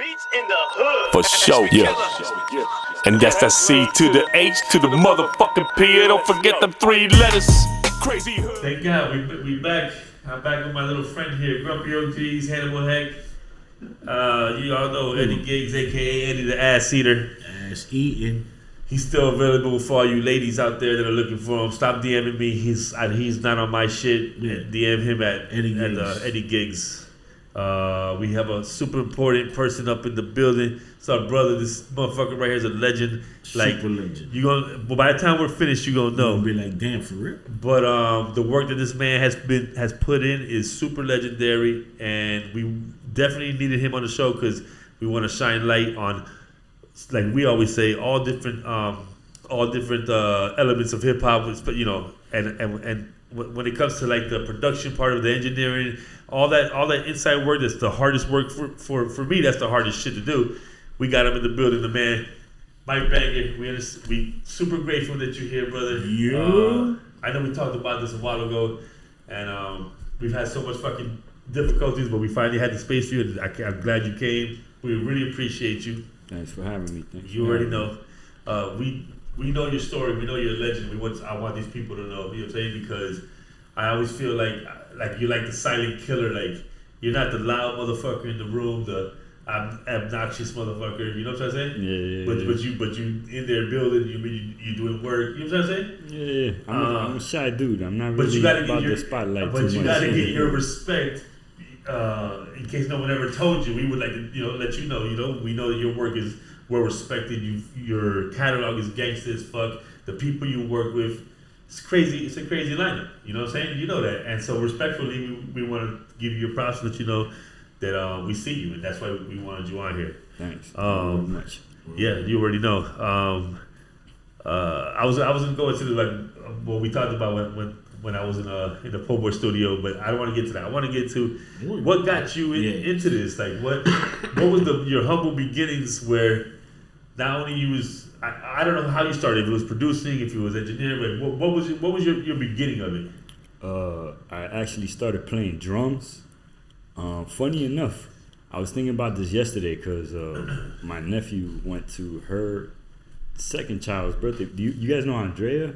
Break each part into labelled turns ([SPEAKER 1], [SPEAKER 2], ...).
[SPEAKER 1] streets in the hood.
[SPEAKER 2] For sure, yeah. And that's that C to the H to the motherfucking P. Don't forget them 3 letters. Crazy hood.
[SPEAKER 3] Thank God, we back. I'm back with my little friend here, Grumpy OGs, Hannibal Heck. You all know Eddie Giggs, aka Eddie the Ass Eater.
[SPEAKER 4] Ass eating.
[SPEAKER 3] He's still available for all you ladies out there that are looking for him. Stop DMing me. He's not on my shit.
[SPEAKER 4] Yeah.
[SPEAKER 3] DM him at
[SPEAKER 4] Eddie
[SPEAKER 3] Eddie
[SPEAKER 4] Giggs.
[SPEAKER 3] Giggs. We have a super important person up in the building. It's our brother. This motherfucker right here is a legend. Like,
[SPEAKER 4] Super legend.
[SPEAKER 3] You gonna, but by the time we're finished, you gonna know.
[SPEAKER 4] You'll be like, damn, for real.
[SPEAKER 3] But the work that this man has put in is super legendary, and we definitely needed him on the show because we want to shine light on, like we always say, all different elements of hip hop. But you know, and when it comes to like the production part of the engineering, all that inside work, that's the hardest work for me. That's the hardest shit to do. We got him in the building, the man. Mike Banger, we super grateful that you're here, brother.
[SPEAKER 4] Yeah.
[SPEAKER 3] I know we talked about this a while ago, and we've had so much fucking difficulties, but we finally had the space for you, and I'm glad you came. We really appreciate you.
[SPEAKER 5] Thanks for having me.
[SPEAKER 3] You already know. We know your story. We know you're a legend. I want these people to know. You know what I'm saying? Because I always feel like you're like the silent killer. Like, you're not the loud motherfucker in the room, the obnoxious motherfucker. You know what I'm saying?
[SPEAKER 5] Yeah.
[SPEAKER 3] But you in there building. You doing work. You know what I'm saying?
[SPEAKER 5] Yeah. I'm a shy dude. I'm not
[SPEAKER 3] But
[SPEAKER 5] really
[SPEAKER 3] you gotta
[SPEAKER 5] about
[SPEAKER 3] get your
[SPEAKER 5] the spotlight
[SPEAKER 3] But
[SPEAKER 5] too
[SPEAKER 3] you
[SPEAKER 5] much.
[SPEAKER 3] gotta get your respect. In case no one ever told you, we would like to let you know. You know, we know that your work is well respected. Your catalog is gangster as fuck. The people you work with, it's crazy. It's a crazy lineup. You know what I'm saying? You know that. And so respectfully, we want to give you your props, let you know that we see you, and that's why we wanted you on here.
[SPEAKER 5] Thanks. Very much.
[SPEAKER 3] Yeah, you already know. I wasn't going to what we talked about when I was in the po' boy studio, but I don't want to get to that. I want to get to what got you into this. Like, what was your humble beginnings where not only you was I don't know how you started. If it was producing, if it was engineering, but what was your beginning of it?
[SPEAKER 5] I actually started playing drums. Funny enough, I was thinking about this yesterday because my nephew went to her second child's birthday. Do you guys know Andrea?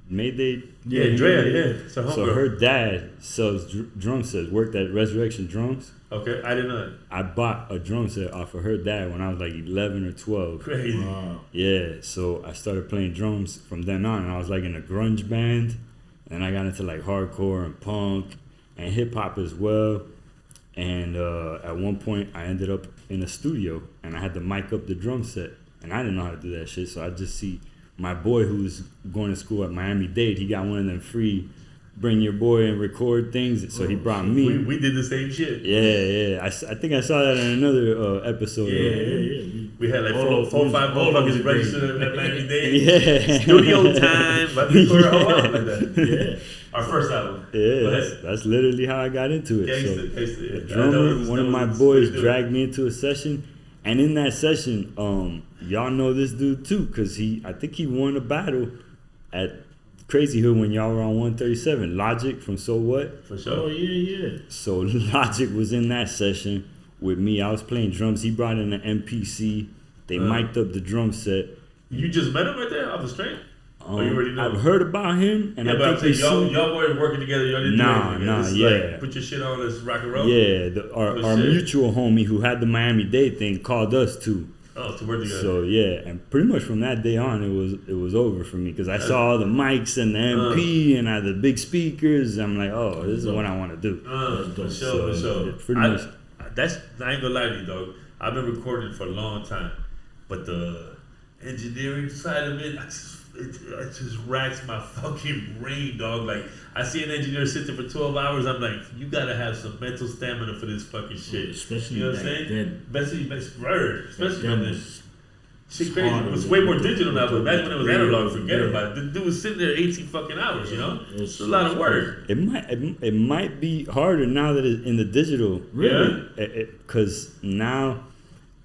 [SPEAKER 5] Mayday?
[SPEAKER 3] Yeah, Andrea, yeah. So
[SPEAKER 5] her dad sells drum sets, worked at Resurrection Drums.
[SPEAKER 3] Okay, I didn't know that.
[SPEAKER 5] I bought a drum set off of her dad when I was like 11 or 12.
[SPEAKER 3] Crazy.
[SPEAKER 4] Wow.
[SPEAKER 5] Yeah, so I started playing drums from then on. And I was like in a grunge band. And I got into like hardcore and punk and hip hop as well. And at one point, I ended up in a studio and I had to mic up the drum set. And I didn't know how to do that shit. So I just see my boy who was going to school at Miami-Dade. He got one of them free bring your boy and record things. So he brought me.
[SPEAKER 3] We did the same shit.
[SPEAKER 5] Yeah. I think I saw that in another episode.
[SPEAKER 3] Yeah. We had like four or five motherfuckers registered at Miami-Dade.
[SPEAKER 5] Yeah.
[SPEAKER 3] Studio time. But for a whole album like that. Yeah. Our first album.
[SPEAKER 5] Yeah, that's literally how I got into it.
[SPEAKER 3] Gangsta.
[SPEAKER 5] The drummer, one of my boys dragged me into a session, and in that session, y'all know this dude too, cause I think he won a battle at Crazy Hood when y'all were on 137. Logic from So What?
[SPEAKER 3] For sure.
[SPEAKER 4] Oh yeah.
[SPEAKER 5] So Logic was in that session with me. I was playing drums. He brought in an MPC. They mic'd up the drum set.
[SPEAKER 3] You just met him right there off the street? Or you already know?
[SPEAKER 5] I've heard about him, and I think
[SPEAKER 3] y'all weren't working together. Y'all didn't do anything together.
[SPEAKER 5] Yeah.
[SPEAKER 3] Put your shit on, let's rock and roll.
[SPEAKER 5] Yeah, our mutual homie who had the Miami-Dade thing called us too.
[SPEAKER 3] Oh, to work together.
[SPEAKER 5] So yeah, and pretty much from that day on, it was over for me because I saw all the mics and the MP and I had the big speakers. I'm like, oh, this is what I want to do.
[SPEAKER 3] For sure.
[SPEAKER 5] Pretty much.
[SPEAKER 3] I ain't gonna lie to you, dog. I've been recording for a long time, but the engineering side of it, it just racks my fucking brain, dog. Like, I see an engineer sit there for 12 hours, I'm like, you gotta have some mental stamina for this fucking shit.
[SPEAKER 4] Especially
[SPEAKER 3] you know what I'm saying? Especially then. Shit crazy.
[SPEAKER 4] Harder.
[SPEAKER 3] It was way more digital now, but imagine when it was analog, forget about it. The dude was sitting there 18 fucking hours, you know? It's a lot of work.
[SPEAKER 5] It might be harder now that it's in the digital.
[SPEAKER 3] Really?
[SPEAKER 5] Because now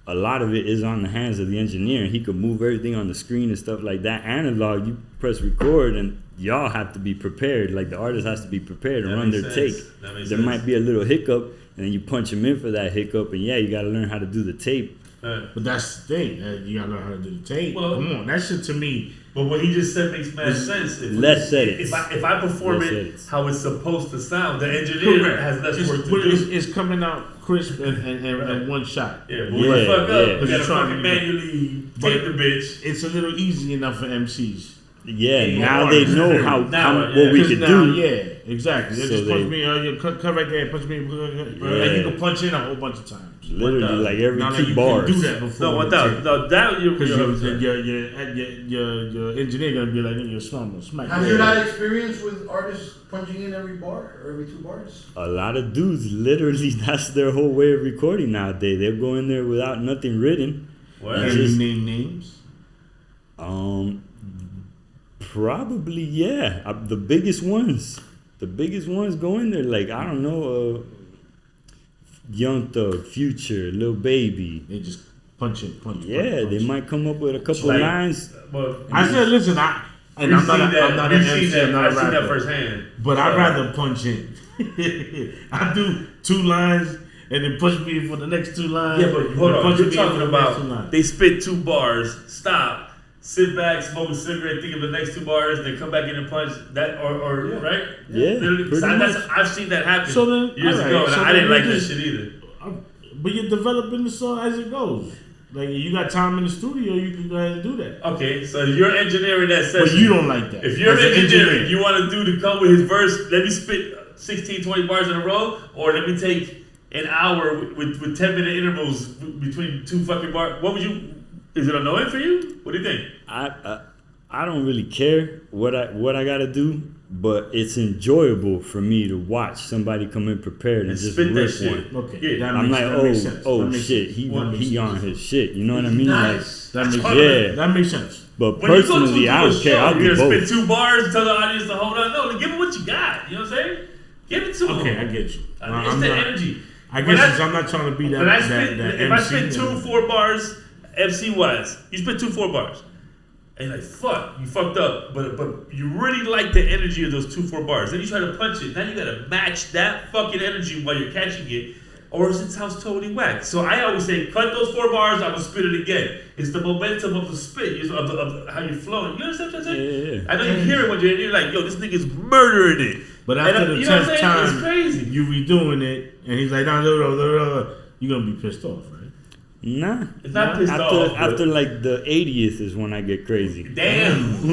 [SPEAKER 5] a lot of it is on the hands of the engineer. He could move everything on the screen and stuff like that. Analog, you press record and y'all have to be prepared. Like, the artist has to be prepared to run their take. There might be a little hiccup and then you punch them in for that hiccup, and you got to learn how to do the tape
[SPEAKER 4] But that's the thing. You gotta learn how to do the tape.
[SPEAKER 3] Well-
[SPEAKER 4] Come on, that shit to me.
[SPEAKER 3] But what he just said makes mad sense.
[SPEAKER 5] Less edits.
[SPEAKER 3] If I perform
[SPEAKER 5] Less
[SPEAKER 3] it
[SPEAKER 5] edits.
[SPEAKER 3] how it's supposed to sound, the engineer has less work to do.
[SPEAKER 4] It's coming out crisp and one shot.
[SPEAKER 3] Yeah, but when I fuck up,
[SPEAKER 5] yeah.
[SPEAKER 3] we gotta
[SPEAKER 4] But you're trying
[SPEAKER 3] fucking
[SPEAKER 4] to-
[SPEAKER 3] manually
[SPEAKER 4] but-
[SPEAKER 3] tape the bitch.
[SPEAKER 4] It's a little easy enough for MCs.
[SPEAKER 5] Yeah,
[SPEAKER 3] Yeah,
[SPEAKER 5] now they know what we could do.
[SPEAKER 4] Yeah, exactly. They
[SPEAKER 5] So
[SPEAKER 4] just punch
[SPEAKER 5] they-
[SPEAKER 4] me. Cut right there. Punch me. And you can punch in a whole bunch of times.
[SPEAKER 5] Literally, like every
[SPEAKER 4] Now that
[SPEAKER 5] 2
[SPEAKER 4] you
[SPEAKER 5] bars.
[SPEAKER 4] can do that before.
[SPEAKER 3] No, without that you're
[SPEAKER 4] Because
[SPEAKER 3] 100%.
[SPEAKER 4] your engineer gonna be like, you're smack.
[SPEAKER 1] Have you had experience with artists punching in every bar or every 2 bars?
[SPEAKER 5] A lot of dudes, literally, that's their whole way of recording nowadays. They'll go in there without nothing written.
[SPEAKER 3] What?
[SPEAKER 4] Can you name names?
[SPEAKER 5] Probably, yeah. The biggest ones. The biggest ones go in there. Like, I don't know, Young Thug, Future, Lil Baby.
[SPEAKER 4] They just punch.
[SPEAKER 5] Yeah, they might come up with a couple
[SPEAKER 3] Like-
[SPEAKER 5] lines.
[SPEAKER 3] Well,
[SPEAKER 4] I said, listen, I'm not an MC, I'm not a
[SPEAKER 3] I've seen that
[SPEAKER 4] rapper,
[SPEAKER 3] firsthand.
[SPEAKER 4] but
[SPEAKER 3] So-
[SPEAKER 4] I'd rather punch in. I do 2 lines and then push me for the next 2 lines.
[SPEAKER 3] Yeah, but hold
[SPEAKER 4] and
[SPEAKER 3] on.
[SPEAKER 4] punch
[SPEAKER 3] You're
[SPEAKER 4] me
[SPEAKER 3] talking
[SPEAKER 4] for the next 2
[SPEAKER 3] about
[SPEAKER 4] lines.
[SPEAKER 3] they spit 2 bars, stop, sit back, smoke a cigarette, think of the next 2 bars, then come back in and punch that, or right?
[SPEAKER 5] Yeah,
[SPEAKER 3] Literally,
[SPEAKER 5] pretty
[SPEAKER 3] I've seen that happen
[SPEAKER 4] So then,
[SPEAKER 3] years
[SPEAKER 4] alright,
[SPEAKER 3] ago, and
[SPEAKER 4] so
[SPEAKER 3] I didn't
[SPEAKER 4] then
[SPEAKER 3] like
[SPEAKER 4] you
[SPEAKER 3] that
[SPEAKER 4] just-
[SPEAKER 3] shit either.
[SPEAKER 4] But you're developing the song as it goes. Like, you got time in the studio, you can go ahead and do that.
[SPEAKER 3] Okay, so you're engineering that session.
[SPEAKER 4] But you don't like that.
[SPEAKER 3] If you're
[SPEAKER 4] As an
[SPEAKER 3] engineering,
[SPEAKER 4] engineer.
[SPEAKER 3] you want a dude to come with his verse, let me spit 16, 20 bars in a row, or let me take an hour with 10-minute intervals between 2 fucking bars. What would you? Is it annoying for you? What do you think?
[SPEAKER 5] I don't really care what I gotta do, but it's enjoyable for me to watch somebody come in prepared and just
[SPEAKER 3] spit that
[SPEAKER 5] rip
[SPEAKER 3] shit.
[SPEAKER 5] one.
[SPEAKER 4] Okay,
[SPEAKER 3] Yeah,
[SPEAKER 5] I'm like,
[SPEAKER 4] that makes sense.
[SPEAKER 5] oh
[SPEAKER 4] That makes
[SPEAKER 5] shit,
[SPEAKER 4] sense.
[SPEAKER 5] he
[SPEAKER 4] That makes
[SPEAKER 5] on
[SPEAKER 4] sense.
[SPEAKER 5] his shit. You know what I mean?
[SPEAKER 1] Nice.
[SPEAKER 4] That makes
[SPEAKER 5] Yeah.
[SPEAKER 4] That makes sense.
[SPEAKER 5] But
[SPEAKER 3] When you go
[SPEAKER 5] personally,
[SPEAKER 3] to
[SPEAKER 5] I
[SPEAKER 3] a
[SPEAKER 5] don't care.
[SPEAKER 3] show,
[SPEAKER 5] I'll
[SPEAKER 3] you're
[SPEAKER 5] do
[SPEAKER 3] gonna
[SPEAKER 5] both.
[SPEAKER 3] spit 2 bars, tell the audience to hold on. No, give them what you got. You know what I'm saying? Give it to them.
[SPEAKER 4] Okay, I get you.
[SPEAKER 3] It's
[SPEAKER 4] I'm
[SPEAKER 3] the
[SPEAKER 4] not-
[SPEAKER 3] energy.
[SPEAKER 4] I
[SPEAKER 3] When
[SPEAKER 4] guess I'm not trying to be that.
[SPEAKER 3] When I
[SPEAKER 4] that,
[SPEAKER 3] spit,
[SPEAKER 4] that
[SPEAKER 3] if I
[SPEAKER 4] MC
[SPEAKER 3] spit 2
[SPEAKER 4] and-
[SPEAKER 3] 4 bars, MC wise, you spit 2 4 bars, and you're like fuck, you fucked up, but you really like the energy of those 2 4 bars. Then you try to punch it. Now you gotta match that fucking energy while you're catching it, or else it sounds totally whack. So I always say, cut those 4 bars. I'm gonna spit it again. It's the momentum of the spit, of how you're flowing. You understand what I'm saying?
[SPEAKER 5] Yeah.
[SPEAKER 3] I know you hear it when you're like, yo, this nigga's murdering it.
[SPEAKER 4] But after
[SPEAKER 3] And,
[SPEAKER 4] the
[SPEAKER 3] you know what I'm
[SPEAKER 4] 10th
[SPEAKER 3] saying? It's
[SPEAKER 4] time,
[SPEAKER 3] crazy.
[SPEAKER 4] you redoing it, and he's like, no, you're gonna be pissed off, right?
[SPEAKER 5] Nah.
[SPEAKER 3] It's not pissed off. but-
[SPEAKER 5] After like the 80th is when I get crazy.
[SPEAKER 3] Damn.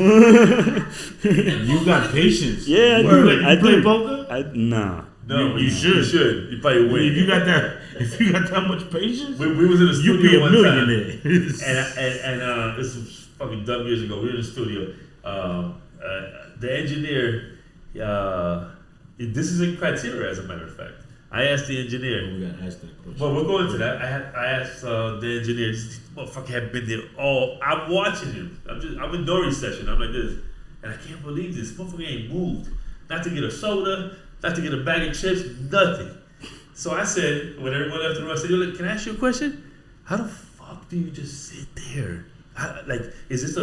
[SPEAKER 4] You got patience.
[SPEAKER 5] Yeah, I
[SPEAKER 4] You
[SPEAKER 5] do.
[SPEAKER 4] play-
[SPEAKER 5] I
[SPEAKER 4] you play
[SPEAKER 5] do.
[SPEAKER 4] poker?
[SPEAKER 5] Nah.
[SPEAKER 3] No,
[SPEAKER 4] You should.
[SPEAKER 3] You should. You probably win.
[SPEAKER 4] If you got that much patience,
[SPEAKER 3] we was in the
[SPEAKER 4] you
[SPEAKER 3] studio
[SPEAKER 4] be a
[SPEAKER 3] one time,
[SPEAKER 4] millionaire.
[SPEAKER 3] and this was fucking dumb years ago. We were in the studio. The engineer, this is in criteria, as a matter of fact. I asked the engineer.
[SPEAKER 4] We gotta ask that question.
[SPEAKER 3] Well, we'll go into that. I asked the engineer. This motherfucker had been there all. I'm watching him. I'm in Dory's session. I'm like this, and I can't believe this motherfucker ain't moved. Not to get a soda, not to get a bag of chips, nothing. So I said, when everyone left the room, I said, yo, look, can I ask you a question? How the fuck do you just sit there? Like, is this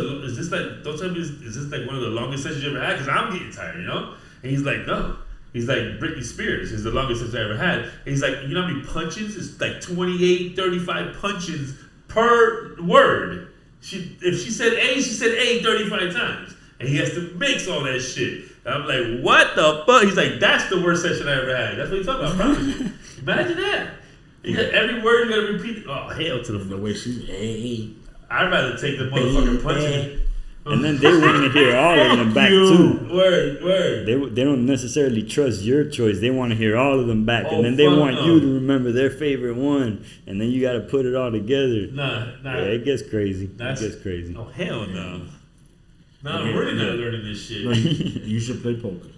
[SPEAKER 3] like? Don't tell me, is this like one of the longest sessions you ever had? Because I'm getting tired, you know. And he's like, no. He's like, Britney Spears is the longest session I ever had. And he's like, you know how many punches? It's like 28, 35 punches per word. If she said A, she said A 35 times. And he has to mix all that shit. And I'm like, what the fuck? He's like, that's the worst session I ever had. That's what he's talking about, I promise you. Imagine that. You got every word, you gotta repeat it. Oh, hell to the
[SPEAKER 4] The way she's, hey,
[SPEAKER 3] I'd rather take the motherfucking punching.
[SPEAKER 5] And then they want to hear all of them back too.
[SPEAKER 3] Word.
[SPEAKER 5] They don't necessarily trust your choice. They want to hear all of them back,
[SPEAKER 3] Oh,
[SPEAKER 5] and then they
[SPEAKER 3] fuck
[SPEAKER 5] want
[SPEAKER 3] no.
[SPEAKER 5] you to remember their favorite one, and then you got to put it all together.
[SPEAKER 3] Nah.
[SPEAKER 5] Yeah, it gets crazy.
[SPEAKER 3] That's-
[SPEAKER 5] It gets crazy.
[SPEAKER 3] Oh, hell no. No, I'm really not learning this shit.
[SPEAKER 4] no, you should play poker.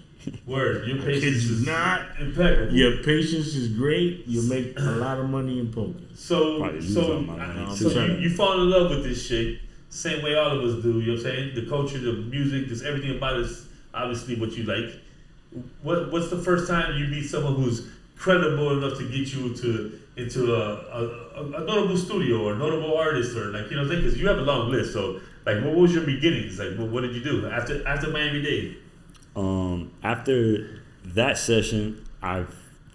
[SPEAKER 3] Word, your patience
[SPEAKER 4] Kids
[SPEAKER 3] is
[SPEAKER 4] not.
[SPEAKER 3] impeccable.
[SPEAKER 4] Your patience is great. You make a lot of money in poker.
[SPEAKER 3] So,
[SPEAKER 5] Probably lose all my money,
[SPEAKER 3] so
[SPEAKER 4] too.
[SPEAKER 3] you fall in love with this shit, same way all of us do. You know what I'm saying? The culture, the music, just everything about us. Obviously, what you like. What's the first time you meet someone who's credible enough to get you into a notable studio or notable artist or like, you know what I'm saying? Because you have a long list. So like, what was your beginnings? Like, what did you do after Miami Dade?
[SPEAKER 5] After that session, I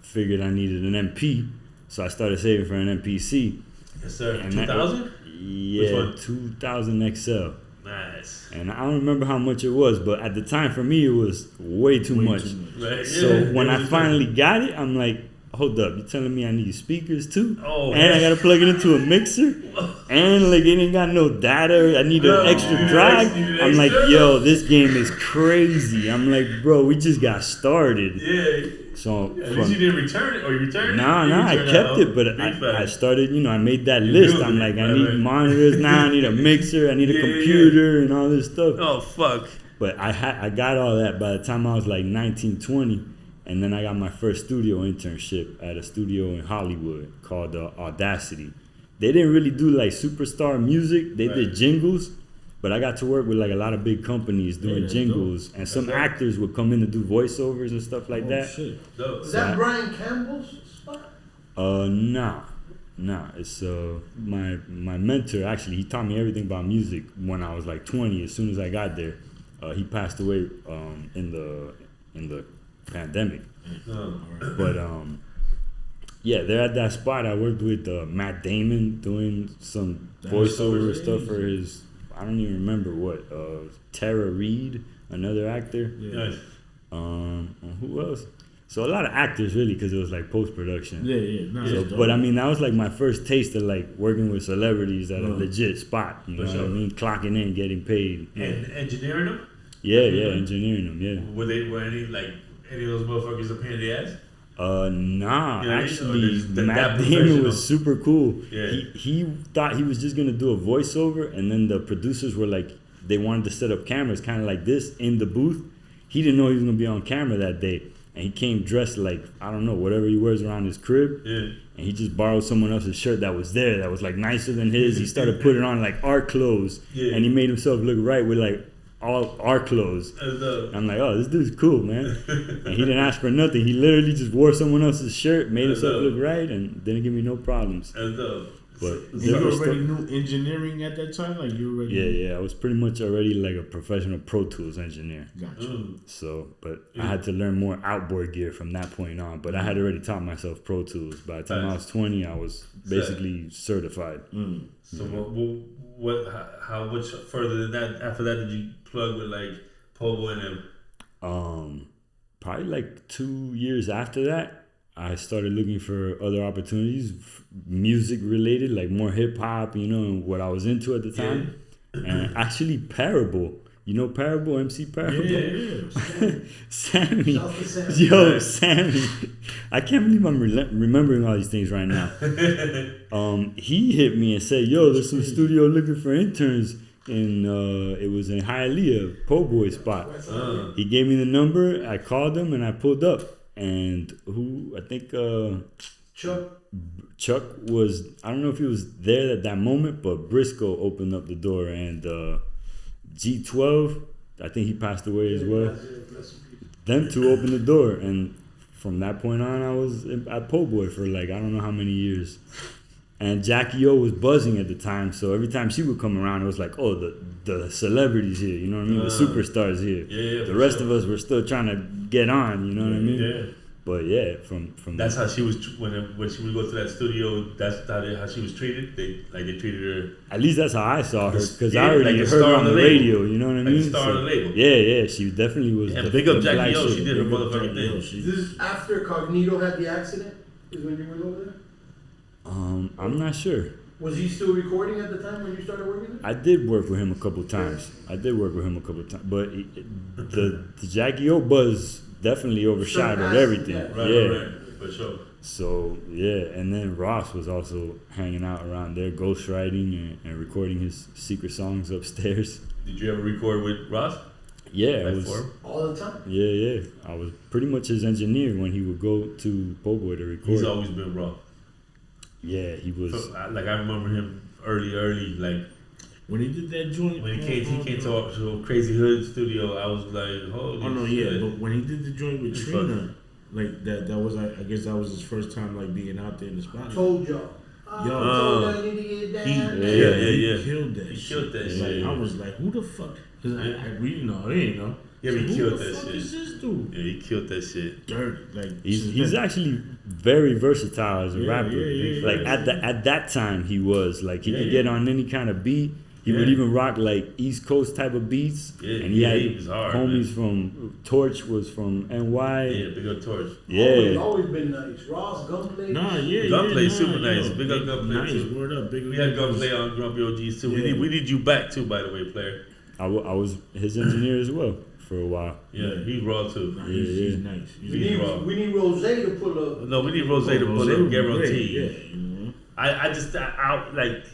[SPEAKER 5] figured I needed an MP, so I started saving for an MPC.
[SPEAKER 3] Yes, sir.
[SPEAKER 5] And
[SPEAKER 3] 2000?
[SPEAKER 5] Yeah,
[SPEAKER 3] one?
[SPEAKER 5] 2000 XL.
[SPEAKER 3] Nice.
[SPEAKER 5] And I don't remember how much it was, but at the time for me it was way too much.
[SPEAKER 3] Right.
[SPEAKER 5] So
[SPEAKER 3] Yeah,
[SPEAKER 5] when
[SPEAKER 3] it
[SPEAKER 5] I
[SPEAKER 3] was
[SPEAKER 5] finally got it, I'm like, hold up, you telling me I need speakers too?
[SPEAKER 3] Oh,
[SPEAKER 5] and I gotta plug it into a mixer? And like it ain't got no data, I need an extra drive. I'm like, yo, this game is crazy. I'm like, bro, we just got started.
[SPEAKER 3] Yeah.
[SPEAKER 5] So
[SPEAKER 3] At least you didn't return it, or you returned it?
[SPEAKER 5] Nah,
[SPEAKER 3] You
[SPEAKER 5] I
[SPEAKER 3] returned
[SPEAKER 5] kept
[SPEAKER 3] that,
[SPEAKER 5] it, but
[SPEAKER 3] big
[SPEAKER 5] I
[SPEAKER 3] facts.
[SPEAKER 5] started, I made that list.
[SPEAKER 3] building
[SPEAKER 5] I'm like,
[SPEAKER 3] it,
[SPEAKER 5] I
[SPEAKER 3] right,
[SPEAKER 5] need
[SPEAKER 3] right.
[SPEAKER 5] monitors now, I need a mixer, I need a
[SPEAKER 3] Yeah,
[SPEAKER 5] computer and all this stuff.
[SPEAKER 3] Oh, fuck.
[SPEAKER 5] But I got all that by the time I was like 19, 20, and then I got my first studio internship at a studio in Hollywood called Audacity. They didn't really do like superstar music, they did jingles, but I got to work with like a lot of big companies doing
[SPEAKER 4] that's
[SPEAKER 5] jingles, and some actors would come in to do voiceovers and stuff like that.
[SPEAKER 4] Shit.
[SPEAKER 3] Dope.
[SPEAKER 1] Is that Brian Campbell's spot?
[SPEAKER 5] Nah. It's my mentor actually. He taught me everything about music when I was like 20. As soon as I got there, he passed away in the pandemic.
[SPEAKER 3] Oh.
[SPEAKER 5] But yeah, they're at that spot. I worked with Matt Damon doing some voiceover stuff for his. I don't even remember what. Tara Reid, another actor.
[SPEAKER 3] Nice.
[SPEAKER 5] Who else? So a lot of actors really, because it was like post production.
[SPEAKER 4] Yeah. No,
[SPEAKER 5] So, but I mean, that was like my first taste of like working with celebrities at a legit spot. You know what I mean? Clocking in, getting paid.
[SPEAKER 3] And engineering them?
[SPEAKER 5] Yeah, engineering them. Yeah.
[SPEAKER 3] Were any of those motherfuckers a pain in the ass?
[SPEAKER 5] Nah.
[SPEAKER 3] Yeah,
[SPEAKER 5] Actually,
[SPEAKER 3] that
[SPEAKER 5] Matt
[SPEAKER 3] professional.
[SPEAKER 5] Damon was super cool.
[SPEAKER 3] Yeah.
[SPEAKER 5] He thought he was just gonna do a voiceover, and then the producers were like, they wanted to set up cameras, kind of like this in the booth. He didn't know he was gonna be on camera that day. And he came dressed like, I don't know, whatever he wears around his crib.
[SPEAKER 3] Yeah.
[SPEAKER 5] And he just borrowed someone else's shirt that was there, that was like nicer than his. He started putting on like our clothes.
[SPEAKER 3] Yeah.
[SPEAKER 5] And he made himself look right with like all our clothes. I'm like, oh, this dude's cool, man. And he didn't ask for nothing. He literally just wore someone else's shirt, made himself look right, and didn't give me no problems. But
[SPEAKER 4] You already knew engineering at that time? Like you already...
[SPEAKER 5] yeah, I was pretty much already like a professional Pro Tools engineer.
[SPEAKER 4] Gotcha.
[SPEAKER 5] So, but I had to learn more outboard gear from that point on. But I had already taught myself Pro Tools. By the time I was 20, I was basically certified.
[SPEAKER 3] So how much further than that, after that, did you plug with like Pobo and them?
[SPEAKER 5] Probably like 2 years after that, I started looking for other opportunities, music related, like more hip hop, and what I was into at the time. And actually, Parable. You know Parable, MC Parable?
[SPEAKER 4] Yeah.
[SPEAKER 5] Sammy.
[SPEAKER 1] Shout out to Sammy.
[SPEAKER 5] Yo, Sammy. I can't believe I'm remembering all these things right now. He hit me and said, yo, there's some studio looking for interns. And it was in Hialeah, Po' Boy spot. He gave me the number. I called him and I pulled up. And I think Chuck was, I don't know if he was there at that moment, but Briscoe opened up the door, and G12, I think he passed away as well. Them two opened the door, and from that point on, I was at Po' Boy for like, I don't know how many years. And Jackie O was buzzing at the time, so every time she would come around, it was like, oh, the celebrities here, you know what I mean? The superstars here.
[SPEAKER 3] Yeah,
[SPEAKER 5] the rest of us were still trying to get on, you know what I mean?
[SPEAKER 3] Yeah.
[SPEAKER 5] But yeah, from
[SPEAKER 3] that's how she was when she would go to that studio. That's how she was treated. They treated her.
[SPEAKER 5] At least that's how I saw her, because
[SPEAKER 3] Yeah,
[SPEAKER 5] I already
[SPEAKER 3] like a
[SPEAKER 5] heard her
[SPEAKER 3] star
[SPEAKER 5] on
[SPEAKER 3] on
[SPEAKER 5] the
[SPEAKER 3] the
[SPEAKER 5] radio.
[SPEAKER 3] label.
[SPEAKER 5] You know what I
[SPEAKER 3] Like a
[SPEAKER 5] mean?
[SPEAKER 3] star on the label.
[SPEAKER 5] Yeah, she definitely was.
[SPEAKER 3] And big up Jackie O.
[SPEAKER 5] flagship.
[SPEAKER 3] She did her
[SPEAKER 4] Big up
[SPEAKER 3] motherfucking
[SPEAKER 4] Jackie O.
[SPEAKER 3] thing.
[SPEAKER 4] She-
[SPEAKER 1] This is after Cognito had the accident? Is when you were over there?
[SPEAKER 5] I'm not sure.
[SPEAKER 1] Was he still recording at the time when you started working there?
[SPEAKER 5] I did work with him a couple times. But the Jackie O buzz definitely overshadowed
[SPEAKER 1] Surpassed,
[SPEAKER 5] everything.
[SPEAKER 1] yeah.
[SPEAKER 3] Right, for sure.
[SPEAKER 5] So yeah, and then Ross was also hanging out around there, ghostwriting and recording his secret songs upstairs.
[SPEAKER 3] Did you ever record with Ross?
[SPEAKER 5] Yeah,
[SPEAKER 3] Like
[SPEAKER 5] it was.
[SPEAKER 3] for him?
[SPEAKER 1] All the time?
[SPEAKER 5] Yeah. I was pretty much his engineer when he would go to Po' Boy to record.
[SPEAKER 3] He's always been raw.
[SPEAKER 5] Yeah, he was.
[SPEAKER 3] So, I remember him early, like
[SPEAKER 4] When he did that joint...
[SPEAKER 3] when he came to our Crazy Hood studio. I was like, holy
[SPEAKER 4] Oh, no,
[SPEAKER 3] shit.
[SPEAKER 4] yeah, but when he did the joint with
[SPEAKER 3] It's
[SPEAKER 4] Trina, like, that was, I guess that was his first time, like, being out there in the spot.
[SPEAKER 1] Told y'all.
[SPEAKER 4] Yo,
[SPEAKER 1] I told y'all you need to get
[SPEAKER 4] he,
[SPEAKER 1] down.
[SPEAKER 5] Yeah,
[SPEAKER 3] yeah.
[SPEAKER 4] killed that
[SPEAKER 3] He
[SPEAKER 4] shit.
[SPEAKER 3] killed that
[SPEAKER 4] Like,
[SPEAKER 3] shit.
[SPEAKER 4] I was like, who the fuck? Because I really know, I didn't know.
[SPEAKER 3] Yeah, but he
[SPEAKER 4] who
[SPEAKER 3] killed
[SPEAKER 4] the
[SPEAKER 3] that
[SPEAKER 4] fuck
[SPEAKER 3] shit.
[SPEAKER 4] is this dude?
[SPEAKER 3] Yeah, he killed that shit.
[SPEAKER 4] Dirt. Like,
[SPEAKER 5] He's actually very versatile as a
[SPEAKER 4] Yeah,
[SPEAKER 5] rapper.
[SPEAKER 4] yeah,
[SPEAKER 5] Like
[SPEAKER 4] yeah.
[SPEAKER 5] at that time he was like he
[SPEAKER 3] Yeah,
[SPEAKER 5] could
[SPEAKER 3] yeah.
[SPEAKER 5] get on any kind of beat. He would
[SPEAKER 3] Yeah.
[SPEAKER 5] even rock like East Coast type of beats.
[SPEAKER 3] Yeah,
[SPEAKER 5] and he
[SPEAKER 3] yeah,
[SPEAKER 5] had
[SPEAKER 3] he was hard,
[SPEAKER 5] homies
[SPEAKER 3] man.
[SPEAKER 5] from Torch was from NY.
[SPEAKER 3] Yeah, big up Torch.
[SPEAKER 1] Always been nice. Ross, Gunplay.
[SPEAKER 4] Nah, yeah,
[SPEAKER 3] Gunplay,
[SPEAKER 4] yeah,
[SPEAKER 3] super nice.
[SPEAKER 4] yo.
[SPEAKER 3] Big up Gunplay,
[SPEAKER 4] nice.
[SPEAKER 3] too.
[SPEAKER 4] Word up, big up.
[SPEAKER 3] We had Gunplay on Grumpy OGs too.
[SPEAKER 4] Yeah.
[SPEAKER 3] We need you back too, by the way, player.
[SPEAKER 5] I was his engineer as well for a while.
[SPEAKER 3] Yeah, he's raw too.
[SPEAKER 4] Nah,
[SPEAKER 5] Yeah,
[SPEAKER 4] he's
[SPEAKER 5] yeah.
[SPEAKER 4] nice.
[SPEAKER 1] We
[SPEAKER 4] He's
[SPEAKER 1] need,
[SPEAKER 3] raw.
[SPEAKER 1] we need Rose to pull up.
[SPEAKER 3] No, we need Rose to pull
[SPEAKER 4] Rosé
[SPEAKER 3] up,
[SPEAKER 4] would be great,
[SPEAKER 3] guaranteed.
[SPEAKER 4] Yeah, you know.
[SPEAKER 3] I just like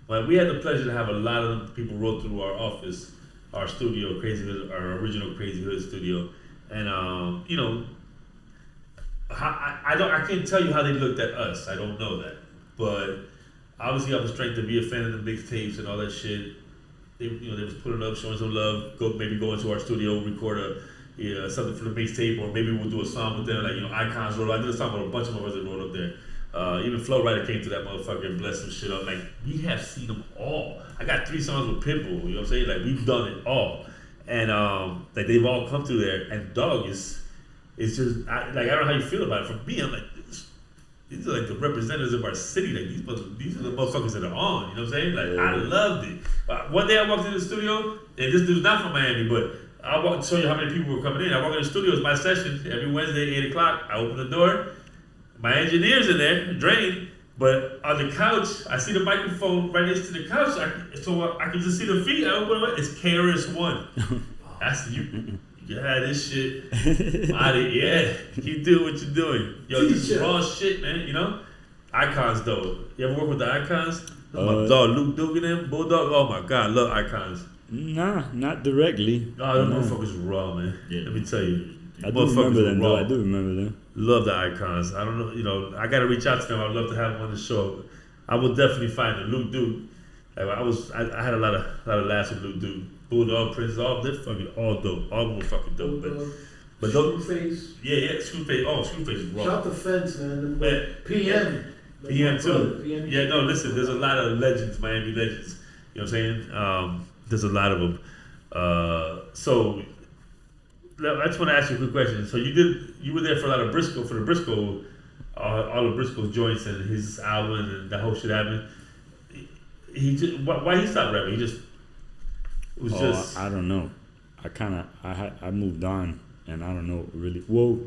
[SPEAKER 3] when we had the pleasure to have a lot of people roll through our office, our studio, Crazy Hood, our original Crazy Hood studio, and you know, I can't tell you how they looked at us. I don't know that, but obviously I was trying to be a fan of the mixtapes and all that shit. They was putting up, showing some love. Maybe go into our studio, record something for the mixtape, or maybe we'll do a song with them, like Icons roll. I did a song with a bunch of us that rolled up there. Even Flow Rider came to that motherfucker and blessed some shit up. Like, we have seen them all. I got 3 songs with Pitbull, you know what I'm saying? Like, we've done it all. And like they've all come through there. And dog is just I don't know how you feel about it. For me, I'm like, these are like the representatives of our city. Like these are the motherfuckers that are on. You know what I'm saying? Like I loved it. One day I walked into the studio, and this dude's not from Miami, but I walked to show you how many people were coming in. I walk in the studio, it's my session every Wednesday, 8 o'clock. I open the door. My engineer's in there, Drain, but on the couch, I see the microphone right next to the couch, so I can just see the feet. I open it, it's KRS-One. That's you. You had this shit. Yeah, keep doing what you're doing. Yo, this is raw shit, man, you know? Icons, though. You ever work with the Icons? My dog, Luke Duke and them, Bulldog. Oh, my God, love Icons.
[SPEAKER 5] Nah, not directly.
[SPEAKER 3] Oh, them motherfuckers raw, man.
[SPEAKER 4] Yeah.
[SPEAKER 3] Let me tell you.
[SPEAKER 5] I do remember them though. I do remember them.
[SPEAKER 3] Love the Icons. I don't know, I gotta reach out to them. I'd love to have them on the show. I will definitely find them. Luke Duke. Like, I had a lot of laughs with Luke Duke. Bulldog, Prince, all they're fucking all dope. All more fucking dope. But
[SPEAKER 1] Screwface.
[SPEAKER 3] Yeah, Screwface. Oh, Screwface is raw.
[SPEAKER 1] Shout the fence, man.
[SPEAKER 3] Man.
[SPEAKER 1] PM.
[SPEAKER 3] PM too.
[SPEAKER 1] PM.
[SPEAKER 3] Yeah, no, listen, there's a lot of legends, Miami legends. You know what I'm saying? There's a lot of them. So I just want to ask you a quick question. So you were there for a lot of Briscoe, for the Briscoe, all of Briscoe's joints and his album and the whole shit happened. Why he stopped rapping? It was just.
[SPEAKER 5] I don't know. I moved on, and I don't know really. Well,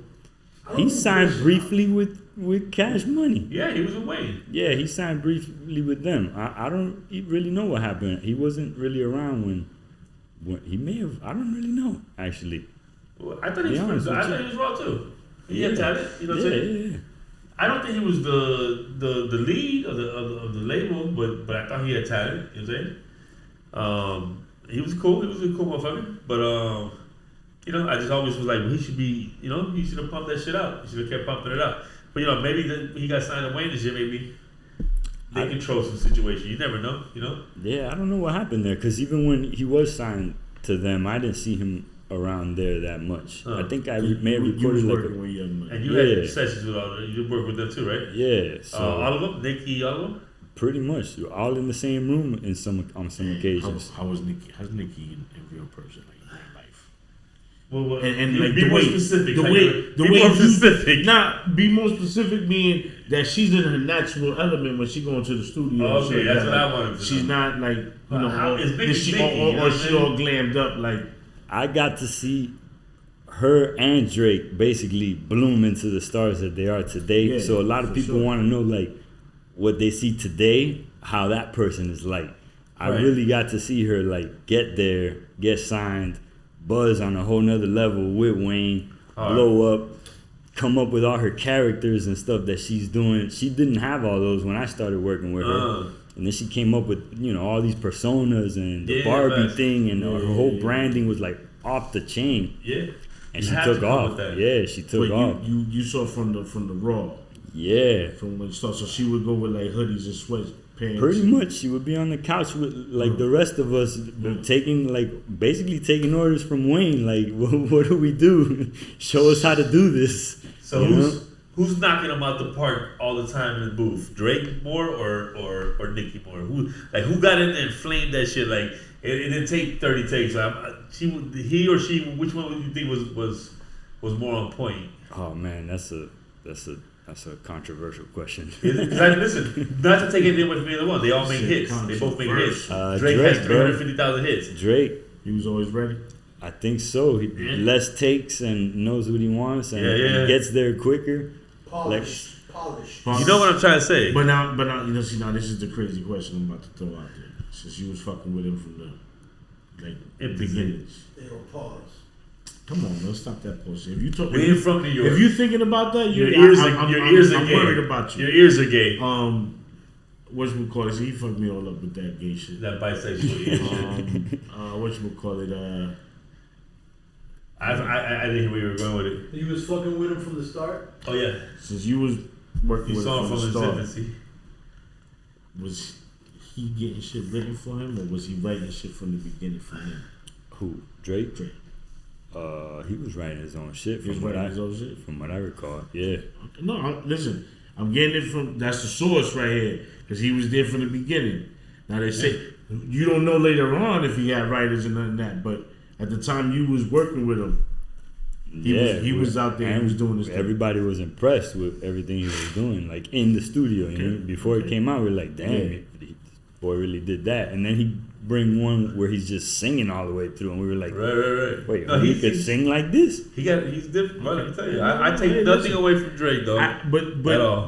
[SPEAKER 5] he signed briefly with Cash Money.
[SPEAKER 3] Yeah, he was with Wayne.
[SPEAKER 5] Yeah, he signed briefly with them. I don't really know what happened. He wasn't really around when he may have. I don't really know actually.
[SPEAKER 3] Well, I thought he was raw too. He had talent. You know what I'm saying?
[SPEAKER 5] Yeah.
[SPEAKER 3] I don't think he was the lead of the label, but I thought he had talent. You know what I'm saying? He was cool. He was a cool motherfucker. But I just always was like, well, he should be. He should have pumped that shit out. He should have kept pumping it out. But maybe he got signed to Wayne this year. Maybe they control some situation. You never know.
[SPEAKER 5] Yeah, I don't know what happened there because even when he was signed to them, I didn't see him around there that much. I think I may have recorded
[SPEAKER 3] and you had sessions with all of them. You worked with them too, right?
[SPEAKER 5] Yeah. So
[SPEAKER 3] all of them, Nikki, all of them.
[SPEAKER 5] Pretty much, you're all in the same room on some occasions.
[SPEAKER 4] How's Nikki in real person, like in real life?
[SPEAKER 3] Well,
[SPEAKER 4] and
[SPEAKER 3] like be more specific.
[SPEAKER 4] The way be more specific, meaning that she's in her natural element when she go into the studio.
[SPEAKER 3] Okay, that's what I wanted to know.
[SPEAKER 4] She's not like is she all glammed up like.
[SPEAKER 5] I got to see her and Drake basically bloom into the stars that they are today.
[SPEAKER 4] Yeah,
[SPEAKER 5] so a lot of people want to know like what they see today, how that person is like. I really got to see her like get there, get signed, buzz on a whole nother level with Wayne, blow up, come up with all her characters and stuff that she's doing. She didn't have all those when I started working with her. And then she came up with, all these personas and the Barbie thing, and her whole branding was like off the chain.
[SPEAKER 3] Yeah.
[SPEAKER 5] And she took off. Yeah, she took off.
[SPEAKER 4] You saw from the raw.
[SPEAKER 5] Yeah.
[SPEAKER 4] From when it started, so she would go with like hoodies and sweatpants.
[SPEAKER 5] Pretty much, she would be on the couch with like the rest of us, basically taking orders from Wayne. Like, what do we do? Show us how to do this.
[SPEAKER 3] So who Who's knocking them out the park all the time in the booth? Drake more or Nicki more? Who got in there and flamed that shit? Like it didn't take 30 takes. He or she, which one would you think was more on point?
[SPEAKER 5] Oh man, that's a controversial question.
[SPEAKER 3] Listen, not to take anything away from either one. They all make hits. They both make hits. Drake has 350,000 hits.
[SPEAKER 5] Drake,
[SPEAKER 4] he was always ready.
[SPEAKER 5] I think so. He less takes and knows what he wants, and he gets there quicker.
[SPEAKER 1] Polished.
[SPEAKER 3] You know what I'm trying to say?
[SPEAKER 4] But now, see, now this is the crazy question I'm about to throw out there. Since you was fucking with him from the beginnings.
[SPEAKER 1] They don't pause.
[SPEAKER 4] Come on, man, stop that bullshit. If you talk,
[SPEAKER 3] We're from New York.
[SPEAKER 4] If you thinking about that,
[SPEAKER 3] your ears are gay.
[SPEAKER 4] I'm worried about you.
[SPEAKER 3] Your ears are gay.
[SPEAKER 4] Whatchamacallit? He fucked me all up with that gay shit.
[SPEAKER 3] That bisexual shit.
[SPEAKER 4] Whatchamacallit?
[SPEAKER 3] I didn't hear where you were going with it.
[SPEAKER 1] You was fucking with him from the start?
[SPEAKER 3] Oh yeah.
[SPEAKER 4] Since you was working
[SPEAKER 3] You
[SPEAKER 4] with
[SPEAKER 3] saw
[SPEAKER 4] him
[SPEAKER 3] him
[SPEAKER 4] from
[SPEAKER 3] from
[SPEAKER 4] the
[SPEAKER 3] his
[SPEAKER 4] start,
[SPEAKER 3] infancy.
[SPEAKER 4] was he getting shit written for him, or was he writing shit from the beginning for him?
[SPEAKER 5] Who? Drake?
[SPEAKER 4] Drake.
[SPEAKER 5] He was writing his own shit.
[SPEAKER 4] He was writing his own shit?
[SPEAKER 5] From what I recall, yeah.
[SPEAKER 4] No, listen. I'm getting it from, that's the source right here, because he was there from the beginning. Now they say, you don't know later on if he had writers and none of that, but at the time you was working with him, he was out there and he was doing this thing.
[SPEAKER 5] Everybody was impressed with everything he was doing, like in the studio. You know, before it came out, we were like, damn, this boy really did that. And then he bring one where he's just singing all the way through, and we were like,
[SPEAKER 3] right.
[SPEAKER 5] Wait, he could sing like this?
[SPEAKER 3] He's different. Bro, let me tell you, I take nothing away from Drake though.
[SPEAKER 4] But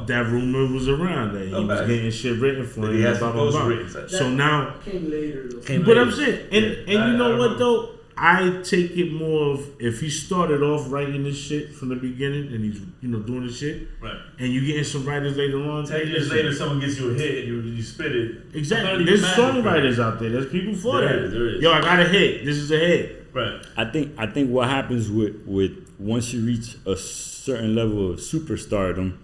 [SPEAKER 4] that rumor was around that he was getting shit written for him.
[SPEAKER 3] He has some posts written.
[SPEAKER 4] So now,
[SPEAKER 1] came later though.
[SPEAKER 4] But I'm saying, and you know what though? I take it more of if he started off writing this shit from the beginning and he's doing this shit,
[SPEAKER 3] right?
[SPEAKER 4] And you getting some writers later on.
[SPEAKER 3] 10 years later, someone gets you a hit and you spit it.
[SPEAKER 4] Exactly. There's songwriters out there. There's people for that.
[SPEAKER 3] There is.
[SPEAKER 4] Yo, I got a hit. This is a hit.
[SPEAKER 3] Right.
[SPEAKER 5] I think what happens with once you reach a certain level of superstardom,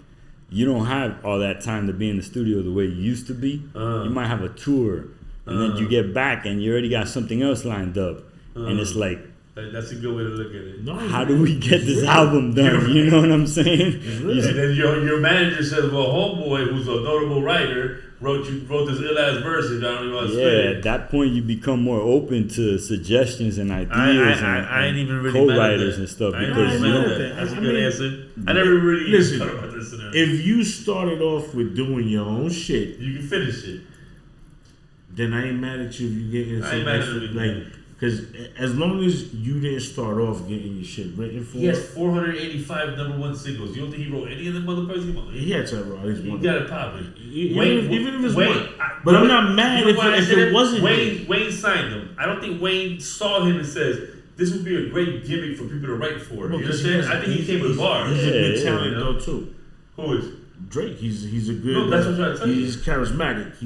[SPEAKER 5] you don't have all that time to be in the studio the way you used to be. You might have a tour, and then you get back and you already got something else lined up. And it's like,
[SPEAKER 3] that's a good way to look at it.
[SPEAKER 5] How do we get this album done? You know what I'm saying?
[SPEAKER 3] And then your manager says, "Well, homeboy, who's a notable writer, wrote this ill ass verse. I don't even want to spit it."
[SPEAKER 5] At that point, you become more open to suggestions and ideas
[SPEAKER 3] I ain't even really
[SPEAKER 5] co-writers and stuff because
[SPEAKER 3] that's a good answer. I never really thought about this scenario.
[SPEAKER 4] If you started off with doing your own shit,
[SPEAKER 3] you can finish it.
[SPEAKER 4] Then I ain't mad at you if you getting
[SPEAKER 3] I ain't mad at you.
[SPEAKER 4] Because as long as you didn't start off getting your shit written for,
[SPEAKER 3] he has 485 #1 singles. You don't think he wrote any of them motherfuckers?
[SPEAKER 4] He had to write at least one.
[SPEAKER 3] He got it popping.
[SPEAKER 4] Even if it's one. But I'm not mad if it wasn't.
[SPEAKER 3] Wayne signed him. I don't think Wayne saw him and says, "This would be a great gimmick for people to write for." You understand? I think he came with bars.
[SPEAKER 4] He's a good talent though too.
[SPEAKER 3] Who is?
[SPEAKER 4] Drake. He's a good.
[SPEAKER 3] No, that's what I'm trying to tell you.
[SPEAKER 4] He's charismatic.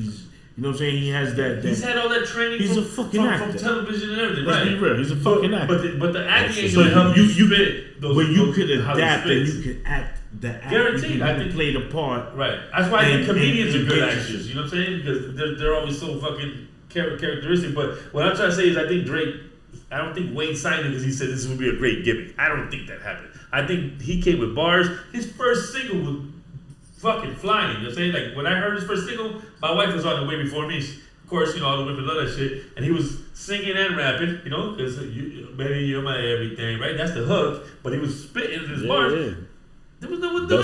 [SPEAKER 4] You know what I'm saying? He has that.
[SPEAKER 3] He's had all that training.
[SPEAKER 4] He's a fucking actor.
[SPEAKER 3] From television and everything.
[SPEAKER 4] Let's be real. He's a fucking actor.
[SPEAKER 3] But the acting ain't gonna help you spit.
[SPEAKER 4] But you could adapt and you could act the act.
[SPEAKER 3] Guaranteed.
[SPEAKER 4] You can play the part.
[SPEAKER 3] Right. That's why I think comedians are good actors. You know what I'm saying? Because they're always so fucking characteristic. But what I'm trying to say is, I think Drake. I don't think Wayne signed him because he said this would be a great gimmick. I don't think that happened. I think he came with bars. His first single was fucking flying. You know what I'm saying? Like when I heard his first single, my wife was on the way before me. Of course, all the women love that shit. And he was singing and rapping, because baby, you're my everything, right? That's the hook. But he was spitting his bars.
[SPEAKER 5] Yeah.
[SPEAKER 3] There was no one did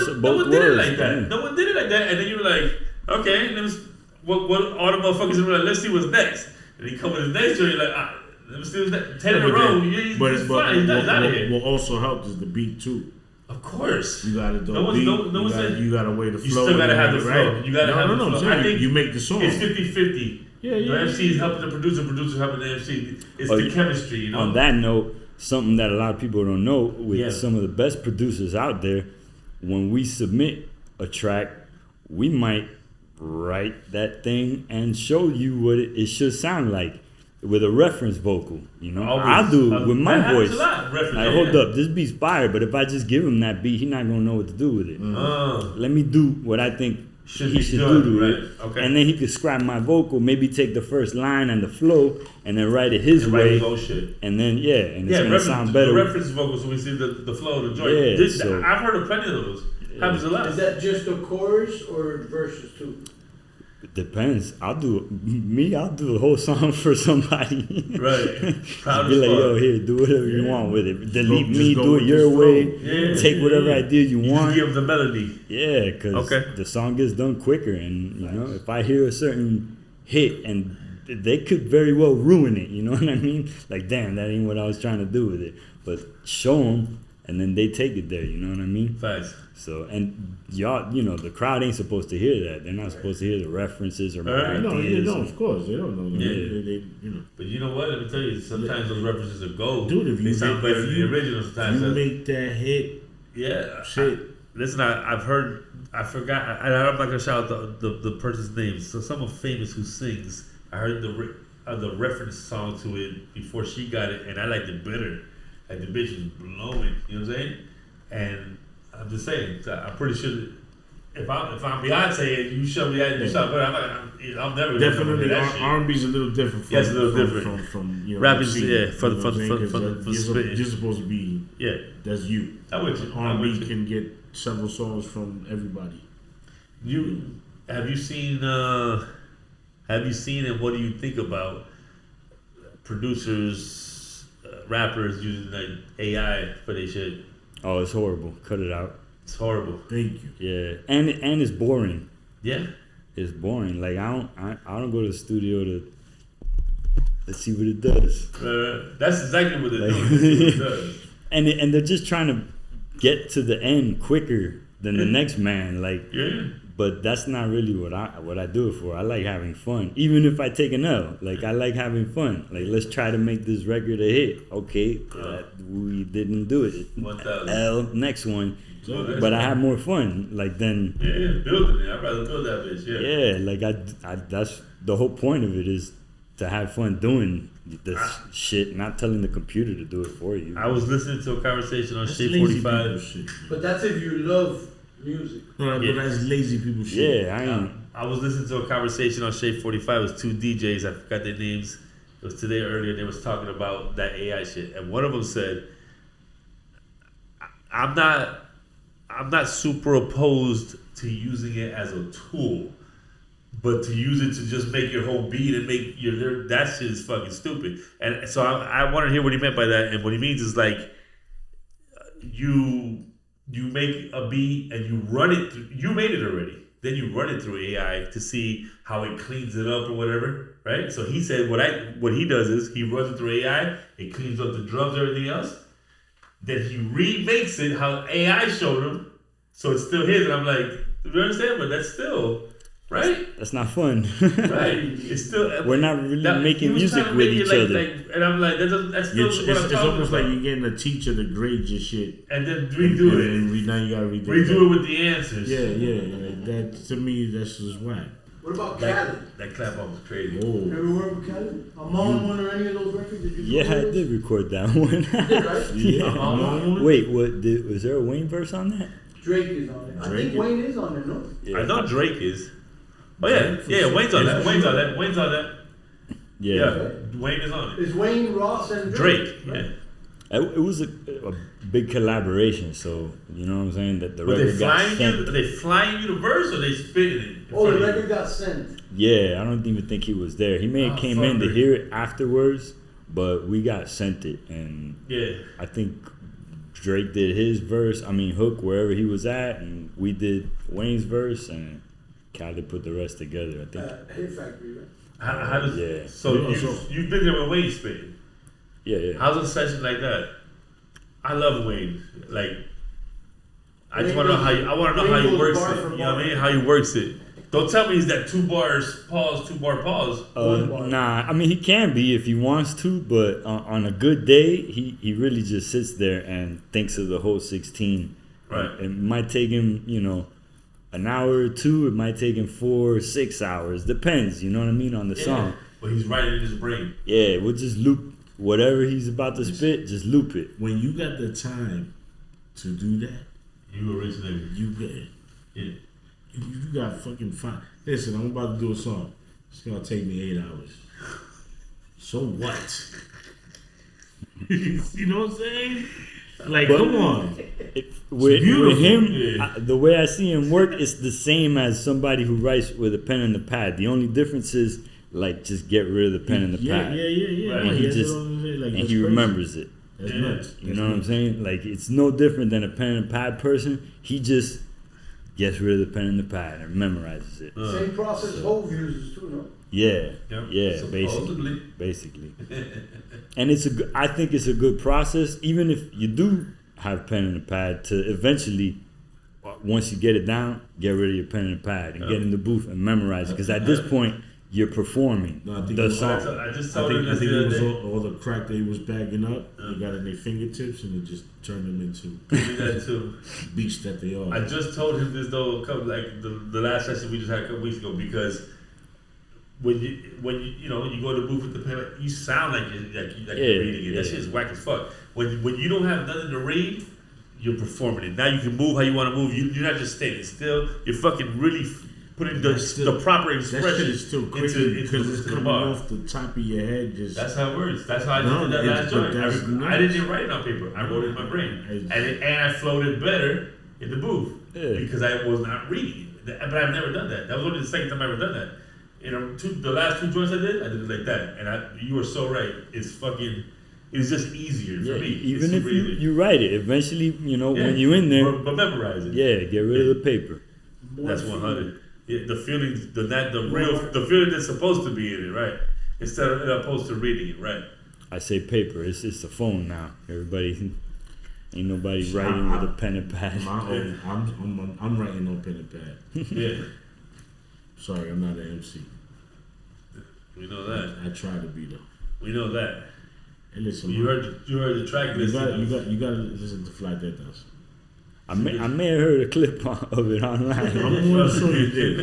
[SPEAKER 3] it like that. No one did it like that. And then you were like, okay. And it was what all the motherfuckers were like, let's see what's next. And he come with his next joint, you're like, let me see what's next. 10 in a row. He's fine. He's out of here.
[SPEAKER 4] What also helped is the beat too.
[SPEAKER 3] Of course.
[SPEAKER 4] You gotta do you gotta weigh the flow.
[SPEAKER 3] You still gotta have the flow.
[SPEAKER 4] Right?
[SPEAKER 3] You gotta have the flow.
[SPEAKER 4] I think you make the song.
[SPEAKER 3] It's 50-50.
[SPEAKER 4] Yeah.
[SPEAKER 3] The MC is helping the producer helping the MC. It's the chemistry,
[SPEAKER 5] On that note, something that a lot of people don't know, with some of the best producers out there, when we submit a track, we might write that thing and show you what it should sound like with a reference vocal. I'll do it with my voice. Like, hold up, this beat's fire, but if I just give him that beat, he's not gonna know what to do with it. Let me do what I think he should do to it. Okay. And then he could scrap my vocal, maybe take the first line and the flow, and then write it his way. And then and it's gonna sound better.
[SPEAKER 3] The reference vocals, so we see the flow of the joint. I've heard of plenty of those. Happens a lot.
[SPEAKER 1] Is that just the chorus or verses too?
[SPEAKER 5] It depends. I'll do the whole song for somebody.
[SPEAKER 3] Right. Proud
[SPEAKER 5] Be
[SPEAKER 3] as
[SPEAKER 5] like,
[SPEAKER 3] fuck.
[SPEAKER 5] yo, here, do whatever you want with it. Delete
[SPEAKER 4] just
[SPEAKER 5] me,
[SPEAKER 4] go
[SPEAKER 5] do it
[SPEAKER 4] with
[SPEAKER 5] your
[SPEAKER 4] the
[SPEAKER 5] way.
[SPEAKER 4] flow.
[SPEAKER 3] Yeah.
[SPEAKER 5] Take whatever idea you
[SPEAKER 3] You
[SPEAKER 5] want.
[SPEAKER 3] just give them the melody.
[SPEAKER 5] Yeah, because
[SPEAKER 3] Okay.
[SPEAKER 5] the song gets done quicker, and you know, if I hear a certain hit, and they could very well ruin it. You know what I mean? Like, damn, that ain't what I was trying to do with it. But show them, and then they take it there. You know what I mean?
[SPEAKER 3] Facts.
[SPEAKER 5] So, and y'all, you know, the crowd ain't supposed to hear that. They're not supposed to hear the references or my ideas.
[SPEAKER 4] No, of course they don't know.
[SPEAKER 3] Yeah.
[SPEAKER 4] They, you know.
[SPEAKER 3] But you know what? Let me tell you, sometimes those references are gold.
[SPEAKER 4] Dude, if
[SPEAKER 3] they
[SPEAKER 4] you
[SPEAKER 3] sound better than the original sometimes.
[SPEAKER 4] you make that hit,
[SPEAKER 3] Yeah.
[SPEAKER 4] shit.
[SPEAKER 3] Listen, I've heard, I forgot, I'm not gonna shout out the person's name. So someone famous who sings, I heard the reference song to it before she got it, and I liked it better. Like the bitch was blowing, you know what I'm saying? And I'm just saying, I'm pretty sure that if I'm Beyonce and you show me that, you sound better. I'm never gonna
[SPEAKER 4] Definitely,
[SPEAKER 3] do that shit.
[SPEAKER 4] R&B's a little different. From,
[SPEAKER 3] Yeah, it's a little different.
[SPEAKER 4] From you know,
[SPEAKER 3] Rapping,
[SPEAKER 4] the scene,
[SPEAKER 3] yeah, for
[SPEAKER 4] you know what I'm saying? 'Cause
[SPEAKER 3] for spitting.
[SPEAKER 4] you're supposed to be.
[SPEAKER 3] Yeah,
[SPEAKER 4] That's you.
[SPEAKER 3] I'm with you. I'm
[SPEAKER 4] R&B
[SPEAKER 3] with you.
[SPEAKER 4] can get several songs from everybody.
[SPEAKER 3] Have you seen and what do you think about producers, rappers using like AI for their shit?
[SPEAKER 5] Oh, it's horrible. Cut it out.
[SPEAKER 3] It's horrible.
[SPEAKER 4] Thank you.
[SPEAKER 5] Yeah, and it's boring.
[SPEAKER 3] Yeah.
[SPEAKER 5] It's boring. Like I don't go to the studio to let's see what it does.
[SPEAKER 3] That's exactly what they're
[SPEAKER 5] Like-
[SPEAKER 3] doing. That's what it does.
[SPEAKER 5] And they're just trying to get to the end quicker than the next man. Like,
[SPEAKER 3] Yeah.
[SPEAKER 5] but that's not really what I do it for. I like having fun, even if I take an L. Like I like having fun. Like let's try to make this record a hit. Okay, we didn't do it.
[SPEAKER 3] 1,000.
[SPEAKER 5] L next one,
[SPEAKER 3] So
[SPEAKER 5] but I have more fun. Like then,
[SPEAKER 3] yeah, building it. I'd rather build that bitch. Yeah.
[SPEAKER 5] yeah. Like I that's the whole point of it is to have fun doing this shit, not telling the computer to do it for you.
[SPEAKER 3] I was listening to a conversation on
[SPEAKER 4] That's
[SPEAKER 3] Shade
[SPEAKER 4] lazy
[SPEAKER 3] 45.
[SPEAKER 4] people shit.
[SPEAKER 1] But that's if you love music.
[SPEAKER 4] No,
[SPEAKER 3] Yeah.
[SPEAKER 4] but that's lazy people shit.
[SPEAKER 5] Yeah, I ain't.
[SPEAKER 3] I was listening to a conversation on Shade 45. It was two DJs. I forgot their names. It was today earlier. They was talking about that AI shit, and one of them said, "I'm not super opposed to using it as a tool, but to use it to just make your whole beat and make your that shit is fucking stupid." And so I want to hear what he meant by that. And what he means is like you make a beat and you run it through, you made it already. Then you run it through AI to see how it cleans it up or whatever, right? So he said what he does is he runs it through AI, it cleans up the drums, everything else. Then he remakes it how AI showed him, so it's still his. And I'm like, you understand? But that's still right.
[SPEAKER 5] That's not fun.
[SPEAKER 3] Right. It's still.
[SPEAKER 5] We're not really
[SPEAKER 3] that-
[SPEAKER 5] making
[SPEAKER 3] he was
[SPEAKER 5] music
[SPEAKER 3] trying to
[SPEAKER 5] with
[SPEAKER 3] make it
[SPEAKER 5] each
[SPEAKER 3] like,
[SPEAKER 5] other.
[SPEAKER 3] and I'm like, that's still
[SPEAKER 4] It's,
[SPEAKER 3] what I'm
[SPEAKER 4] it's
[SPEAKER 3] talking
[SPEAKER 4] almost
[SPEAKER 3] about.
[SPEAKER 4] like you're getting a teacher to grade your shit.
[SPEAKER 3] And then redo
[SPEAKER 4] and
[SPEAKER 3] it.
[SPEAKER 4] then now you gotta redo
[SPEAKER 3] Redo it with the answers.
[SPEAKER 4] Yeah. Like that to me, that's just whack.
[SPEAKER 1] What about Khaled?
[SPEAKER 3] That clap off was crazy.
[SPEAKER 4] Oh,
[SPEAKER 1] Ever work with Khaled? I'm on one or any of those records? Did you
[SPEAKER 5] Yeah, I did record that one.
[SPEAKER 1] You did, right?
[SPEAKER 5] Yeah. Wait, was there a Wayne verse on that?
[SPEAKER 1] Drake is on it. I
[SPEAKER 4] Drake
[SPEAKER 1] think
[SPEAKER 4] is-
[SPEAKER 1] Wayne is on there, no?
[SPEAKER 5] Yeah.
[SPEAKER 3] I know Drake is. Oh yeah,
[SPEAKER 4] Drake for
[SPEAKER 3] yeah.
[SPEAKER 4] sure.
[SPEAKER 3] Wayne's on that. Wayne's on that. Wayne's on that.
[SPEAKER 5] Yeah.
[SPEAKER 3] Yeah, Wayne is on it.
[SPEAKER 1] Is Wayne, Ross, and
[SPEAKER 3] Drake.
[SPEAKER 1] right?
[SPEAKER 3] Yeah.
[SPEAKER 5] It was a big collaboration, so you know what I'm saying. That the
[SPEAKER 3] Were they
[SPEAKER 5] record got
[SPEAKER 3] flying
[SPEAKER 5] sent.
[SPEAKER 3] you? Are they flying you the verse or they spitting it? in
[SPEAKER 1] Oh,
[SPEAKER 3] front
[SPEAKER 1] the
[SPEAKER 3] of you?
[SPEAKER 1] record got sent.
[SPEAKER 5] Yeah, I don't even think he was there. He may have came in to
[SPEAKER 3] fucker.
[SPEAKER 5] hear it afterwards, but we got sent it, and
[SPEAKER 3] Yeah.
[SPEAKER 5] I think Drake did his verse. I mean Hook wherever he was at, and we did Wayne's verse, and Khaled put the rest together. I think.
[SPEAKER 1] Hit Factory, right?
[SPEAKER 3] How does?
[SPEAKER 5] Yeah.
[SPEAKER 3] So you've been there with Wayne spitting.
[SPEAKER 5] Yeah.
[SPEAKER 3] How's a session like that? I love Wayne. Like, I just
[SPEAKER 1] Wayne
[SPEAKER 3] want to know
[SPEAKER 1] goes-
[SPEAKER 3] how you. I want to know
[SPEAKER 1] Wayne
[SPEAKER 3] how he
[SPEAKER 1] goes
[SPEAKER 3] works
[SPEAKER 1] bar
[SPEAKER 3] it.
[SPEAKER 1] for
[SPEAKER 3] You know what I
[SPEAKER 1] bar.
[SPEAKER 3] mean? How he works it. Don't tell me he's that 2 bars pause, 2 bar pause.
[SPEAKER 5] Nah, I mean he can be if he wants to, but on a good day, he really just sits there and thinks of the whole 16.
[SPEAKER 3] Right.
[SPEAKER 5] It might take him, an hour or two. It might take him 4 or 6 hours. Depends, you know what I mean, on the song.
[SPEAKER 3] But he's writing in his brain.
[SPEAKER 5] Yeah, we'll just loop whatever he's about to spit. Just loop it.
[SPEAKER 4] when you got the time to do that,
[SPEAKER 3] You originated.
[SPEAKER 4] you get it.
[SPEAKER 3] Yeah.
[SPEAKER 4] You got fucking fine. Listen, I'm about to do a song. It's gonna take me 8 hours. So what? You know what I'm saying? Like, come on.
[SPEAKER 5] With
[SPEAKER 4] beautiful.
[SPEAKER 5] him,
[SPEAKER 3] Yeah.
[SPEAKER 5] the way I see him work, it's the same as somebody who writes with a pen and a pad. The only difference is, like, just get rid of the pen and the
[SPEAKER 4] Yeah.
[SPEAKER 5] pad.
[SPEAKER 3] Right.
[SPEAKER 5] And he
[SPEAKER 4] has it
[SPEAKER 5] just
[SPEAKER 4] on his head, like,
[SPEAKER 5] and
[SPEAKER 4] that's
[SPEAKER 5] he
[SPEAKER 4] crazy.
[SPEAKER 5] remembers it.
[SPEAKER 4] That's
[SPEAKER 3] Yeah.
[SPEAKER 4] nuts.
[SPEAKER 5] You know what I'm saying? Like, it's no different than a pen and pad person. He just gets rid of the pen and the pad and memorizes it.
[SPEAKER 1] Same process Hove uses too, no?
[SPEAKER 5] Yeah,
[SPEAKER 3] Yep.
[SPEAKER 5] yeah,
[SPEAKER 3] Supposedly.
[SPEAKER 5] basically. And I think it's a good process, even if you do have pen and a pad, to eventually, once you get it down, get rid of your pen and pad and get in the booth and memorize it. Because at this point, you're performing
[SPEAKER 4] No, I think
[SPEAKER 5] the
[SPEAKER 4] it was-
[SPEAKER 5] song.
[SPEAKER 3] I just
[SPEAKER 4] I
[SPEAKER 3] told him
[SPEAKER 4] think
[SPEAKER 3] this
[SPEAKER 4] it
[SPEAKER 3] the
[SPEAKER 4] was
[SPEAKER 3] other day.
[SPEAKER 4] all the crack they was bagging up. They got in their fingertips and it just turned them into
[SPEAKER 3] He did that too.
[SPEAKER 4] beasts that they are.
[SPEAKER 3] I just told him this though, like the last session we just had a couple weeks ago, because when you you know you go to the booth with the pen, you sound like you're reading it. That shit is whack as fuck. When you don't have nothing to read, you're performing it. Now you can move how you want to move. You're not just standing still. You're fucking really putting the proper
[SPEAKER 4] That shit
[SPEAKER 3] expression
[SPEAKER 4] is still crazy
[SPEAKER 3] into
[SPEAKER 4] because it's
[SPEAKER 3] the
[SPEAKER 4] coming
[SPEAKER 3] bar.
[SPEAKER 4] off the top of your head. Just
[SPEAKER 3] That's how it works. That's how I
[SPEAKER 4] No,
[SPEAKER 3] did that
[SPEAKER 4] it's-
[SPEAKER 3] last
[SPEAKER 4] but
[SPEAKER 3] joint.
[SPEAKER 4] that's
[SPEAKER 3] I
[SPEAKER 4] nuts.
[SPEAKER 3] didn't write it on paper. I wrote it in my brain,
[SPEAKER 4] It's-
[SPEAKER 3] and I flowed it better in the booth
[SPEAKER 5] Yeah.
[SPEAKER 3] because I was not reading it. But I've never done that. That was only the second time I ever done that. You know, the last two joints I did it like that. And you were so right. It's just easier
[SPEAKER 5] Yeah,
[SPEAKER 3] for me.
[SPEAKER 5] even
[SPEAKER 3] It's
[SPEAKER 5] if
[SPEAKER 3] super easy.
[SPEAKER 5] you write it, eventually, you know,
[SPEAKER 3] Yeah.
[SPEAKER 5] when you're in there,
[SPEAKER 3] but memorize it.
[SPEAKER 5] yeah, get rid of the paper.
[SPEAKER 3] That's 100. Yeah, the feeling, the feeling that's supposed to be in it, right? Instead of opposed to reading it, right?
[SPEAKER 5] I say paper. It's a phone now. Everybody, ain't nobody writing with a pen and pad.
[SPEAKER 4] I'm writing on pen and pad.
[SPEAKER 3] Yeah,
[SPEAKER 4] Sorry, I'm not an MC.
[SPEAKER 3] we know that.
[SPEAKER 4] I try to be though.
[SPEAKER 3] We know that.
[SPEAKER 4] Hey, listen,
[SPEAKER 3] You heard the track
[SPEAKER 4] you
[SPEAKER 3] list.
[SPEAKER 4] gotta listen to Fly Dead Dance.
[SPEAKER 5] I may have heard a clip of it online.
[SPEAKER 4] I'm more sure you did.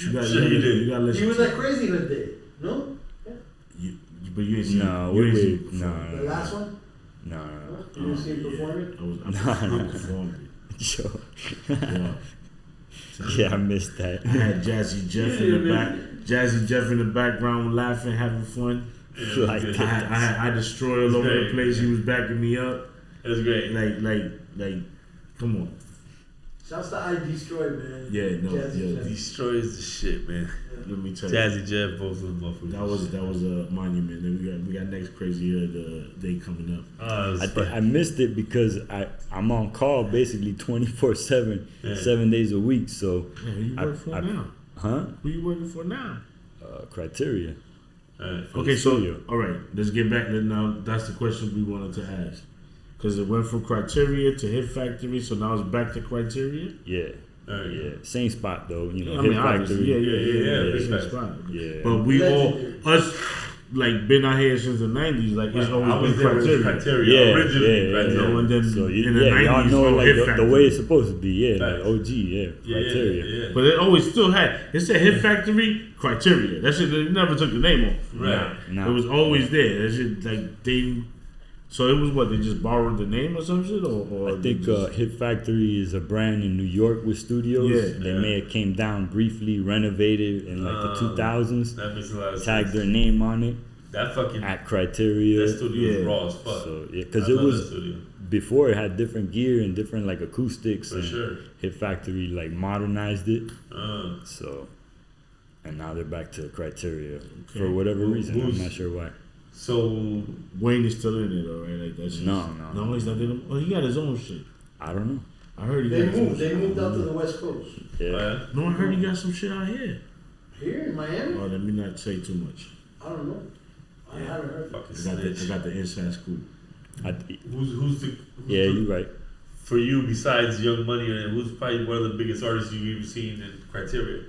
[SPEAKER 4] You gotta listen.
[SPEAKER 1] He was like crazy that day, no?
[SPEAKER 4] But you ain't seen
[SPEAKER 5] No,
[SPEAKER 4] you ain't seen
[SPEAKER 5] wait,
[SPEAKER 4] it perform.
[SPEAKER 1] The
[SPEAKER 5] no,
[SPEAKER 1] last one?
[SPEAKER 5] no.
[SPEAKER 1] You didn't see him perform it?
[SPEAKER 4] I performed
[SPEAKER 5] Sure.
[SPEAKER 4] it. Yeah.
[SPEAKER 5] Yeah, I missed that.
[SPEAKER 4] I had Jazzy Jeff in the back. Jazzy Jeff in the background laughing, having fun.
[SPEAKER 5] Like
[SPEAKER 4] I destroyed all over the place. He was backing me up.
[SPEAKER 3] It was great.
[SPEAKER 4] Like, come on.
[SPEAKER 1] Shouts to I Destroyed, man.
[SPEAKER 4] Yeah, no,
[SPEAKER 1] Jazzy
[SPEAKER 4] yeah.
[SPEAKER 1] Jeff.
[SPEAKER 3] Destroys the shit, man.
[SPEAKER 4] Let me tell you.
[SPEAKER 3] Jazzy Jeff, both of them motherfuckers.
[SPEAKER 4] That was a monument. Then we got next crazy the day coming up.
[SPEAKER 5] I missed it because I'm on call basically 24/7,
[SPEAKER 3] Yeah.
[SPEAKER 5] 7 days a week. So,
[SPEAKER 4] Yeah, who you working for now?
[SPEAKER 5] huh?
[SPEAKER 4] Who you working for now?
[SPEAKER 5] Criteria.
[SPEAKER 3] Alright.
[SPEAKER 4] Okay,
[SPEAKER 5] studio.
[SPEAKER 4] so all right, let's get back. Now that's the question we wanted to ask, because it went from Criteria to Hit Factory, so now it's back to Criteria.
[SPEAKER 5] Yeah.
[SPEAKER 3] Alright.
[SPEAKER 5] Yeah. Same spot though. You know,
[SPEAKER 4] I
[SPEAKER 5] Hit
[SPEAKER 4] mean, obviously,
[SPEAKER 5] Factory.
[SPEAKER 3] Yeah,
[SPEAKER 4] same
[SPEAKER 3] respect.
[SPEAKER 4] spot.
[SPEAKER 5] Yeah.
[SPEAKER 4] But we all
[SPEAKER 1] Legendary.
[SPEAKER 4] us like been out here since the '90s. Like it's
[SPEAKER 3] I
[SPEAKER 4] always
[SPEAKER 3] was
[SPEAKER 4] been
[SPEAKER 3] there with
[SPEAKER 4] Criteria.
[SPEAKER 3] Criteria.
[SPEAKER 5] Yeah,
[SPEAKER 3] Originally,
[SPEAKER 5] yeah,
[SPEAKER 3] Criteria.
[SPEAKER 4] You know, and then
[SPEAKER 5] So
[SPEAKER 4] in the
[SPEAKER 5] y'all
[SPEAKER 4] 90s,
[SPEAKER 5] know
[SPEAKER 4] all
[SPEAKER 5] like
[SPEAKER 4] Hit
[SPEAKER 5] the
[SPEAKER 4] Factory.
[SPEAKER 5] way it's supposed to be. Yeah, like
[SPEAKER 3] Facts.
[SPEAKER 5] OG. Yeah. Criteria.
[SPEAKER 3] Yeah.
[SPEAKER 4] But it always still had. It said Hit Factory, Criteria. That shit, they never took the name off.
[SPEAKER 3] Right.
[SPEAKER 5] Nah.
[SPEAKER 4] It was always there. That shit, like they. So it was what, they just borrowed the name or some shit, or
[SPEAKER 5] I think Hit Factory is a brand in New York with studios.
[SPEAKER 4] Yeah.
[SPEAKER 5] They may have came down briefly, renovated in like the 2000s,
[SPEAKER 3] That makes a lot of
[SPEAKER 5] tagged
[SPEAKER 3] sense.
[SPEAKER 5] their name on it
[SPEAKER 3] That fucking
[SPEAKER 5] at Criteria.
[SPEAKER 3] that studio is
[SPEAKER 4] Yeah.
[SPEAKER 3] raw as fuck.
[SPEAKER 5] So yeah, because
[SPEAKER 3] I
[SPEAKER 5] it
[SPEAKER 3] love
[SPEAKER 5] was
[SPEAKER 3] that studio.
[SPEAKER 5] before it had different gear and different like acoustics.
[SPEAKER 3] For
[SPEAKER 5] and
[SPEAKER 3] sure.
[SPEAKER 5] Hit Factory like modernized it.
[SPEAKER 3] Uh,
[SPEAKER 5] So, and now they're back to Criteria for whatever reason. I'm not sure why.
[SPEAKER 3] so
[SPEAKER 4] Wayne is still in it, all right? Like that's
[SPEAKER 5] No.
[SPEAKER 4] no, he's not in it. Oh, he got his own shit.
[SPEAKER 5] I don't know.
[SPEAKER 4] I heard he
[SPEAKER 1] They
[SPEAKER 4] got some
[SPEAKER 1] moved. They
[SPEAKER 4] shit.
[SPEAKER 1] moved out to the West Coast.
[SPEAKER 5] Yeah.
[SPEAKER 4] No, I heard he got some shit out here.
[SPEAKER 1] Here in Miami?
[SPEAKER 4] Oh, let me not say too much.
[SPEAKER 1] I don't know. I haven't heard.
[SPEAKER 3] fucking
[SPEAKER 4] I
[SPEAKER 3] snitch.
[SPEAKER 4] got the inside scoop.
[SPEAKER 3] Who's the
[SPEAKER 5] Yeah, you're right.
[SPEAKER 3] for you besides Young Money, and who's probably one of the biggest artists you've ever seen in Criteria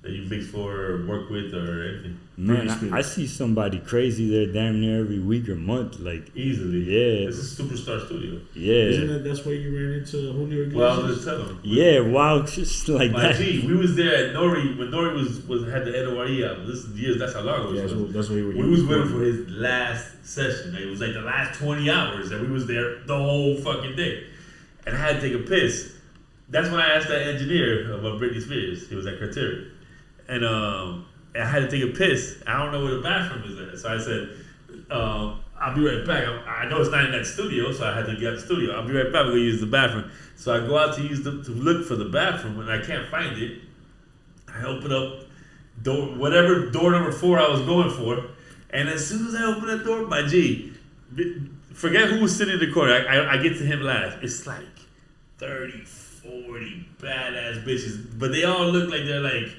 [SPEAKER 3] that you mixed for or work with or anything?
[SPEAKER 5] Man,
[SPEAKER 4] Britney
[SPEAKER 5] I
[SPEAKER 4] Spears.
[SPEAKER 5] see somebody crazy there damn near every week or month. Like,
[SPEAKER 3] Easily.
[SPEAKER 5] Yeah.
[SPEAKER 3] It's a superstar studio.
[SPEAKER 4] Isn't
[SPEAKER 5] yeah.
[SPEAKER 4] that's where you ran into Julio Iglesias?
[SPEAKER 3] Well, I was just telling him.
[SPEAKER 5] Yeah, wow, just like
[SPEAKER 3] My
[SPEAKER 5] that.
[SPEAKER 3] G, we was there at Nori when Nori was had the NORE album. This is years. That's how long ago
[SPEAKER 4] Yeah,
[SPEAKER 3] it was.
[SPEAKER 4] that's where you were.
[SPEAKER 3] We was waiting for his last session. It was like the last 20 hours, and we was there the whole fucking day. And I had to take a piss. That's when I asked that engineer about Britney Spears. He was at Criteria, and I had to take a piss. I don't know where the bathroom is at, so I said, I'll be right back. I know it's not in that studio, so I had to get out the studio. I'll be right back. We're gonna use the bathroom. So I go out to look for the bathroom, and I can't find it. I open up whatever door number 4 I was going for, and as soon as I open that door, my G, forget who was sitting in the corner. I get to him last. It's like 30, 40 badass bitches, but they all look like they're like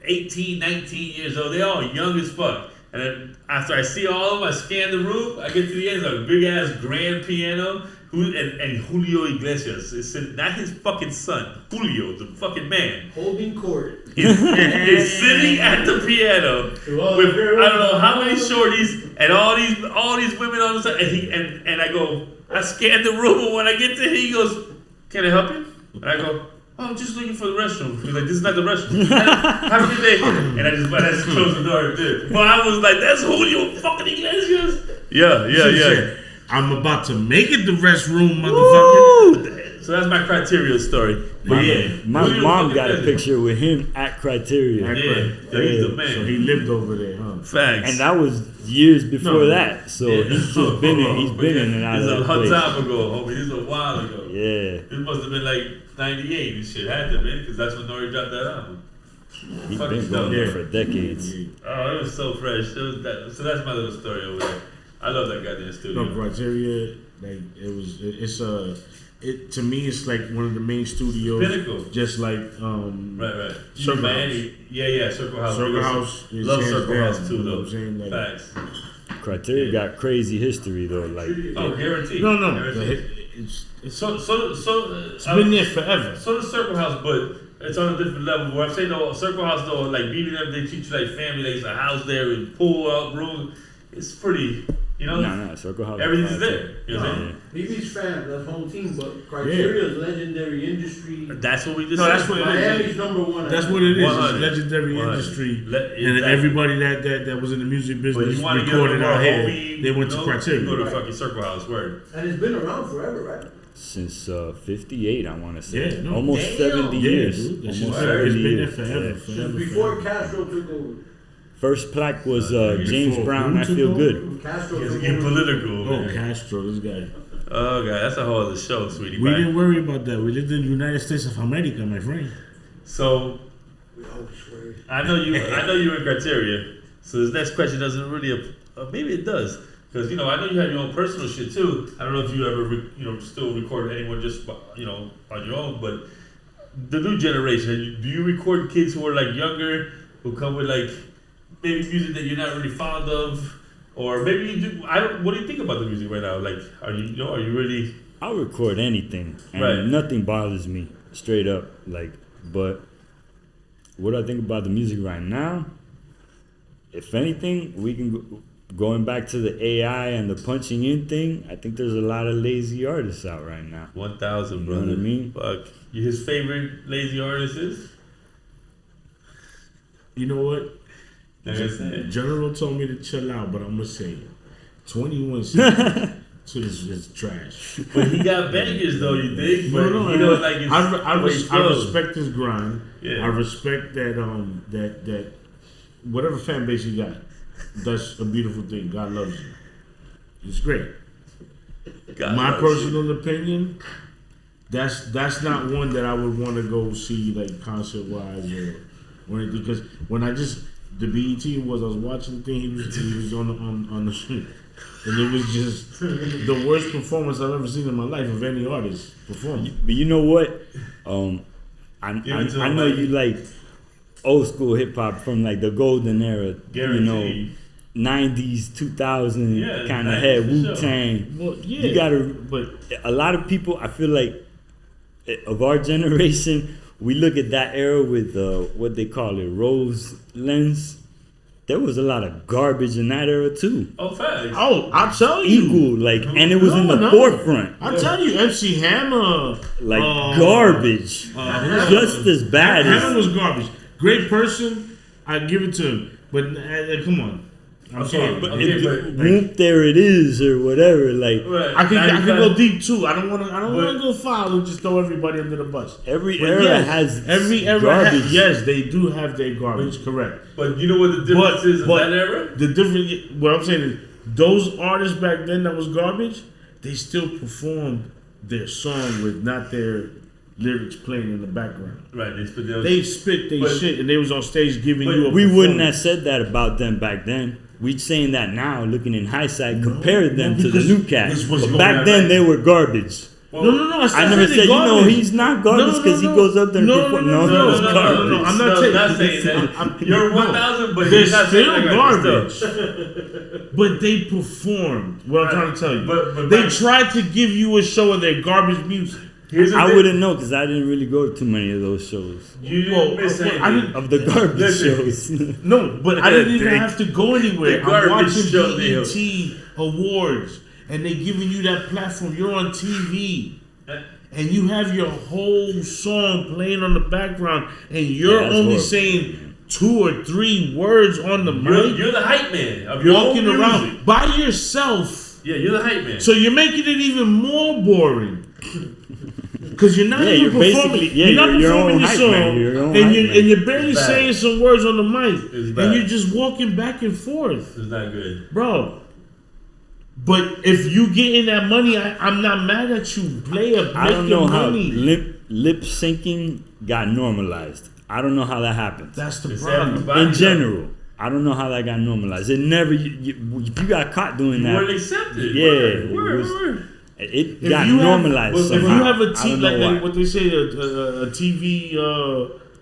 [SPEAKER 3] 18, 19 years old. They all young as fuck. And then after I see all of them, I scan the room. I get to the end, it's a big ass grand piano. And Julio Iglesias is sitting, not his fucking son, Julio, the fucking man,
[SPEAKER 1] Holding court.
[SPEAKER 3] is sitting at the piano with I don't know how many shorties and all these women on the side. And I go, I scan the room, and when I get to him, he goes, "Can I help you?" And I go, "Oh, I'm just looking for the restroom." He's like, "This is not the restroom." Have a good day. And I just closed the door and did. But I was like, "That's Julio fucking Iglesias." Yeah.
[SPEAKER 4] I'm about to make it the restroom, motherfucker.
[SPEAKER 3] So that's my Criteria story. But
[SPEAKER 5] My
[SPEAKER 3] Julio
[SPEAKER 5] mom
[SPEAKER 3] fucking
[SPEAKER 5] got a
[SPEAKER 3] Iglesias.
[SPEAKER 5] picture with him at Criteria.
[SPEAKER 3] He's the man.
[SPEAKER 4] So he lived over there, huh?
[SPEAKER 3] Facts.
[SPEAKER 5] And that was years before
[SPEAKER 4] No.
[SPEAKER 5] that. So he's just been in. He's been in and out
[SPEAKER 3] This
[SPEAKER 5] of
[SPEAKER 3] is
[SPEAKER 5] that
[SPEAKER 3] a
[SPEAKER 5] place.
[SPEAKER 3] time ago, homie. This is a while ago.
[SPEAKER 5] Yeah,
[SPEAKER 3] This must have been like 98 and shit. Had to be, because that's when Nori dropped that album.
[SPEAKER 5] he's
[SPEAKER 3] Fucking
[SPEAKER 5] been going there
[SPEAKER 3] dope.
[SPEAKER 5] for decades.
[SPEAKER 3] Oh, it was so fresh. It was that, so that's my little story over there. I love that goddamn studio.
[SPEAKER 4] No, Criteria, like it to me, it's like one of the main studios.
[SPEAKER 3] Pinnacle.
[SPEAKER 4] Just like
[SPEAKER 3] Right.
[SPEAKER 4] Circle
[SPEAKER 3] Miami.
[SPEAKER 4] House.
[SPEAKER 3] Yeah, Circle House.
[SPEAKER 4] Circle House is
[SPEAKER 3] Love
[SPEAKER 4] hands
[SPEAKER 3] Circle
[SPEAKER 4] down,
[SPEAKER 3] House too,
[SPEAKER 4] you know
[SPEAKER 3] though.
[SPEAKER 4] what I'm saying? Like,
[SPEAKER 3] Facts.
[SPEAKER 5] Criteria got crazy history though. Like,
[SPEAKER 3] Oh, guaranteed.
[SPEAKER 4] no,
[SPEAKER 3] Guaranteed.
[SPEAKER 4] it's
[SPEAKER 3] So
[SPEAKER 4] been there forever.
[SPEAKER 3] So does Circle House, but it's on a different level. Where I'm saying though, Circle House though, like BB&M, they treat you like family. There's a house there with pool out room. It's pretty, you know.
[SPEAKER 5] nah, Circle House.
[SPEAKER 3] Everything's there. You know what I'm saying?
[SPEAKER 1] BB's fam, that's home team, but Criteria is legendary industry.
[SPEAKER 3] That's what we just
[SPEAKER 4] No,
[SPEAKER 3] said.
[SPEAKER 4] that's what it is.
[SPEAKER 1] Miami's number one.
[SPEAKER 4] That's what it is.
[SPEAKER 3] 100.
[SPEAKER 4] It's legendary
[SPEAKER 3] 100.
[SPEAKER 4] industry, and
[SPEAKER 3] Exactly.
[SPEAKER 4] everybody that was in the music
[SPEAKER 3] But
[SPEAKER 4] business
[SPEAKER 3] you want to get
[SPEAKER 4] recorded
[SPEAKER 3] a
[SPEAKER 4] out here.
[SPEAKER 3] homie,
[SPEAKER 4] They went to
[SPEAKER 3] you go to
[SPEAKER 4] Criteria.
[SPEAKER 3] fucking Circle House. Word.
[SPEAKER 1] And it's been around forever, right?
[SPEAKER 5] Since 58, I want to say.
[SPEAKER 4] Yeah, no.
[SPEAKER 5] Almost
[SPEAKER 1] Damn.
[SPEAKER 5] 70
[SPEAKER 4] Yeah,
[SPEAKER 5] years.
[SPEAKER 4] dude. That
[SPEAKER 5] Almost
[SPEAKER 4] shit's been
[SPEAKER 5] 70
[SPEAKER 4] there
[SPEAKER 5] years.
[SPEAKER 4] forever,
[SPEAKER 5] Yeah.
[SPEAKER 4] forever.
[SPEAKER 1] Since before Castro took over.
[SPEAKER 5] First plaque was James
[SPEAKER 4] Before
[SPEAKER 5] Brown.
[SPEAKER 4] who
[SPEAKER 5] I
[SPEAKER 4] took
[SPEAKER 5] feel
[SPEAKER 4] over?
[SPEAKER 5] good.
[SPEAKER 1] Castro
[SPEAKER 3] It's
[SPEAKER 1] took
[SPEAKER 3] getting
[SPEAKER 1] over.
[SPEAKER 3] political.
[SPEAKER 4] Oh,
[SPEAKER 3] Man.
[SPEAKER 4] Castro, this guy.
[SPEAKER 3] Oh god, that's a whole other show, sweetie.
[SPEAKER 4] We
[SPEAKER 3] pie.
[SPEAKER 4] didn't worry about that. We lived in the United States of America, my friend.
[SPEAKER 3] So
[SPEAKER 1] We always worry.
[SPEAKER 3] I know you're in Criteria. So this next question doesn't really, maybe it does, because I know you have your own personal shit too. I don't know if you ever still record anyone just on your own, but the new generation, do you record kids who are like younger, who come with like maybe music that you're not really fond of, or maybe you do? What do you think about the music right now? Like, are you really?
[SPEAKER 5] I'll record anything, and
[SPEAKER 3] Right.
[SPEAKER 5] nothing bothers me, straight up. Like, but what I think about the music right now, if anything, we can going back to the AI and the punching in thing. I think there's a lot of lazy artists out right now.
[SPEAKER 3] 1,000,
[SPEAKER 5] You know
[SPEAKER 3] brother.
[SPEAKER 5] what I mean?
[SPEAKER 3] Fuck. His favorite lazy artist is?
[SPEAKER 4] You know what?
[SPEAKER 3] Like I said.
[SPEAKER 4] General told me to chill out, but I'm gonna say it. 21 Savage. So this is trash.
[SPEAKER 3] But he got bangers though, you think? But
[SPEAKER 4] No,
[SPEAKER 3] you know, like it's
[SPEAKER 4] I
[SPEAKER 3] the way he flows.
[SPEAKER 4] respect his grind.
[SPEAKER 3] Yeah.
[SPEAKER 4] I respect that that whatever fan base you got, that's a beautiful thing. God loves you. It's great.
[SPEAKER 3] God
[SPEAKER 4] My
[SPEAKER 3] loves
[SPEAKER 4] personal opinion, that's not one that I would want to go see like concert wise or anything. Because when the BET was, I was watching the thing. He was on the street. And it was just the worst performance I've ever seen in my life of any artist perform.
[SPEAKER 5] But you know what? I
[SPEAKER 3] him,
[SPEAKER 5] know
[SPEAKER 3] man.
[SPEAKER 5] you like old school hip hop from like the golden era.
[SPEAKER 3] Guaranteed.
[SPEAKER 5] 90s, 2000
[SPEAKER 3] Yeah,
[SPEAKER 5] kind of
[SPEAKER 3] 90s
[SPEAKER 5] head,
[SPEAKER 3] for
[SPEAKER 5] Wu
[SPEAKER 3] sure.
[SPEAKER 5] Tang.
[SPEAKER 4] Well, yeah,
[SPEAKER 5] You gotta,
[SPEAKER 4] but
[SPEAKER 5] a lot of people, I feel like, of our generation, we look at that era with what they call it, rose lens. There was a lot of garbage in that era too.
[SPEAKER 3] Oh, facts.
[SPEAKER 4] I'll tell you,
[SPEAKER 5] Equal, like, and it was in the
[SPEAKER 4] No.
[SPEAKER 5] forefront.
[SPEAKER 4] I'll tell you, MC Hammer,
[SPEAKER 5] Like, garbage. Just as bad
[SPEAKER 4] Hammer
[SPEAKER 5] as.
[SPEAKER 4] was garbage. Great person, I give it to him. But come on, I'm sorry.
[SPEAKER 3] but
[SPEAKER 5] If
[SPEAKER 3] okay,
[SPEAKER 5] the-
[SPEAKER 3] but
[SPEAKER 5] whoop, there it is, or whatever. Like,
[SPEAKER 3] right.
[SPEAKER 4] I can
[SPEAKER 3] 95
[SPEAKER 4] go deep too. I don't want to
[SPEAKER 3] But-
[SPEAKER 4] go foul and just throw everybody under the bus.
[SPEAKER 5] every
[SPEAKER 4] But
[SPEAKER 5] era
[SPEAKER 4] yes,
[SPEAKER 5] has
[SPEAKER 4] every era.
[SPEAKER 5] garbage.
[SPEAKER 4] Yes, they do have their garbage. Correct.
[SPEAKER 3] But you know what the difference is in
[SPEAKER 4] but
[SPEAKER 3] that era?
[SPEAKER 4] the different. What I'm saying is, those artists back then that was garbage, they still performed their song with not their lyrics playing in the background.
[SPEAKER 3] Right.
[SPEAKER 4] They spit their shit and they was on stage giving you a
[SPEAKER 5] We wouldn't have
[SPEAKER 4] performance.
[SPEAKER 5] said that about them back then. We saying that now, looking in hindsight, compared them to the
[SPEAKER 4] because
[SPEAKER 5] new cats.
[SPEAKER 4] this was
[SPEAKER 5] But
[SPEAKER 4] going
[SPEAKER 5] back
[SPEAKER 4] on
[SPEAKER 5] then
[SPEAKER 4] back-
[SPEAKER 5] they were garbage.
[SPEAKER 3] Well,
[SPEAKER 4] No.
[SPEAKER 5] I never said, he's not garbage because he goes up there and performs. No,
[SPEAKER 4] no,
[SPEAKER 5] he's
[SPEAKER 4] no,
[SPEAKER 5] garbage.
[SPEAKER 4] no, I'm
[SPEAKER 3] No,
[SPEAKER 4] not saying,
[SPEAKER 3] not saying that. You're 1,000, but
[SPEAKER 4] they're
[SPEAKER 3] he's not
[SPEAKER 4] still
[SPEAKER 3] saying that
[SPEAKER 4] garbage. But they performed. What I'm trying to tell you,
[SPEAKER 3] But
[SPEAKER 4] they
[SPEAKER 3] back-
[SPEAKER 4] tried to give you a show of their garbage music.
[SPEAKER 3] Here's the
[SPEAKER 5] I
[SPEAKER 3] thing.
[SPEAKER 5] wouldn't know because I didn't really go to too many of those shows.
[SPEAKER 3] You
[SPEAKER 4] Well,
[SPEAKER 3] didn't miss anything.
[SPEAKER 4] I didn't-
[SPEAKER 5] Of the garbage
[SPEAKER 3] Listen.
[SPEAKER 5] shows.
[SPEAKER 4] No, but I didn't even
[SPEAKER 3] They-
[SPEAKER 4] have to go anywhere.
[SPEAKER 3] the
[SPEAKER 4] I'm
[SPEAKER 3] garbage
[SPEAKER 4] watching
[SPEAKER 3] show,
[SPEAKER 4] BET Awards, and they giving you that platform. You're on TV. And you have your whole song playing on the background, and you're
[SPEAKER 5] Yeah, that's
[SPEAKER 4] only
[SPEAKER 5] horrible.
[SPEAKER 4] saying 2 or 3 words on the
[SPEAKER 3] You're,
[SPEAKER 4] mic,
[SPEAKER 3] you're the hype man of your
[SPEAKER 4] walking
[SPEAKER 3] own
[SPEAKER 4] around
[SPEAKER 3] music.
[SPEAKER 4] by yourself.
[SPEAKER 3] Yeah, you're the hype man.
[SPEAKER 4] So you're making it even more boring. Because you're not
[SPEAKER 5] Yeah,
[SPEAKER 4] even
[SPEAKER 5] you're
[SPEAKER 4] performing.
[SPEAKER 5] basically- yeah,
[SPEAKER 4] you're not
[SPEAKER 5] you're your
[SPEAKER 4] performing
[SPEAKER 5] own
[SPEAKER 4] your
[SPEAKER 5] hype
[SPEAKER 4] song,
[SPEAKER 5] man, you're your own
[SPEAKER 4] and
[SPEAKER 5] hype
[SPEAKER 4] you're
[SPEAKER 5] man.
[SPEAKER 4] and you're barely
[SPEAKER 3] It's bad.
[SPEAKER 4] saying some words on the mic,
[SPEAKER 3] It's
[SPEAKER 4] and
[SPEAKER 3] bad.
[SPEAKER 4] you're just walking back and forth,
[SPEAKER 3] It's not good.
[SPEAKER 4] bro. But if you getting that money, I'm not mad at you. Play a
[SPEAKER 5] I don't
[SPEAKER 4] make
[SPEAKER 5] know
[SPEAKER 4] your
[SPEAKER 5] how
[SPEAKER 4] money.
[SPEAKER 5] lip syncing got normalized. I don't know how that happened.
[SPEAKER 4] That's the
[SPEAKER 3] It's
[SPEAKER 4] problem.
[SPEAKER 3] everybody.
[SPEAKER 5] In general, I don't know how that got normalized. It never. You got caught doing
[SPEAKER 3] You
[SPEAKER 5] that.
[SPEAKER 3] weren't accepted.
[SPEAKER 5] Yeah,
[SPEAKER 3] Word.
[SPEAKER 5] it was- It
[SPEAKER 4] If
[SPEAKER 5] got
[SPEAKER 4] you have-
[SPEAKER 5] normalized
[SPEAKER 4] If
[SPEAKER 5] somehow.
[SPEAKER 4] you have a
[SPEAKER 5] I
[SPEAKER 4] TV,
[SPEAKER 5] don't know why.
[SPEAKER 4] like what they say, a TV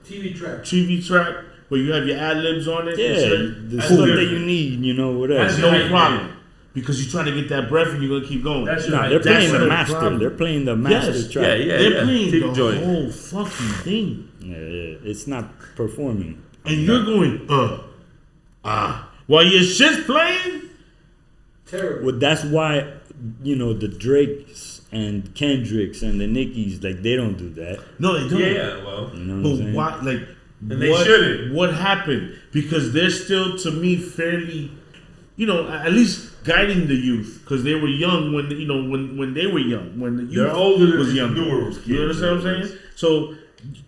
[SPEAKER 1] TV track.
[SPEAKER 4] where you have your ad libs on it. and
[SPEAKER 5] Yeah,
[SPEAKER 4] shit,
[SPEAKER 5] the
[SPEAKER 3] That's
[SPEAKER 5] stuff that
[SPEAKER 3] different.
[SPEAKER 5] you need, whatever.
[SPEAKER 3] That's
[SPEAKER 4] no
[SPEAKER 3] hype,
[SPEAKER 4] problem.
[SPEAKER 3] man.
[SPEAKER 4] Because you're trying to get that breath and you're gonna keep going.
[SPEAKER 3] That's
[SPEAKER 5] No,
[SPEAKER 3] your
[SPEAKER 5] they're
[SPEAKER 3] hype.
[SPEAKER 5] playing
[SPEAKER 4] That's
[SPEAKER 5] the
[SPEAKER 4] the
[SPEAKER 5] master.
[SPEAKER 4] problem.
[SPEAKER 5] They're playing the master
[SPEAKER 4] Yes.
[SPEAKER 5] track.
[SPEAKER 3] Yeah,
[SPEAKER 4] They're playing
[SPEAKER 3] TV
[SPEAKER 4] the
[SPEAKER 3] joint.
[SPEAKER 4] whole fucking thing,
[SPEAKER 5] Yeah, it's not performing.
[SPEAKER 4] and you're going while your shit's playing.
[SPEAKER 1] Terrible.
[SPEAKER 5] Well, that's why the Drakes and Kendricks and the Nickies, like, they don't do that.
[SPEAKER 4] No, they don't.
[SPEAKER 3] Yeah, well.
[SPEAKER 5] You know what
[SPEAKER 4] But
[SPEAKER 5] I'm saying?
[SPEAKER 4] why? Like,
[SPEAKER 3] And they shouldn't.
[SPEAKER 4] What happened? Because they're still, to me, fairly, at least guiding the youth because they were young when when they were young, when the youth
[SPEAKER 3] They're older than
[SPEAKER 4] was
[SPEAKER 3] the
[SPEAKER 4] young.
[SPEAKER 3] newer kids.
[SPEAKER 4] You understand what I'm saying? So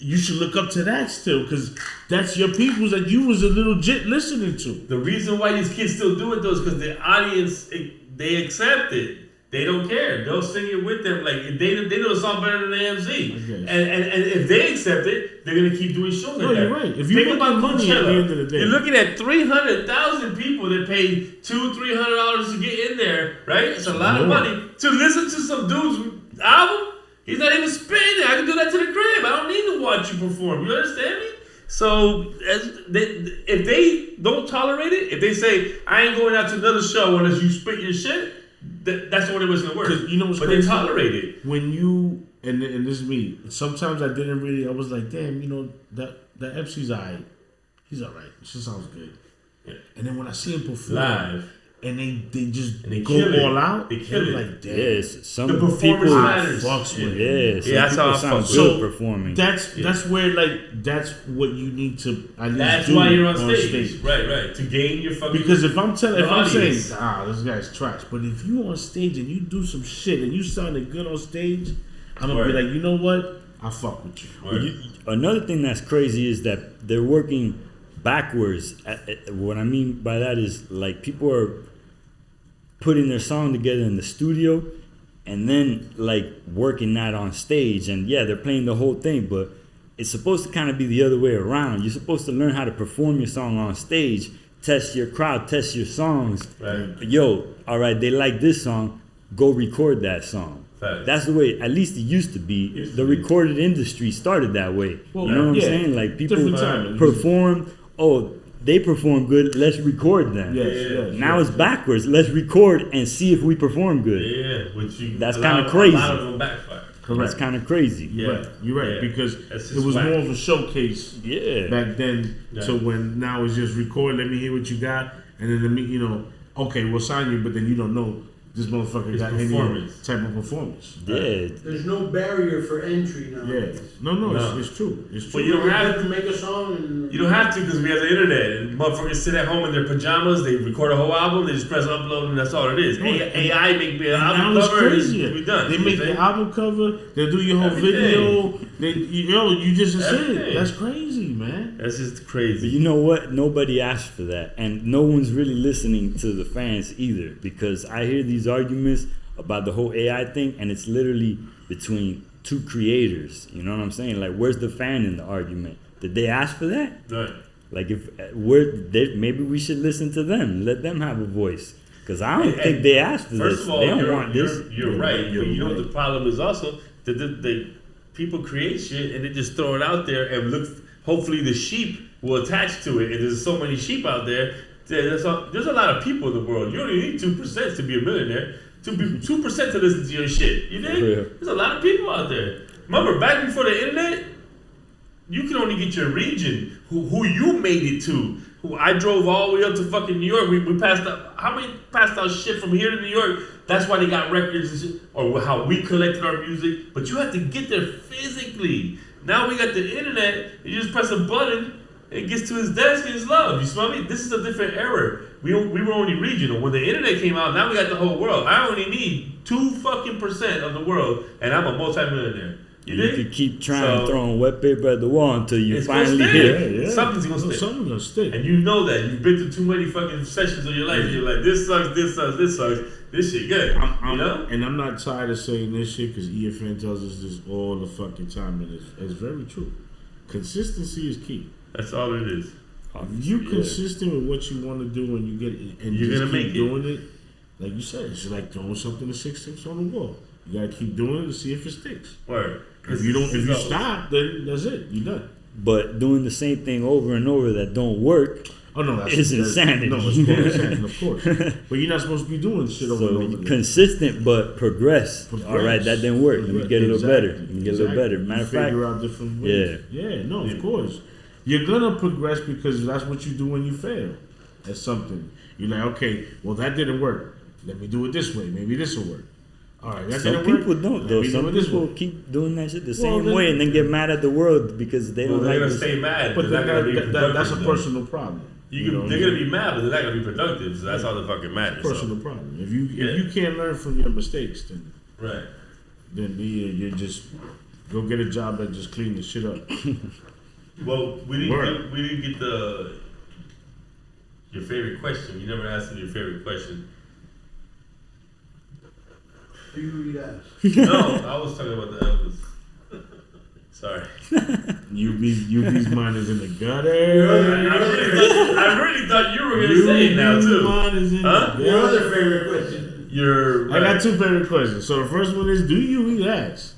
[SPEAKER 4] you should look up to that still because that's your peoples that you was a little jit listening to.
[SPEAKER 3] The reason why these kids still do it though is because the audience they accept it. They don't care. They'll sing it with them. Like they know the song better than the MC.
[SPEAKER 4] Okay.
[SPEAKER 3] And if they accept it, they're gonna keep doing shows like
[SPEAKER 4] No,
[SPEAKER 3] that.
[SPEAKER 4] you're right. If you
[SPEAKER 3] Think
[SPEAKER 4] make
[SPEAKER 3] about
[SPEAKER 4] money at the end of the day.
[SPEAKER 3] You're looking at 300,000 people that pay $200-$300 to get in there, right? It's a lot of
[SPEAKER 4] More.
[SPEAKER 3] money to listen to some dude's album. He's not even spinning. I can do that to the crib. I don't need to watch you perform. You understand me? So if they don't tolerate it, if they say I ain't going out to another show unless you spit your shit, that's the only way it's gonna work.
[SPEAKER 4] 'Cause you know what's
[SPEAKER 3] but
[SPEAKER 4] crazy?
[SPEAKER 3] they tolerate it.
[SPEAKER 4] When you and this is me. Sometimes I didn't really. I was like, damn, that MC's alright. He's alright. She sounds good.
[SPEAKER 3] Yeah.
[SPEAKER 4] And then when I see him perform
[SPEAKER 3] Live.
[SPEAKER 4] and they just
[SPEAKER 3] And they
[SPEAKER 4] go
[SPEAKER 3] kill it.
[SPEAKER 4] all out,
[SPEAKER 3] They kill
[SPEAKER 4] I'm
[SPEAKER 3] it.
[SPEAKER 4] like, damn.
[SPEAKER 5] Yes, some
[SPEAKER 3] The performance
[SPEAKER 5] people
[SPEAKER 3] matters.
[SPEAKER 4] Fucks with it.
[SPEAKER 5] Yeah, some
[SPEAKER 3] Yeah, that's how
[SPEAKER 5] people
[SPEAKER 3] I
[SPEAKER 5] sound
[SPEAKER 3] fuck.
[SPEAKER 5] good
[SPEAKER 4] So,
[SPEAKER 5] performing.
[SPEAKER 4] That's where that's what you need to at least
[SPEAKER 3] That's
[SPEAKER 4] do
[SPEAKER 3] why you're on stage. Right. To gain your fucking.
[SPEAKER 4] Because if I'm saying,
[SPEAKER 3] audience.
[SPEAKER 4] this guy's trash, but if you on stage and you do some shit and you sounded good on stage, I'm gonna be
[SPEAKER 3] Word.
[SPEAKER 4] like, you know what? I fuck with you.
[SPEAKER 3] Word.
[SPEAKER 5] Another thing that's crazy is that they're working backwards. What I mean by that is like people are putting their song together in the studio and then like working that on stage. And yeah, they're playing the whole thing, but it's supposed to kind of be the other way around. You're supposed to learn how to perform your song on stage, test your crowd, test your songs.
[SPEAKER 3] Right.
[SPEAKER 5] Yo, all right, they like this song, go record that song.
[SPEAKER 3] Facts.
[SPEAKER 5] That's the way, at least it used to be. The recorded industry started that way.
[SPEAKER 4] Well,
[SPEAKER 5] you know what I'm
[SPEAKER 4] yeah.
[SPEAKER 5] saying? Like people
[SPEAKER 4] Different time.
[SPEAKER 5] perform, they perform good, let's record them.
[SPEAKER 4] Yes.
[SPEAKER 5] Now it's backwards. Let's record and see if we perform good.
[SPEAKER 3] Yeah, which you.
[SPEAKER 5] That's
[SPEAKER 3] a lot
[SPEAKER 5] kinda
[SPEAKER 3] of-
[SPEAKER 5] crazy.
[SPEAKER 3] A lot of them backfire.
[SPEAKER 4] Correct.
[SPEAKER 5] That's kind of crazy.
[SPEAKER 3] Yeah.
[SPEAKER 4] Right. You're right,
[SPEAKER 3] Yeah.
[SPEAKER 4] because
[SPEAKER 3] That's
[SPEAKER 4] it
[SPEAKER 3] just
[SPEAKER 4] was
[SPEAKER 3] whack.
[SPEAKER 4] more of a showcase
[SPEAKER 5] Yeah.
[SPEAKER 4] back then.
[SPEAKER 3] Yeah.
[SPEAKER 4] So when now it's just record, let me hear what you got, and then let me, okay, we'll sign you, but then you don't know this motherfucker
[SPEAKER 3] His
[SPEAKER 4] got any
[SPEAKER 3] performance.
[SPEAKER 4] type of performance.
[SPEAKER 5] Yeah.
[SPEAKER 1] There's no barrier for entry now.
[SPEAKER 4] Yeah. No,
[SPEAKER 3] No.
[SPEAKER 4] It's true. It's true.
[SPEAKER 3] Well, you don't have
[SPEAKER 1] to make a song and
[SPEAKER 3] You don't have to because we have the internet and motherfuckers sit at home in their pajamas. They record a whole album. They just press upload and that's all it is. AI make me an
[SPEAKER 4] And
[SPEAKER 3] album
[SPEAKER 4] now it's
[SPEAKER 3] cover.
[SPEAKER 4] crazier.
[SPEAKER 3] And we done.
[SPEAKER 4] They
[SPEAKER 3] You
[SPEAKER 4] make
[SPEAKER 3] know
[SPEAKER 4] the
[SPEAKER 3] what I'm
[SPEAKER 4] album cover. They do your whole
[SPEAKER 3] Everything.
[SPEAKER 4] video. You just said it.
[SPEAKER 3] Everything.
[SPEAKER 4] That's crazy, man. man.
[SPEAKER 3] That's just
[SPEAKER 5] But
[SPEAKER 3] crazy.
[SPEAKER 5] you know what? Nobody asked for that. And no one's really listening to the fans either. Because I hear these arguments about the whole AI thing, and it's literally between two creators. You know what I'm saying? Like, where's the fan in the argument? Did they ask for that?
[SPEAKER 3] Right.
[SPEAKER 5] Like, maybe we should listen to them. Let them have a voice. Because I don't
[SPEAKER 3] And-
[SPEAKER 5] think they asked for
[SPEAKER 3] First
[SPEAKER 5] this.
[SPEAKER 3] of all,
[SPEAKER 5] They don't
[SPEAKER 3] you're,
[SPEAKER 5] want
[SPEAKER 3] you're,
[SPEAKER 5] this.
[SPEAKER 3] you're right.
[SPEAKER 4] You're
[SPEAKER 3] But you know what
[SPEAKER 4] right.
[SPEAKER 3] the problem is also? That people create shit and they just throw it out there and look. Hopefully the sheep will attach to it. And there's so many sheep out there. There's a lot of people in the world. You only need 2% to be a millionaire. 2% to listen to your shit. You think?
[SPEAKER 5] Yeah.
[SPEAKER 3] There's a lot of people out there. Remember, back before the internet, you can only get your region, who you made it to. Who I drove all the way up to fucking New York. We passed out. How many passed out shit from here to New York? That's why they got records and shit, or how we collected our music. But you have to get there physically. Now we got the internet. You just press a button, it gets to his desk and it's love. You smell me? This is a different era. We were only regional. When the internet came out, now we got the whole world. I only need 2% of the world, and I'm a multi-millionaire. You
[SPEAKER 5] You
[SPEAKER 3] dig?
[SPEAKER 5] could keep trying throwing wet paper at the wall until you
[SPEAKER 3] It's gonna
[SPEAKER 5] finally
[SPEAKER 3] stick.
[SPEAKER 5] hit.
[SPEAKER 4] Yeah.
[SPEAKER 3] Something's gonna stick.
[SPEAKER 4] Something's gonna stick.
[SPEAKER 3] And you know that. You've been through too many fucking sessions of your life. You're like, this sucks, this sucks, this sucks. This shit good. You know?
[SPEAKER 4] And I'm not tired of saying this shit because EFN tells us this all the fucking time, and it's very true. Consistency is key.
[SPEAKER 3] That's all it is.
[SPEAKER 4] If you consistent with what you want to do and you get it, and
[SPEAKER 3] You're
[SPEAKER 4] just
[SPEAKER 3] gonna
[SPEAKER 4] keep
[SPEAKER 3] make it.
[SPEAKER 4] doing it, like you said, it's like throwing something to 6 sticks on the wall. You gotta keep doing it to see if it sticks.
[SPEAKER 3] Word.
[SPEAKER 4] If you stop, then that's it. You're done.
[SPEAKER 5] But doing the same thing over and over that don't work.
[SPEAKER 4] Oh no,
[SPEAKER 5] It's insanity.
[SPEAKER 4] No, it's insanity, of course. But you're not supposed to be doing shit over and
[SPEAKER 5] So
[SPEAKER 4] over again.
[SPEAKER 5] consistent but progress. All right, that didn't work. Let me get a little better. Let me get a little better.
[SPEAKER 4] You
[SPEAKER 5] Matter of fact,
[SPEAKER 4] figure out different ways. Yeah, no, of course. You're gonna progress because that's what you do when you fail at something. You're like, okay, well that didn't work. Let me do it this way. Maybe this will work. All right, that
[SPEAKER 5] some
[SPEAKER 4] didn't work.
[SPEAKER 5] people don't
[SPEAKER 4] Let
[SPEAKER 5] though.
[SPEAKER 4] me do
[SPEAKER 5] Some
[SPEAKER 4] it this
[SPEAKER 5] people
[SPEAKER 4] way.
[SPEAKER 5] keep doing that shit the
[SPEAKER 4] Well,
[SPEAKER 5] same
[SPEAKER 4] then-
[SPEAKER 5] way and then get mad at the world because they
[SPEAKER 3] Well,
[SPEAKER 5] don't
[SPEAKER 3] they're
[SPEAKER 5] like
[SPEAKER 3] gonna
[SPEAKER 5] this.
[SPEAKER 3] stay mad.
[SPEAKER 4] But
[SPEAKER 3] They're not gonna be
[SPEAKER 4] that's a
[SPEAKER 3] productive, though.
[SPEAKER 4] personal problem.
[SPEAKER 3] You can, they're gonna be mad, but they're not gonna be productive. So that's all that fucking matters.
[SPEAKER 4] Personal
[SPEAKER 3] So.
[SPEAKER 4] problem. If you can't learn from your mistakes, then
[SPEAKER 3] Right.
[SPEAKER 4] you just go get a job that just clean the shit up.
[SPEAKER 3] Well, we
[SPEAKER 4] Word.
[SPEAKER 3] didn't get your favorite question. You never asked me your favorite question.
[SPEAKER 1] Do you eat ass?
[SPEAKER 3] No, I was talking about the Elvis. Sorry.
[SPEAKER 4] UB's mind is in the gutter.
[SPEAKER 3] I really thought you were gonna say it now
[SPEAKER 4] UB's
[SPEAKER 3] too.
[SPEAKER 4] mind is in
[SPEAKER 3] Huh?
[SPEAKER 4] the
[SPEAKER 1] Your
[SPEAKER 4] gutter.
[SPEAKER 1] other favorite question.
[SPEAKER 3] Your
[SPEAKER 4] I got two favorite questions. So the first one is, do you eat ass?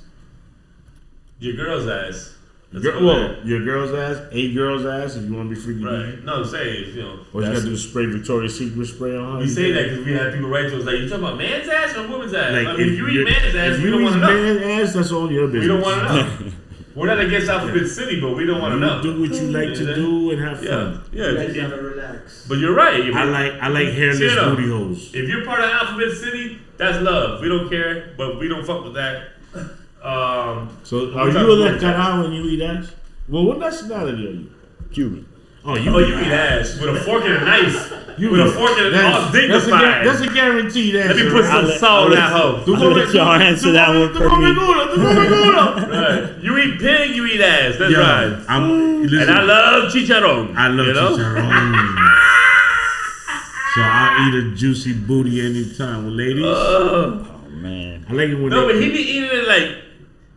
[SPEAKER 3] your girl's ass. That's
[SPEAKER 4] Your girl's ass, a girl's ass, if you want to be freaky.
[SPEAKER 3] right. No, I'm saying you know.
[SPEAKER 4] Or you got to do spray Victoria's Secret spray on her.
[SPEAKER 3] We say that because we have people write to us like, you talking about man's ass or woman's ass?
[SPEAKER 4] Like,
[SPEAKER 3] I mean, if you eat man's ass,
[SPEAKER 4] if
[SPEAKER 3] we
[SPEAKER 4] you
[SPEAKER 3] don't
[SPEAKER 4] eat
[SPEAKER 3] want to know.
[SPEAKER 4] man's ass, that's all your business.
[SPEAKER 3] We don't want to know. We're not against Alphabet City, but we don't want to know.
[SPEAKER 4] Do what you like to do and have
[SPEAKER 3] Yeah,
[SPEAKER 4] fun.
[SPEAKER 1] You guys
[SPEAKER 3] yeah.
[SPEAKER 1] gotta relax.
[SPEAKER 3] But you're right. If
[SPEAKER 4] I like hairless
[SPEAKER 3] See, no.
[SPEAKER 4] booty holes.
[SPEAKER 3] If you're part of Alphabet City, that's love. We don't care, but we don't fuck with that.
[SPEAKER 4] So
[SPEAKER 3] we're
[SPEAKER 4] are
[SPEAKER 3] talking
[SPEAKER 4] you a
[SPEAKER 3] about
[SPEAKER 4] lecturer when you eat ass? Well, what nationality are you?
[SPEAKER 5] Cuban.
[SPEAKER 4] Oh, you
[SPEAKER 3] Oh, you eat ass with a fork and a knife. With a fork and a
[SPEAKER 4] That's-
[SPEAKER 3] all dignified.
[SPEAKER 4] That's a guaranteed answer.
[SPEAKER 3] Let me put some salt on that hoe.
[SPEAKER 5] I'll let y'all answer that one for me.
[SPEAKER 3] Right. You eat pig, you eat ass. That's right.
[SPEAKER 4] Listen,
[SPEAKER 3] And I love chicharron.
[SPEAKER 4] I love
[SPEAKER 3] you know?
[SPEAKER 4] chicharron. So I'll eat a juicy booty anytime. Well, ladies,
[SPEAKER 5] Oh man.
[SPEAKER 4] I like it when
[SPEAKER 3] No,
[SPEAKER 4] they,
[SPEAKER 3] but he be eating it like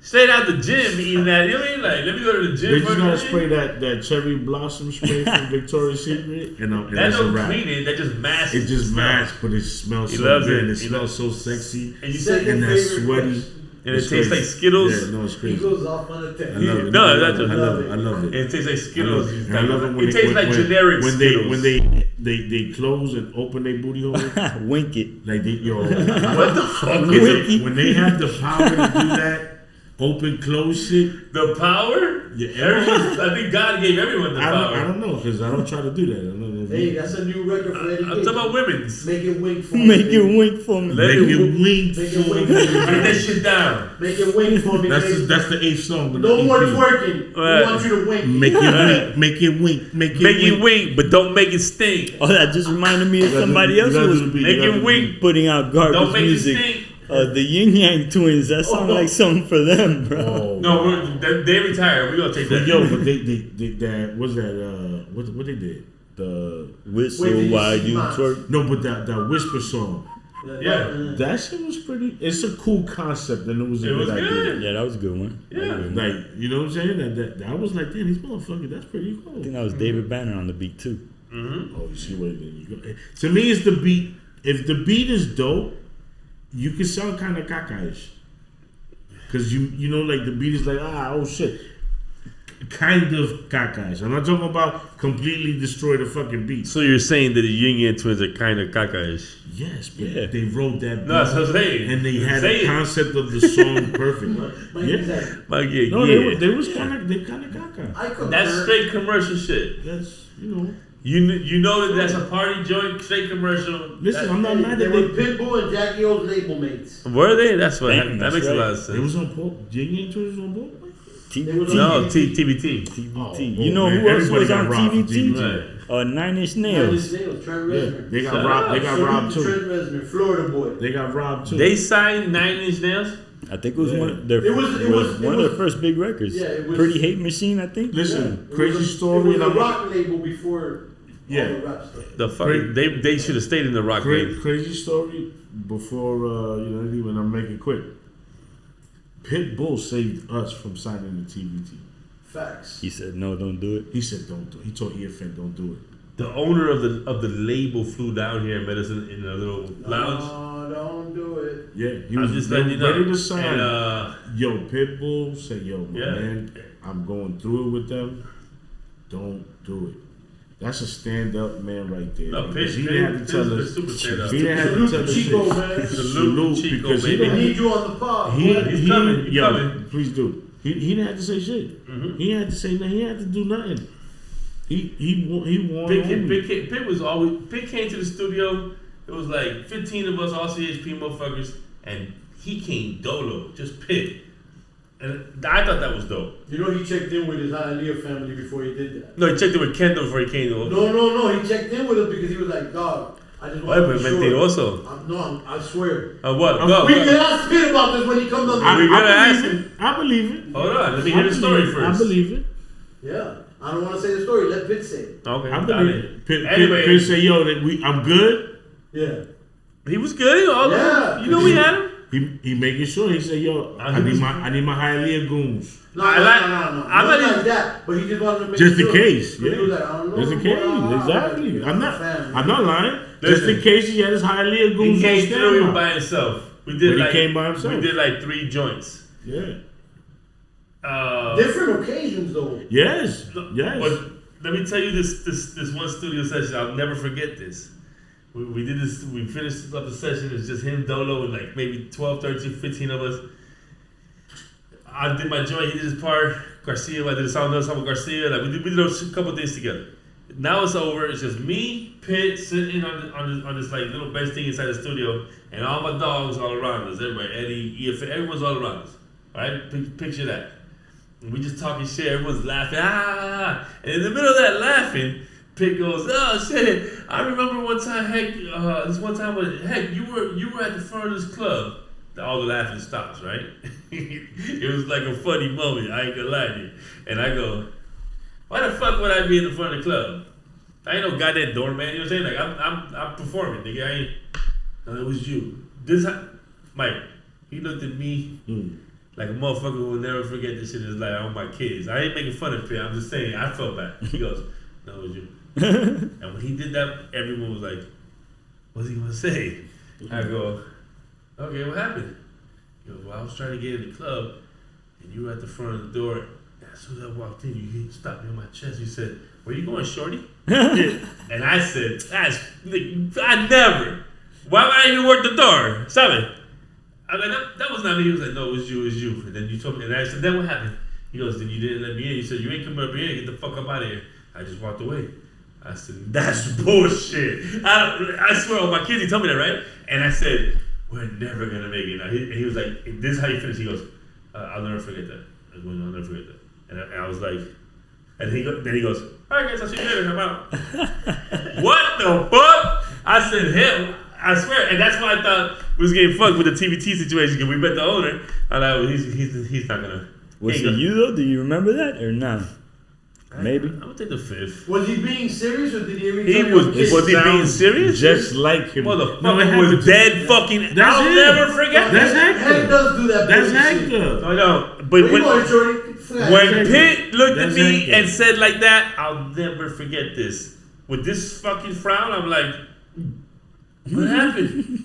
[SPEAKER 3] straight out the gym, eating that. You know what I mean? Like, let me go to the gym.
[SPEAKER 4] they just gotta
[SPEAKER 3] first.
[SPEAKER 4] spray that cherry blossom spray from Victoria's Secret, and
[SPEAKER 3] That
[SPEAKER 4] that's a
[SPEAKER 3] don't
[SPEAKER 4] wrap.
[SPEAKER 3] clean it. That just masks.
[SPEAKER 4] It just
[SPEAKER 3] the
[SPEAKER 4] masks, but it smells
[SPEAKER 3] He
[SPEAKER 4] so
[SPEAKER 3] loves
[SPEAKER 4] good.
[SPEAKER 3] it.
[SPEAKER 4] It
[SPEAKER 3] He
[SPEAKER 4] smells so sexy,
[SPEAKER 3] And you
[SPEAKER 1] Second
[SPEAKER 3] said,
[SPEAKER 4] and that
[SPEAKER 1] favorite
[SPEAKER 4] sweaty.
[SPEAKER 1] question.
[SPEAKER 3] and it
[SPEAKER 4] It's
[SPEAKER 3] tastes like
[SPEAKER 4] crazy.
[SPEAKER 3] Skittles.
[SPEAKER 4] Yeah, no, it's
[SPEAKER 1] He
[SPEAKER 4] crazy.
[SPEAKER 1] goes off on a
[SPEAKER 4] I
[SPEAKER 1] tangent.
[SPEAKER 4] love it.
[SPEAKER 3] No,
[SPEAKER 4] I
[SPEAKER 3] that's
[SPEAKER 4] love
[SPEAKER 3] a-
[SPEAKER 4] it. I love it. I love
[SPEAKER 3] And
[SPEAKER 4] it.
[SPEAKER 3] it tastes like
[SPEAKER 4] I
[SPEAKER 3] Skittles.
[SPEAKER 4] love it. And I love it when
[SPEAKER 3] It tastes like generic
[SPEAKER 4] when
[SPEAKER 3] Skittles.
[SPEAKER 4] they close and open their booty hole.
[SPEAKER 5] Wink it.
[SPEAKER 4] Like they
[SPEAKER 3] What the fuck is it?
[SPEAKER 4] when they have the power to do that, open close shit.
[SPEAKER 3] The power?
[SPEAKER 4] Yeah,
[SPEAKER 3] I think God gave everyone the
[SPEAKER 4] I
[SPEAKER 3] power.
[SPEAKER 4] don't know because I don't try to do that. I don't know.
[SPEAKER 1] Hey, that's a new record for Eddie.
[SPEAKER 3] I'm talking about women's.
[SPEAKER 1] Make it wink for
[SPEAKER 5] Make
[SPEAKER 1] me.
[SPEAKER 5] it wink for me.
[SPEAKER 3] Let
[SPEAKER 4] Make
[SPEAKER 3] it-
[SPEAKER 4] it wink.
[SPEAKER 1] Make it
[SPEAKER 4] for
[SPEAKER 1] wink.
[SPEAKER 4] me.
[SPEAKER 3] Get that shit down.
[SPEAKER 1] Make it wink for me. baby.
[SPEAKER 4] That's the eighth song. But
[SPEAKER 1] No
[SPEAKER 4] the
[SPEAKER 1] more
[SPEAKER 4] EP.
[SPEAKER 1] twerking.
[SPEAKER 3] Right.
[SPEAKER 1] We want you to wink.
[SPEAKER 4] Make it wink. Make it wink. Make it
[SPEAKER 3] Make it
[SPEAKER 4] wink.
[SPEAKER 3] wink, but don't make it stink.
[SPEAKER 5] Oh, that just reminded me of
[SPEAKER 4] You gotta
[SPEAKER 5] somebody
[SPEAKER 4] do-
[SPEAKER 5] else
[SPEAKER 4] you
[SPEAKER 5] who
[SPEAKER 4] gotta
[SPEAKER 5] was
[SPEAKER 4] do the beat.
[SPEAKER 3] Make
[SPEAKER 4] You gotta
[SPEAKER 3] it
[SPEAKER 4] do the
[SPEAKER 3] wink.
[SPEAKER 5] putting out
[SPEAKER 3] Don't
[SPEAKER 5] garbage
[SPEAKER 3] make
[SPEAKER 5] music.
[SPEAKER 3] it stink.
[SPEAKER 5] The Yin Yang Twins. That sounds like something for them, bro.
[SPEAKER 4] Oh,
[SPEAKER 3] No, they retired. We're gonna take
[SPEAKER 4] but
[SPEAKER 3] that.
[SPEAKER 4] yo, but they that what's that? What they did? The
[SPEAKER 5] Whistle
[SPEAKER 1] Wait, did you
[SPEAKER 5] while
[SPEAKER 1] see
[SPEAKER 5] you
[SPEAKER 1] mine?
[SPEAKER 5] twerk.
[SPEAKER 4] no, but that whisper song.
[SPEAKER 3] Yeah.
[SPEAKER 4] That shit was pretty. It's a cool concept, and it was a
[SPEAKER 3] It was
[SPEAKER 4] good idea.
[SPEAKER 3] good.
[SPEAKER 5] Yeah, that was a good one. That was a good one.
[SPEAKER 4] Like, you know what I'm saying? That was like, damn, these motherfuckers. That's pretty cool.
[SPEAKER 5] I think that was David Banner on the beat too.
[SPEAKER 4] Oh, you see what you go. To me, it's the beat. If the beat is dope, you can sound kind of caca-ish. Cause you know, like the beat is like, oh shit, kind of caca-ish. I'm not talking about completely destroy the fucking beat.
[SPEAKER 3] So you're saying that the Yin Yang Twins are kind of caca-ish?
[SPEAKER 4] Yes, but
[SPEAKER 5] Yeah.
[SPEAKER 4] they wrote that beat,
[SPEAKER 3] No, that's what I'm saying.
[SPEAKER 4] and they had
[SPEAKER 3] Say
[SPEAKER 4] a
[SPEAKER 3] it.
[SPEAKER 4] concept of the song perfect.
[SPEAKER 1] Like,
[SPEAKER 4] Yeah.
[SPEAKER 3] Like, yeah,
[SPEAKER 4] No,
[SPEAKER 3] yeah.
[SPEAKER 4] they was kind of caca.
[SPEAKER 1] I could
[SPEAKER 3] That's straight commercial shit.
[SPEAKER 4] That's you
[SPEAKER 3] You know that that's a party joint, straight commercial.
[SPEAKER 4] Listen, I'm not mad
[SPEAKER 1] They
[SPEAKER 4] at
[SPEAKER 1] were
[SPEAKER 4] they.
[SPEAKER 1] Pitbull and Jackie O's label mates.
[SPEAKER 3] Were they? That's what
[SPEAKER 5] Damn,
[SPEAKER 3] that
[SPEAKER 5] that's
[SPEAKER 3] makes a lot
[SPEAKER 5] right.
[SPEAKER 3] of
[SPEAKER 4] They
[SPEAKER 3] sense.
[SPEAKER 4] was on Paul. Yin Yang Twins was on board.
[SPEAKER 5] TVT.
[SPEAKER 3] No, TBT.
[SPEAKER 5] TVT.
[SPEAKER 4] Oh,
[SPEAKER 5] You know
[SPEAKER 4] man,
[SPEAKER 5] who else
[SPEAKER 4] everybody
[SPEAKER 5] was
[SPEAKER 4] got
[SPEAKER 5] on
[SPEAKER 4] robbed from
[SPEAKER 5] TVT?
[SPEAKER 3] Right.
[SPEAKER 5] Nine Inch
[SPEAKER 1] Nine
[SPEAKER 5] Nails.
[SPEAKER 1] Inch Nails, Trent
[SPEAKER 4] Yeah,
[SPEAKER 1] Reznor.
[SPEAKER 4] they got
[SPEAKER 3] Shut
[SPEAKER 4] robbed.
[SPEAKER 3] up.
[SPEAKER 4] They got
[SPEAKER 1] Salute
[SPEAKER 4] robbed
[SPEAKER 1] to
[SPEAKER 4] too.
[SPEAKER 1] Trent Reznor, Florida boy.
[SPEAKER 4] They got robbed too.
[SPEAKER 3] They signed 9 Inch Nails.
[SPEAKER 5] I think it was
[SPEAKER 4] Yeah.
[SPEAKER 5] one of their
[SPEAKER 1] It was
[SPEAKER 5] one of their first big records.
[SPEAKER 1] Yeah, it was-
[SPEAKER 5] Pretty Hate Machine, I think.
[SPEAKER 4] Listen,
[SPEAKER 1] It
[SPEAKER 4] crazy
[SPEAKER 1] was
[SPEAKER 4] story.
[SPEAKER 1] It was
[SPEAKER 4] and
[SPEAKER 1] a
[SPEAKER 4] I'm
[SPEAKER 1] rock label before
[SPEAKER 4] Yeah.
[SPEAKER 1] all the rap stuff.
[SPEAKER 3] The fucking they should have stayed in the rock game.
[SPEAKER 4] crazy story. Before even I'm making it quick. Pitbull saved us from signing the TBT.
[SPEAKER 1] Facts.
[SPEAKER 5] He said, "No, don't do it."
[SPEAKER 4] He said, "Don't do it." He told EFN, "Don't do it."
[SPEAKER 3] The owner of the label flew down here and met us in a little lounge.
[SPEAKER 1] No, don't do it.
[SPEAKER 4] Yeah, he
[SPEAKER 3] I'm
[SPEAKER 4] was
[SPEAKER 3] just
[SPEAKER 4] they
[SPEAKER 3] letting you know.
[SPEAKER 4] ready to sign.
[SPEAKER 3] And,
[SPEAKER 4] Yo, Pitbull said, "Yo, my
[SPEAKER 3] Yeah.
[SPEAKER 4] man, I'm going through it with them. Don't do it." That's a stand-up man right there.
[SPEAKER 3] No,
[SPEAKER 4] Because
[SPEAKER 3] Pit-
[SPEAKER 4] he
[SPEAKER 3] Pit-
[SPEAKER 4] didn't have
[SPEAKER 3] Pit-
[SPEAKER 4] to tell
[SPEAKER 3] Pit-
[SPEAKER 4] us.
[SPEAKER 3] super stand-up.
[SPEAKER 4] He didn't have to tell
[SPEAKER 1] Salute
[SPEAKER 4] us
[SPEAKER 1] to Chico,
[SPEAKER 4] shit.
[SPEAKER 1] man.
[SPEAKER 3] Salute to Chico,
[SPEAKER 4] because he
[SPEAKER 3] baby.
[SPEAKER 1] We
[SPEAKER 4] didn't
[SPEAKER 1] need you on the pod.
[SPEAKER 4] He,
[SPEAKER 1] boy.
[SPEAKER 3] He's coming, he's
[SPEAKER 4] yo,
[SPEAKER 3] coming.
[SPEAKER 4] please do. He didn't have to say shit. He had to say nothing. He had to do nothing. He won.
[SPEAKER 3] Pit was always Pit came to the studio. It was like 15 of us, all CHP motherfuckers, and he came dolo, just Pit. And I thought that was dope.
[SPEAKER 1] You know he checked in with his Hialeah family before he did that.
[SPEAKER 3] No, he checked it with Kendall before he came to.
[SPEAKER 1] No. He checked in with us because he was like, dog, I just want
[SPEAKER 3] Oye,
[SPEAKER 1] to
[SPEAKER 3] pues
[SPEAKER 1] be sure.
[SPEAKER 3] mentiroso.
[SPEAKER 1] I swear.
[SPEAKER 3] What? Go,
[SPEAKER 1] We can
[SPEAKER 3] go.
[SPEAKER 1] ask Pit about this when he comes on.
[SPEAKER 3] We gotta ask
[SPEAKER 4] believe
[SPEAKER 3] him.
[SPEAKER 4] it. I believe it.
[SPEAKER 3] Hold on, let me hear the story first.
[SPEAKER 4] I believe it.
[SPEAKER 1] Yeah. I don't want to say the story. Let Pit say it.
[SPEAKER 3] Okay,
[SPEAKER 4] I
[SPEAKER 3] got
[SPEAKER 4] believe
[SPEAKER 3] it.
[SPEAKER 4] it. Pit
[SPEAKER 3] Anyway,
[SPEAKER 4] say, "Yo, I'm good."
[SPEAKER 1] Yeah.
[SPEAKER 3] he was good. All
[SPEAKER 1] Yeah.
[SPEAKER 3] you know we had him.
[SPEAKER 4] He making sure. He said, "Yo, I need my Hialeah goons."
[SPEAKER 1] No,
[SPEAKER 3] I
[SPEAKER 1] no,
[SPEAKER 3] like-
[SPEAKER 1] no.
[SPEAKER 3] I'm
[SPEAKER 1] Not
[SPEAKER 3] not
[SPEAKER 1] like that. But he just wanted to make
[SPEAKER 4] Just in
[SPEAKER 1] sure.
[SPEAKER 4] case,
[SPEAKER 1] But he
[SPEAKER 4] yeah.
[SPEAKER 1] was like, I don't know.
[SPEAKER 4] Just in case, exactly. I'm not lying. Just
[SPEAKER 3] Listen.
[SPEAKER 4] in case he had his Hialeah
[SPEAKER 3] He
[SPEAKER 4] goons.
[SPEAKER 3] came
[SPEAKER 4] on
[SPEAKER 3] through
[SPEAKER 4] standby.
[SPEAKER 3] by himself. We
[SPEAKER 4] But
[SPEAKER 3] did
[SPEAKER 4] he
[SPEAKER 3] like
[SPEAKER 4] came by himself.
[SPEAKER 3] We did like 3 joints.
[SPEAKER 4] Yeah.
[SPEAKER 1] Different occasions, though.
[SPEAKER 4] Yes. Yes.
[SPEAKER 3] But let me tell you this one studio session. I'll never forget this. We did this. We finished up the session. It's just him, Dolo, and like maybe 12, 13, 15 of us. I did my joint. He did his part. Garcia, I did a song with Garcia. Like we did a couple things together. Now it's over. It's just me, Pitt, sitting on this like little bench thing inside the studio, and all my dogs all around us. Everybody, Eddie, EF, everyone's all around us. All right, picture that. And we just talking shit. Everyone's laughing. And in the middle of that laughing, Pitt goes, "Oh shit! I remember one time, Heck. This one time when Heck, you were at the front of this club." All the laughing stops, right? It was like a funny moment. I ain't gonna lie to you. And I go, "Why the fuck would I be in the front of the club? I ain't no goddamn doorman." You know what I'm saying? Like I'm performing, nigga. I ain't. No, it was you. Mike. He looked at me like a motherfucker who will never forget this shit in his life. On my kids. I ain't making fun of Pitt. I'm just saying I felt bad. He goes, "No, it was you." And when he did that, everyone was like, "What's he gonna say?" I go, "Okay, what happened?" He goes, "Well, I was trying to get in the club, and you were at the front of the door. And as soon as I walked in, you stopped me on my chest. You said, 'Where you going, shorty?'" And I said, I never. Why would I even work the door? Stop it. I was like, that was not me. He was like, "No, it was you. And then you told me, and I said, "Then what happened?" He goes, "Then you didn't let me in. You said, you ain't coming up here. Get the fuck up out of here." I just walked away. I said, "That's bullshit." I swear on my kids, he told me that, right? And I said, "We're never gonna make it." Now, he was like, "This is how you finish." He goes, "I'll never forget that. I'll never forget that." And I was like, and then he goes, "All right, guys, I'll see you later. I'm out." What the fuck? I said, "Hell." I swear, and that's why I thought we was getting fucked with the TBT situation because we met the owner. I thought he's not gonna.
[SPEAKER 5] Was it you though? Do you remember that or not? Maybe.
[SPEAKER 3] I'm gonna take the 5th.
[SPEAKER 1] Was he being serious or did he ever
[SPEAKER 3] He
[SPEAKER 1] tell you
[SPEAKER 3] was.
[SPEAKER 1] a kid?
[SPEAKER 3] Was he being serious?
[SPEAKER 4] Just like him.
[SPEAKER 3] Motherfucker was dead fucking.
[SPEAKER 4] That's
[SPEAKER 3] I'll
[SPEAKER 4] him.
[SPEAKER 3] never forget
[SPEAKER 4] That's
[SPEAKER 3] that.
[SPEAKER 1] Heck
[SPEAKER 4] Hector.
[SPEAKER 1] does do that.
[SPEAKER 4] That's
[SPEAKER 1] bullshit.
[SPEAKER 4] Hector.
[SPEAKER 3] I know, but
[SPEAKER 1] Where you
[SPEAKER 3] when
[SPEAKER 1] going, Shorty?
[SPEAKER 3] when Pitt looked at
[SPEAKER 4] That's
[SPEAKER 3] me
[SPEAKER 4] Hector.
[SPEAKER 3] and said like that, I'll never forget this. With this fucking frown, I'm like, what happened?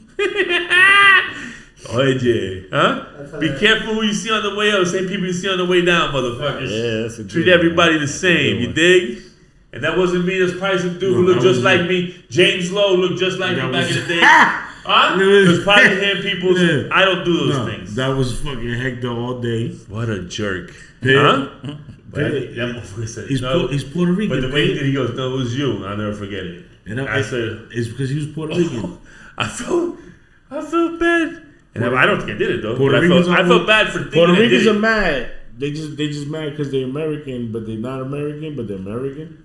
[SPEAKER 3] OJ, huh? Be careful who you see on the way up. Same people you see on the way down, motherfuckers.
[SPEAKER 5] Yeah, that's a good
[SPEAKER 3] Treat
[SPEAKER 5] one,
[SPEAKER 3] everybody
[SPEAKER 5] man.
[SPEAKER 3] the
[SPEAKER 5] That's a
[SPEAKER 3] same,
[SPEAKER 5] good
[SPEAKER 3] you
[SPEAKER 5] one.
[SPEAKER 3] dig? And that wasn't me. That's probably some dude who looked
[SPEAKER 4] that
[SPEAKER 3] just
[SPEAKER 4] was
[SPEAKER 3] like
[SPEAKER 4] you.
[SPEAKER 3] me. James Lowe looked just like me
[SPEAKER 4] That
[SPEAKER 3] back
[SPEAKER 4] was-
[SPEAKER 3] in the day. Huh? Because probably him people.
[SPEAKER 4] Yeah.
[SPEAKER 3] I don't do those
[SPEAKER 4] No,
[SPEAKER 3] things.
[SPEAKER 4] that was fucking Hector all day.
[SPEAKER 3] What a jerk.
[SPEAKER 4] Pitt.
[SPEAKER 3] Huh?
[SPEAKER 4] Pitt.
[SPEAKER 3] That motherfucker said,
[SPEAKER 4] He's,
[SPEAKER 3] no.
[SPEAKER 4] He's Puerto Rican.
[SPEAKER 3] But the way he
[SPEAKER 4] Pitt.
[SPEAKER 3] did, he goes, no, it was you. I'll never forget it.
[SPEAKER 4] And
[SPEAKER 3] I said,
[SPEAKER 4] it's because he was Puerto Rican.
[SPEAKER 3] I felt bad. And I don't think I did it though.
[SPEAKER 4] Puerto
[SPEAKER 3] But
[SPEAKER 4] Ricans
[SPEAKER 3] I felt bad for thinking
[SPEAKER 4] Puerto
[SPEAKER 3] I did
[SPEAKER 4] Ricans are
[SPEAKER 3] it.
[SPEAKER 4] mad. They just mad because they're American, but they're not American, but they're American.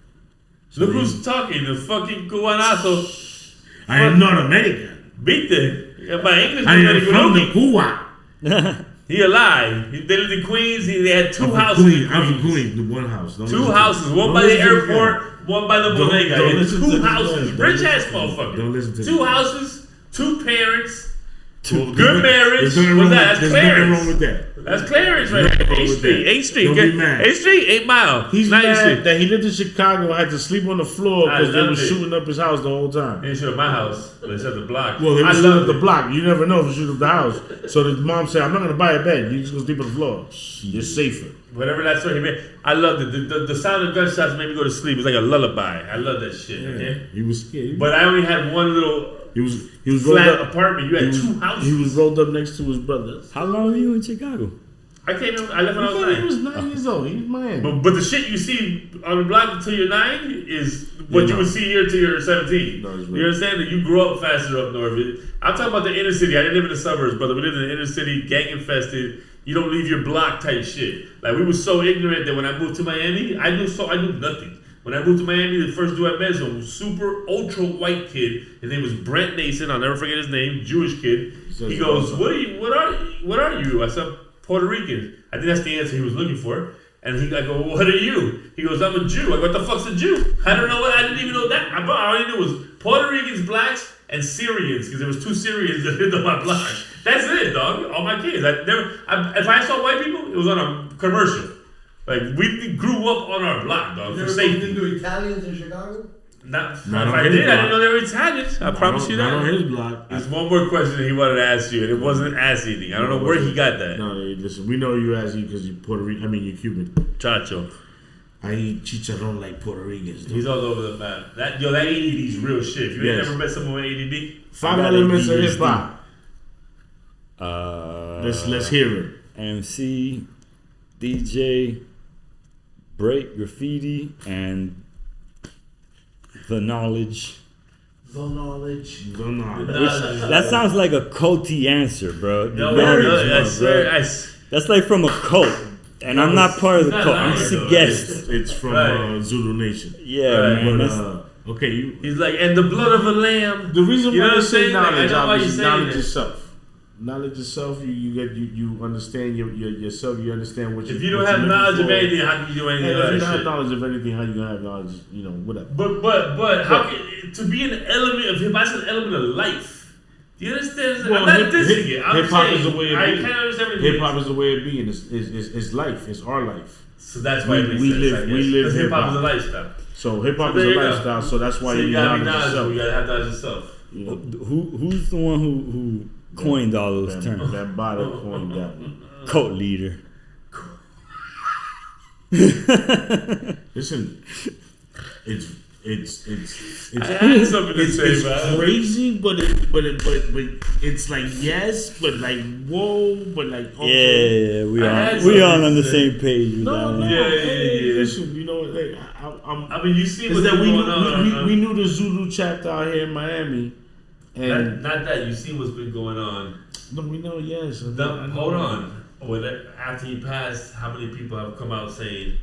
[SPEAKER 4] So
[SPEAKER 3] Look who's talking, the fucking Cubanazo.
[SPEAKER 4] I am not American.
[SPEAKER 3] Viste? My English
[SPEAKER 4] I
[SPEAKER 3] is
[SPEAKER 4] am
[SPEAKER 3] very
[SPEAKER 4] from
[SPEAKER 3] good.
[SPEAKER 4] Cuba.
[SPEAKER 3] He alive. They lived in Queens. They had two
[SPEAKER 4] I'm from
[SPEAKER 3] houses
[SPEAKER 4] Queens.
[SPEAKER 3] in
[SPEAKER 4] I'm from
[SPEAKER 3] Queens.
[SPEAKER 4] Queens. The one house. Don't
[SPEAKER 3] Two
[SPEAKER 4] listen to-
[SPEAKER 3] houses. One
[SPEAKER 4] don't
[SPEAKER 3] by the
[SPEAKER 4] listen to this guy.
[SPEAKER 3] airport, one by the
[SPEAKER 4] Don't-
[SPEAKER 3] bodega.
[SPEAKER 4] don't
[SPEAKER 3] He had
[SPEAKER 4] listen to
[SPEAKER 3] two
[SPEAKER 4] this guy.
[SPEAKER 3] houses.
[SPEAKER 4] Don't
[SPEAKER 3] Rich
[SPEAKER 4] listen
[SPEAKER 3] ass
[SPEAKER 4] to-
[SPEAKER 3] motherfucker.
[SPEAKER 4] don't listen to
[SPEAKER 3] Two
[SPEAKER 4] this.
[SPEAKER 3] houses, two parents.
[SPEAKER 4] Well,
[SPEAKER 3] Good marriage.
[SPEAKER 4] There's nothing
[SPEAKER 3] What's
[SPEAKER 4] wrong
[SPEAKER 3] that?
[SPEAKER 4] with-
[SPEAKER 3] That's
[SPEAKER 4] There's nothing
[SPEAKER 3] Clarence.
[SPEAKER 4] wrong with that.
[SPEAKER 3] That's Clarence right
[SPEAKER 4] Nothing
[SPEAKER 3] there.
[SPEAKER 4] wrong
[SPEAKER 3] 8th
[SPEAKER 4] with
[SPEAKER 3] Street.
[SPEAKER 4] that.
[SPEAKER 3] 8th Street.
[SPEAKER 4] Don't be mad.
[SPEAKER 3] 8th Street, 8 Mile.
[SPEAKER 4] He's
[SPEAKER 3] Not 8th
[SPEAKER 4] mad
[SPEAKER 3] Street.
[SPEAKER 4] that he lived in Chicago and had to sleep on the floor
[SPEAKER 3] I
[SPEAKER 4] because they
[SPEAKER 3] loved
[SPEAKER 4] were
[SPEAKER 3] it.
[SPEAKER 4] shooting up his house the whole time.
[SPEAKER 3] They didn't shoot at my house. They shot the block.
[SPEAKER 4] Well, they were
[SPEAKER 3] I
[SPEAKER 4] shooting up
[SPEAKER 3] loved
[SPEAKER 4] the
[SPEAKER 3] it.
[SPEAKER 4] block. You never know if they shoot up the house. So the mom said, I'm not going to buy a bed. You just going to sleep on the floor. You're safer.
[SPEAKER 3] Whatever that story he made. I loved it. The sound of gunshots made me go to sleep. It was like a lullaby. I love that shit. Okay?
[SPEAKER 4] He was scared.
[SPEAKER 3] But I only had one little
[SPEAKER 4] He was rolled
[SPEAKER 3] flat
[SPEAKER 4] up.
[SPEAKER 3] apartment. You had
[SPEAKER 4] He
[SPEAKER 3] two
[SPEAKER 4] was,
[SPEAKER 3] houses.
[SPEAKER 4] he was rolled up next to his brother.
[SPEAKER 5] How long were you in Chicago?
[SPEAKER 3] I came in. I left when I was
[SPEAKER 4] He was
[SPEAKER 3] 9.
[SPEAKER 4] 9 years old. He was mad.
[SPEAKER 3] But the shit you see on the block until you're 9 is what you
[SPEAKER 4] no.
[SPEAKER 3] would see here till you're 17.
[SPEAKER 4] No, it's
[SPEAKER 3] You
[SPEAKER 4] real.
[SPEAKER 3] understand that you grew up faster up north. I'm talking about the inner city. I didn't live in the suburbs, brother. We lived in the inner city, gang infested. You don't leave your block type shit. Like we were so ignorant that when I moved to Miami, I knew nothing. When I moved to Miami, the first dude I met was a super ultra white kid. His name was Brent Nason. I'll never forget his name. Jewish kid.
[SPEAKER 4] Says
[SPEAKER 3] He goes,
[SPEAKER 4] also.
[SPEAKER 3] What are you? I said, Puerto Rican. I think that's the answer he was looking for. And I go, what are you? He goes, I'm a Jew. I go, what the fuck's a Jew? I don't know what. I didn't even know that. I only knew was Puerto Ricans, blacks, and Syrians because there was 2 Syrians that lived on my block. That's it, dog. All my kids. If I saw white people, it was on a commercial. Like we grew up on our block, dog.
[SPEAKER 1] You
[SPEAKER 3] For
[SPEAKER 1] ever bumped
[SPEAKER 3] safety.
[SPEAKER 1] into Italians in Chicago?
[SPEAKER 3] Not if
[SPEAKER 4] Not on
[SPEAKER 3] I
[SPEAKER 4] his
[SPEAKER 3] did, I
[SPEAKER 4] block.
[SPEAKER 3] didn't know they were Italians. I promise you
[SPEAKER 4] Not on
[SPEAKER 3] that.
[SPEAKER 4] his block.
[SPEAKER 3] There's one more question that he wanted to ask you, and it wasn't ask anything. I don't know where he got that.
[SPEAKER 4] No, listen. We know you as you because you're Puerto Rican. I mean, you're Cuban.
[SPEAKER 3] Chacho.
[SPEAKER 4] I eat chicharron like Puerto Ricans.
[SPEAKER 3] He's all over the map. That ADD's real shit. If you ain't
[SPEAKER 4] Yes.
[SPEAKER 3] never met someone with ADD,
[SPEAKER 4] 5
[SPEAKER 5] I got
[SPEAKER 4] elements of
[SPEAKER 5] ADHD.
[SPEAKER 4] hip hop. Let's hear it.
[SPEAKER 5] MC, DJ, break, graffiti, and the knowledge.
[SPEAKER 1] The knowledge.
[SPEAKER 4] Don't know.
[SPEAKER 5] That sounds like a culty answer, bro. The
[SPEAKER 3] No,
[SPEAKER 5] knowledge,
[SPEAKER 3] I
[SPEAKER 5] bro.
[SPEAKER 3] swear,
[SPEAKER 5] That's like from a cult, and I'm not part of the
[SPEAKER 3] He's not
[SPEAKER 5] cult. I'm
[SPEAKER 3] lying,
[SPEAKER 5] just a
[SPEAKER 3] though.
[SPEAKER 5] guest.
[SPEAKER 4] It's from
[SPEAKER 3] Right.
[SPEAKER 4] Zulu Nation.
[SPEAKER 5] Yeah,
[SPEAKER 3] Right.
[SPEAKER 5] man.
[SPEAKER 4] But
[SPEAKER 5] That's,
[SPEAKER 4] okay, you.
[SPEAKER 3] he's like, and the blood of a lamb.
[SPEAKER 4] The reason
[SPEAKER 3] You know
[SPEAKER 4] why
[SPEAKER 3] what
[SPEAKER 4] they
[SPEAKER 3] I'm
[SPEAKER 4] say
[SPEAKER 3] saying? Like, I
[SPEAKER 4] knowledge,
[SPEAKER 3] know why you're
[SPEAKER 4] obviously,
[SPEAKER 3] saying
[SPEAKER 4] knowledge
[SPEAKER 3] it.
[SPEAKER 4] yourself. Knowledge yourself, you understand yourself. You understand what you.
[SPEAKER 3] If you don't
[SPEAKER 4] what
[SPEAKER 3] have
[SPEAKER 4] you're
[SPEAKER 3] knowledge
[SPEAKER 4] looking
[SPEAKER 3] of
[SPEAKER 4] for.
[SPEAKER 3] anything, how can you do
[SPEAKER 4] Hey,
[SPEAKER 3] anything
[SPEAKER 4] if you
[SPEAKER 3] of
[SPEAKER 4] don't
[SPEAKER 3] that
[SPEAKER 4] have
[SPEAKER 3] shit?
[SPEAKER 4] knowledge of anything, how you gonna have knowledge? You know, whatever.
[SPEAKER 3] But how can to be an element of hip hop? That's an element of life. Do you understand?
[SPEAKER 4] Well,
[SPEAKER 3] I'm not
[SPEAKER 4] hip-
[SPEAKER 3] dissing
[SPEAKER 4] hip-
[SPEAKER 3] it. I'm
[SPEAKER 4] hip-hop
[SPEAKER 3] saying
[SPEAKER 4] is a way of
[SPEAKER 3] I
[SPEAKER 4] being.
[SPEAKER 3] can't understand everything.
[SPEAKER 4] Hip hop is a way of being. It's life. It's our life.
[SPEAKER 3] So that's why it makes
[SPEAKER 4] we
[SPEAKER 3] sense.
[SPEAKER 4] live-
[SPEAKER 3] I guess.
[SPEAKER 4] we live
[SPEAKER 3] Because hip hop is a
[SPEAKER 4] hip-hop.
[SPEAKER 3] lifestyle.
[SPEAKER 4] So hip hop
[SPEAKER 3] So
[SPEAKER 4] is
[SPEAKER 3] there
[SPEAKER 4] a
[SPEAKER 3] you go.
[SPEAKER 4] lifestyle. So that's why
[SPEAKER 3] So
[SPEAKER 4] you
[SPEAKER 3] you gotta be
[SPEAKER 4] knowledge
[SPEAKER 3] knowledgeable.
[SPEAKER 4] yourself.
[SPEAKER 3] You gotta have knowledge yourself.
[SPEAKER 4] You know,
[SPEAKER 5] who's the one who coined all those terms?
[SPEAKER 4] Bambaataa coined that one.
[SPEAKER 5] Cult leader.
[SPEAKER 4] Listen, it's
[SPEAKER 3] I had something to say,
[SPEAKER 4] it's
[SPEAKER 3] man.
[SPEAKER 4] crazy, but it's like yes, but like whoa, but like okay.
[SPEAKER 5] Yeah, we
[SPEAKER 3] I had
[SPEAKER 5] we all
[SPEAKER 3] something
[SPEAKER 5] on the
[SPEAKER 3] to say.
[SPEAKER 5] same page with that
[SPEAKER 4] No,
[SPEAKER 5] one.
[SPEAKER 4] no,
[SPEAKER 3] Yeah,
[SPEAKER 4] hey,
[SPEAKER 3] yeah.
[SPEAKER 4] listen, you know, like I'm.
[SPEAKER 3] I mean, you see
[SPEAKER 4] Is
[SPEAKER 3] what's
[SPEAKER 4] that
[SPEAKER 3] been
[SPEAKER 4] we
[SPEAKER 3] going on.
[SPEAKER 4] we knew the Zulu chapter out here in Miami, and
[SPEAKER 3] Not that you see what's been going on.
[SPEAKER 4] no, we know yes. I know.
[SPEAKER 3] Hold on. After he passed, how many people have come out saying,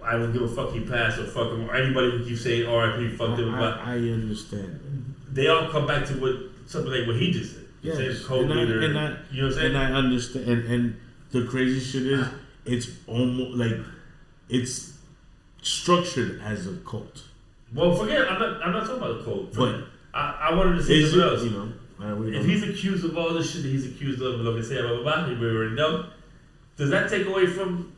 [SPEAKER 3] I don't give a fuck he passed or fuck him or anybody who keeps saying R.I.P. fuck him.
[SPEAKER 4] I understand.
[SPEAKER 3] They all come back to something like what he just said.
[SPEAKER 4] Yes.
[SPEAKER 3] Saying co-leader. You know what I'm saying?
[SPEAKER 4] And I understand. And the crazy shit is, it's almost like it's structured as a cult.
[SPEAKER 3] Well, forget. I'm not talking about the cult.
[SPEAKER 4] But
[SPEAKER 3] I wanted to say
[SPEAKER 4] is
[SPEAKER 3] something
[SPEAKER 4] it,
[SPEAKER 3] else.
[SPEAKER 4] you know,
[SPEAKER 3] if he's accused of all this shit that he's accused of, like I said, blah blah blah, we already know. Does that take away from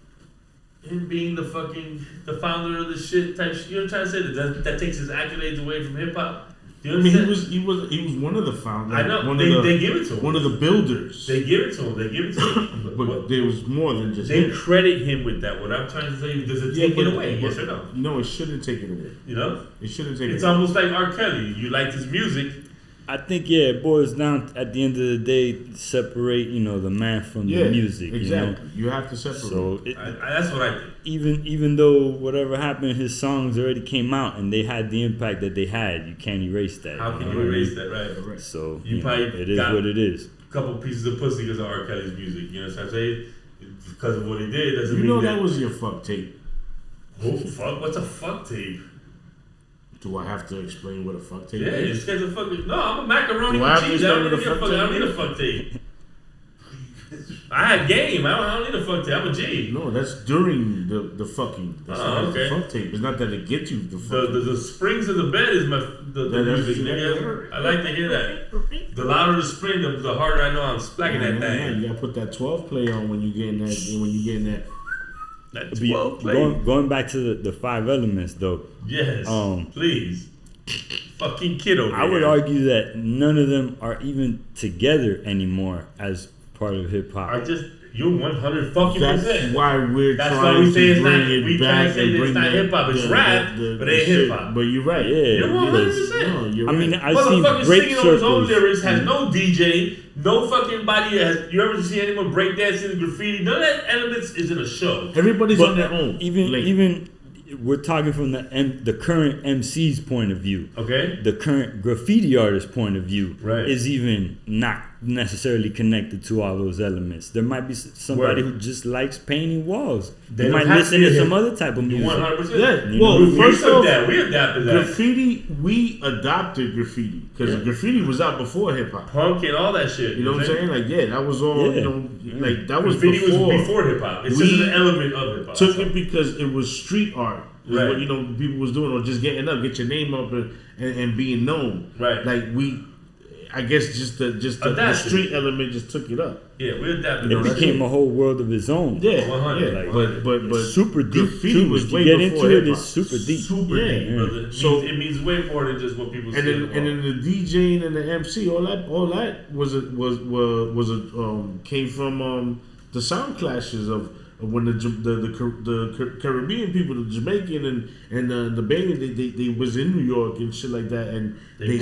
[SPEAKER 3] him being the founder of the shit type shit? You know what I'm trying to say? That takes his accolades away from hip hop. You know what I'm saying?
[SPEAKER 4] he was one of the founders.
[SPEAKER 3] I know. They give it to him.
[SPEAKER 4] One of the builders.
[SPEAKER 3] They give it to him.
[SPEAKER 4] But there was more than just
[SPEAKER 3] they
[SPEAKER 4] him.
[SPEAKER 3] credit him with that. What I'm trying to say is, does it take it away? Yes or no?
[SPEAKER 4] No, it shouldn't take it away.
[SPEAKER 3] You know?
[SPEAKER 4] It shouldn't take it away.
[SPEAKER 3] It's almost like R. Kelly. You liked his music.
[SPEAKER 5] I think it boils down at the end of the day, separate the man from the music.
[SPEAKER 4] Exactly. You have to separate.
[SPEAKER 5] So
[SPEAKER 3] that's what I think.
[SPEAKER 5] Even though whatever happened, his songs already came out and they had the impact that they had. You can't erase that.
[SPEAKER 3] How can you erase that? Right.
[SPEAKER 5] So
[SPEAKER 3] you probably
[SPEAKER 5] it is what it is.
[SPEAKER 3] A couple pieces of pussy because of R. Kelly's music. You know what I'm saying? Because of what he did doesn't mean
[SPEAKER 4] that was your fuck tape.
[SPEAKER 3] Oh fuck! What's a fuck tape?
[SPEAKER 4] Do I have to explain what a fuck tape is?
[SPEAKER 3] Yeah, this guy's a fucking... No, I'm a macaroni
[SPEAKER 4] Do I have
[SPEAKER 3] with
[SPEAKER 4] to
[SPEAKER 3] cheese. I
[SPEAKER 4] explain what a
[SPEAKER 3] don't need a fuck tape. I had game. I don't need a fuck tape. I'm a G.
[SPEAKER 4] No, that's during the fucking. That's not
[SPEAKER 3] okay.
[SPEAKER 4] the fuck tape. It's not that it gets you the fuck
[SPEAKER 3] The springs of the bed is the music, nigga. I like to hear that. The louder the spring, the harder I know I'm splacking that thing.
[SPEAKER 4] You gotta put that 12 play on when you getting that.
[SPEAKER 3] That 12 play.
[SPEAKER 5] Going back to the 5 elements though.
[SPEAKER 3] Yes. Please. Fucking kid over
[SPEAKER 5] I would argue that none of them are even together anymore as part of hip hop.
[SPEAKER 3] You're 100 fucking
[SPEAKER 4] That's
[SPEAKER 3] percent.
[SPEAKER 4] why we're
[SPEAKER 3] That's
[SPEAKER 4] trying
[SPEAKER 3] why we say
[SPEAKER 4] to
[SPEAKER 3] it's
[SPEAKER 4] bring
[SPEAKER 3] not.
[SPEAKER 4] it
[SPEAKER 3] We trying
[SPEAKER 4] back
[SPEAKER 3] to say
[SPEAKER 4] and
[SPEAKER 3] that
[SPEAKER 4] bring
[SPEAKER 3] it's not hip hop. It's rap, but it ain't hip hop.
[SPEAKER 4] But you're right.
[SPEAKER 5] Yeah,
[SPEAKER 3] You're 100%.
[SPEAKER 4] No, you're
[SPEAKER 5] I mean,
[SPEAKER 4] right.
[SPEAKER 5] I've seen
[SPEAKER 3] Motherfucker
[SPEAKER 5] break
[SPEAKER 3] singing on his own
[SPEAKER 5] circles.
[SPEAKER 3] lyrics, has no DJ, no fucking body. You ever see anyone breakdancing, graffiti? None of that elements is in a show.
[SPEAKER 4] Everybody's
[SPEAKER 5] But
[SPEAKER 4] on their own.
[SPEAKER 5] Even we're talking from the current MC's point of view.
[SPEAKER 3] Okay.
[SPEAKER 5] The current graffiti artist's point of view
[SPEAKER 3] Right.
[SPEAKER 5] is even not necessarily connected to all those elements. There might be somebody who just likes painting walls. They might listen to some other type of music.
[SPEAKER 3] 100%.
[SPEAKER 4] Yeah. Well, first off,
[SPEAKER 3] we adapted that.
[SPEAKER 4] graffiti. We adopted graffiti because graffiti was out before hip hop.
[SPEAKER 3] Punk and all that shit.
[SPEAKER 4] You know what I'm saying? Like, that was all.
[SPEAKER 5] Yeah.
[SPEAKER 4] Like that was
[SPEAKER 3] Graffiti
[SPEAKER 4] before.
[SPEAKER 3] was before hip hop. It's just an element of hip hop.
[SPEAKER 4] Took it because it was street art.
[SPEAKER 3] Right.
[SPEAKER 4] What people was doing, or just getting up, get your name up, and being known.
[SPEAKER 3] Right.
[SPEAKER 4] Like I guess just the street element just took it up.
[SPEAKER 3] Yeah, we adapted.
[SPEAKER 5] It became a whole world of its own.
[SPEAKER 4] Yeah,
[SPEAKER 3] 100.
[SPEAKER 4] yeah.
[SPEAKER 5] Like,
[SPEAKER 4] But
[SPEAKER 5] super deep.
[SPEAKER 4] graffiti
[SPEAKER 5] Too.
[SPEAKER 4] was
[SPEAKER 5] If
[SPEAKER 4] way
[SPEAKER 5] you get
[SPEAKER 4] before
[SPEAKER 5] into it,
[SPEAKER 4] hip-hop.
[SPEAKER 5] it's super deep.
[SPEAKER 3] Super
[SPEAKER 4] Yeah,
[SPEAKER 3] deep,
[SPEAKER 4] yeah.
[SPEAKER 3] brother. It means way more than just what people say.
[SPEAKER 4] And then the DJing and the MC, all that was came from the sound clashes of when the Caribbean people, the Jamaican and the Bangladesh, they was in New York and shit like that, and they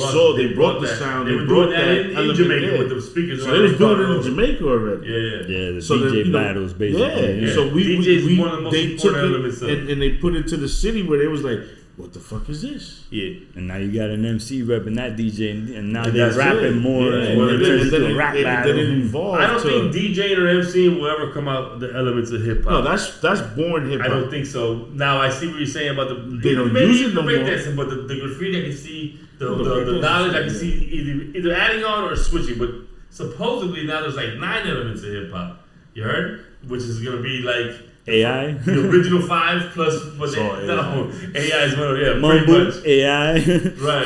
[SPEAKER 4] brought the sound.
[SPEAKER 3] They were doing that in Jamaica with the speakers.
[SPEAKER 4] So they was doing it in Jamaica already.
[SPEAKER 3] Yeah.
[SPEAKER 5] The
[SPEAKER 4] So
[SPEAKER 5] DJ battles, basically.
[SPEAKER 4] Yeah. So
[SPEAKER 3] DJ's one of the most
[SPEAKER 4] they took
[SPEAKER 3] important elements of
[SPEAKER 4] it and they put it to the city where they was like, what the fuck is this?
[SPEAKER 3] Yeah.
[SPEAKER 5] And now you got an MC repping that DJ, and now
[SPEAKER 4] And
[SPEAKER 5] they're
[SPEAKER 4] that's
[SPEAKER 5] rapping
[SPEAKER 4] it.
[SPEAKER 5] more,
[SPEAKER 4] Yeah.
[SPEAKER 5] and
[SPEAKER 4] Well,
[SPEAKER 5] it turns into a rap battle.
[SPEAKER 4] Then it evolved.
[SPEAKER 3] I don't
[SPEAKER 4] to,
[SPEAKER 3] think DJing or MCing will ever come out the elements of hip
[SPEAKER 4] no,
[SPEAKER 3] hop.
[SPEAKER 4] that's born hip
[SPEAKER 3] I
[SPEAKER 4] hop.
[SPEAKER 3] don't think so. Now I see what you're saying about the
[SPEAKER 4] They don't
[SPEAKER 3] maybe
[SPEAKER 4] use it
[SPEAKER 3] even
[SPEAKER 4] no more.
[SPEAKER 3] breakdancing, but the graffiti I can see the
[SPEAKER 4] breakdancing,
[SPEAKER 3] knowledge I can see either adding on or switching. But supposedly now there's like 9 elements of hip hop. You heard? Which is gonna be like
[SPEAKER 5] AI,
[SPEAKER 3] the original 5 plus AI is one of pretty
[SPEAKER 5] mumble,
[SPEAKER 3] much.
[SPEAKER 5] AI.
[SPEAKER 3] Right.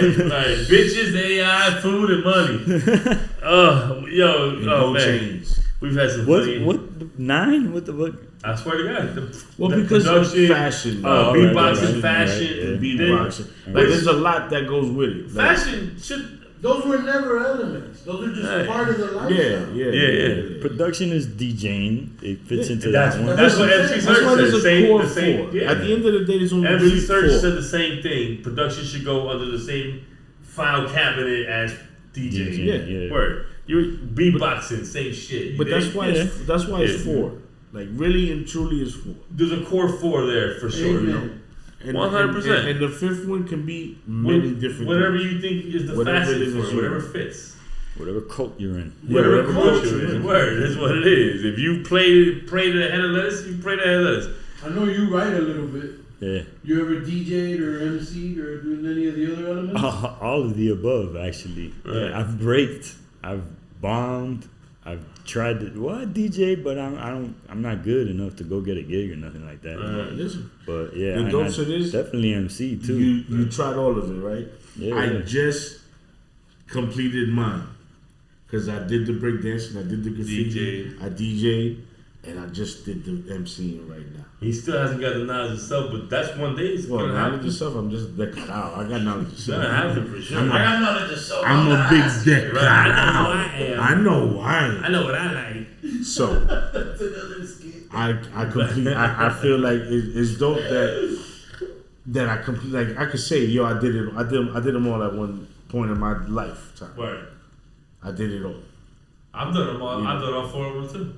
[SPEAKER 3] Bitches, AI, food, and money. Oh man,
[SPEAKER 4] chains.
[SPEAKER 3] we've had some funny.
[SPEAKER 5] What 9? What the fuck?
[SPEAKER 3] I swear to God.
[SPEAKER 4] Well, because of
[SPEAKER 3] production,
[SPEAKER 4] fashion,
[SPEAKER 3] beatboxing,
[SPEAKER 5] right,
[SPEAKER 3] fashion,
[SPEAKER 5] right,
[SPEAKER 4] beatboxing.
[SPEAKER 3] Then-
[SPEAKER 4] Like, there's a lot that goes with it. Like,
[SPEAKER 3] Fashion should.
[SPEAKER 1] Those were never elements. Those are just
[SPEAKER 3] Right.
[SPEAKER 1] part of the lifestyle.
[SPEAKER 3] Yeah.
[SPEAKER 5] Production is DJing. It fits into
[SPEAKER 3] That's
[SPEAKER 5] that one.
[SPEAKER 3] that's what MC
[SPEAKER 4] That's
[SPEAKER 3] Search
[SPEAKER 4] why
[SPEAKER 3] said.
[SPEAKER 4] there's a
[SPEAKER 3] Same,
[SPEAKER 4] core
[SPEAKER 3] the same.
[SPEAKER 4] four.
[SPEAKER 3] Yeah.
[SPEAKER 4] At the end of the day, there's only
[SPEAKER 3] MC Search
[SPEAKER 4] 4.
[SPEAKER 3] said the same thing. Production should go under the same file cabinet as DJ.
[SPEAKER 5] Yeah.
[SPEAKER 3] Word. You're beatboxing, same shit.
[SPEAKER 4] But that's why it's
[SPEAKER 3] Yeah.
[SPEAKER 4] 4. Like, really and truly is 4.
[SPEAKER 3] There's a core 4 there for sure.
[SPEAKER 1] Amen.
[SPEAKER 3] You know?
[SPEAKER 4] And,
[SPEAKER 3] 100%.
[SPEAKER 4] And the 5th one can be many different
[SPEAKER 3] Whatever
[SPEAKER 4] things.
[SPEAKER 3] you think is the
[SPEAKER 4] Whatever
[SPEAKER 3] fastest
[SPEAKER 4] it is
[SPEAKER 3] for
[SPEAKER 4] is
[SPEAKER 3] it, whatever
[SPEAKER 4] yours.
[SPEAKER 3] fits.
[SPEAKER 5] Whatever cult you're in.
[SPEAKER 3] Whatever
[SPEAKER 4] whatever
[SPEAKER 3] culture
[SPEAKER 4] culture
[SPEAKER 3] is.
[SPEAKER 4] is.
[SPEAKER 3] Word. That's what it is. If you pray to the head of lettuce, you pray to the head of lettuce.
[SPEAKER 1] I know you write a little bit.
[SPEAKER 5] Yeah.
[SPEAKER 1] You ever DJ'd or MC'd or doing any of the other elements?
[SPEAKER 5] All of the above, actually.
[SPEAKER 3] Right.
[SPEAKER 5] Yeah, I've braked, I've bombed, I've tried to DJ, but I'm not good enough to go get a gig or nothing like that.
[SPEAKER 4] Listen,
[SPEAKER 5] But yeah,
[SPEAKER 4] the
[SPEAKER 5] and
[SPEAKER 4] dope
[SPEAKER 5] I
[SPEAKER 4] shit is
[SPEAKER 5] definitely MC too.
[SPEAKER 4] you tried all of it, right?
[SPEAKER 5] Yeah.
[SPEAKER 4] I just completed mine because I did the breakdancing, I did the graffiti, I DJ'd, and I just did the MCing right now.
[SPEAKER 3] He still hasn't got the knowledge of self, but that's one day it's
[SPEAKER 4] Well,
[SPEAKER 3] gonna
[SPEAKER 4] knowledge
[SPEAKER 3] happen.
[SPEAKER 4] of self, I'm just decad out. I got knowledge of
[SPEAKER 3] It's
[SPEAKER 4] self.
[SPEAKER 3] gonna happen for sure.
[SPEAKER 1] I got knowledge of self.
[SPEAKER 4] I'm a big decad
[SPEAKER 3] Right, I know
[SPEAKER 4] out.
[SPEAKER 3] I am.
[SPEAKER 4] I know why.
[SPEAKER 3] I know what I like.
[SPEAKER 4] So
[SPEAKER 1] That's another skit.
[SPEAKER 4] I feel like it's dope that I complete. Like I could say, yo, I did them all at one point in my lifetime.
[SPEAKER 3] Right.
[SPEAKER 4] I did it all.
[SPEAKER 3] I've done them all.
[SPEAKER 4] Yeah.
[SPEAKER 3] I've done all 4 of them too.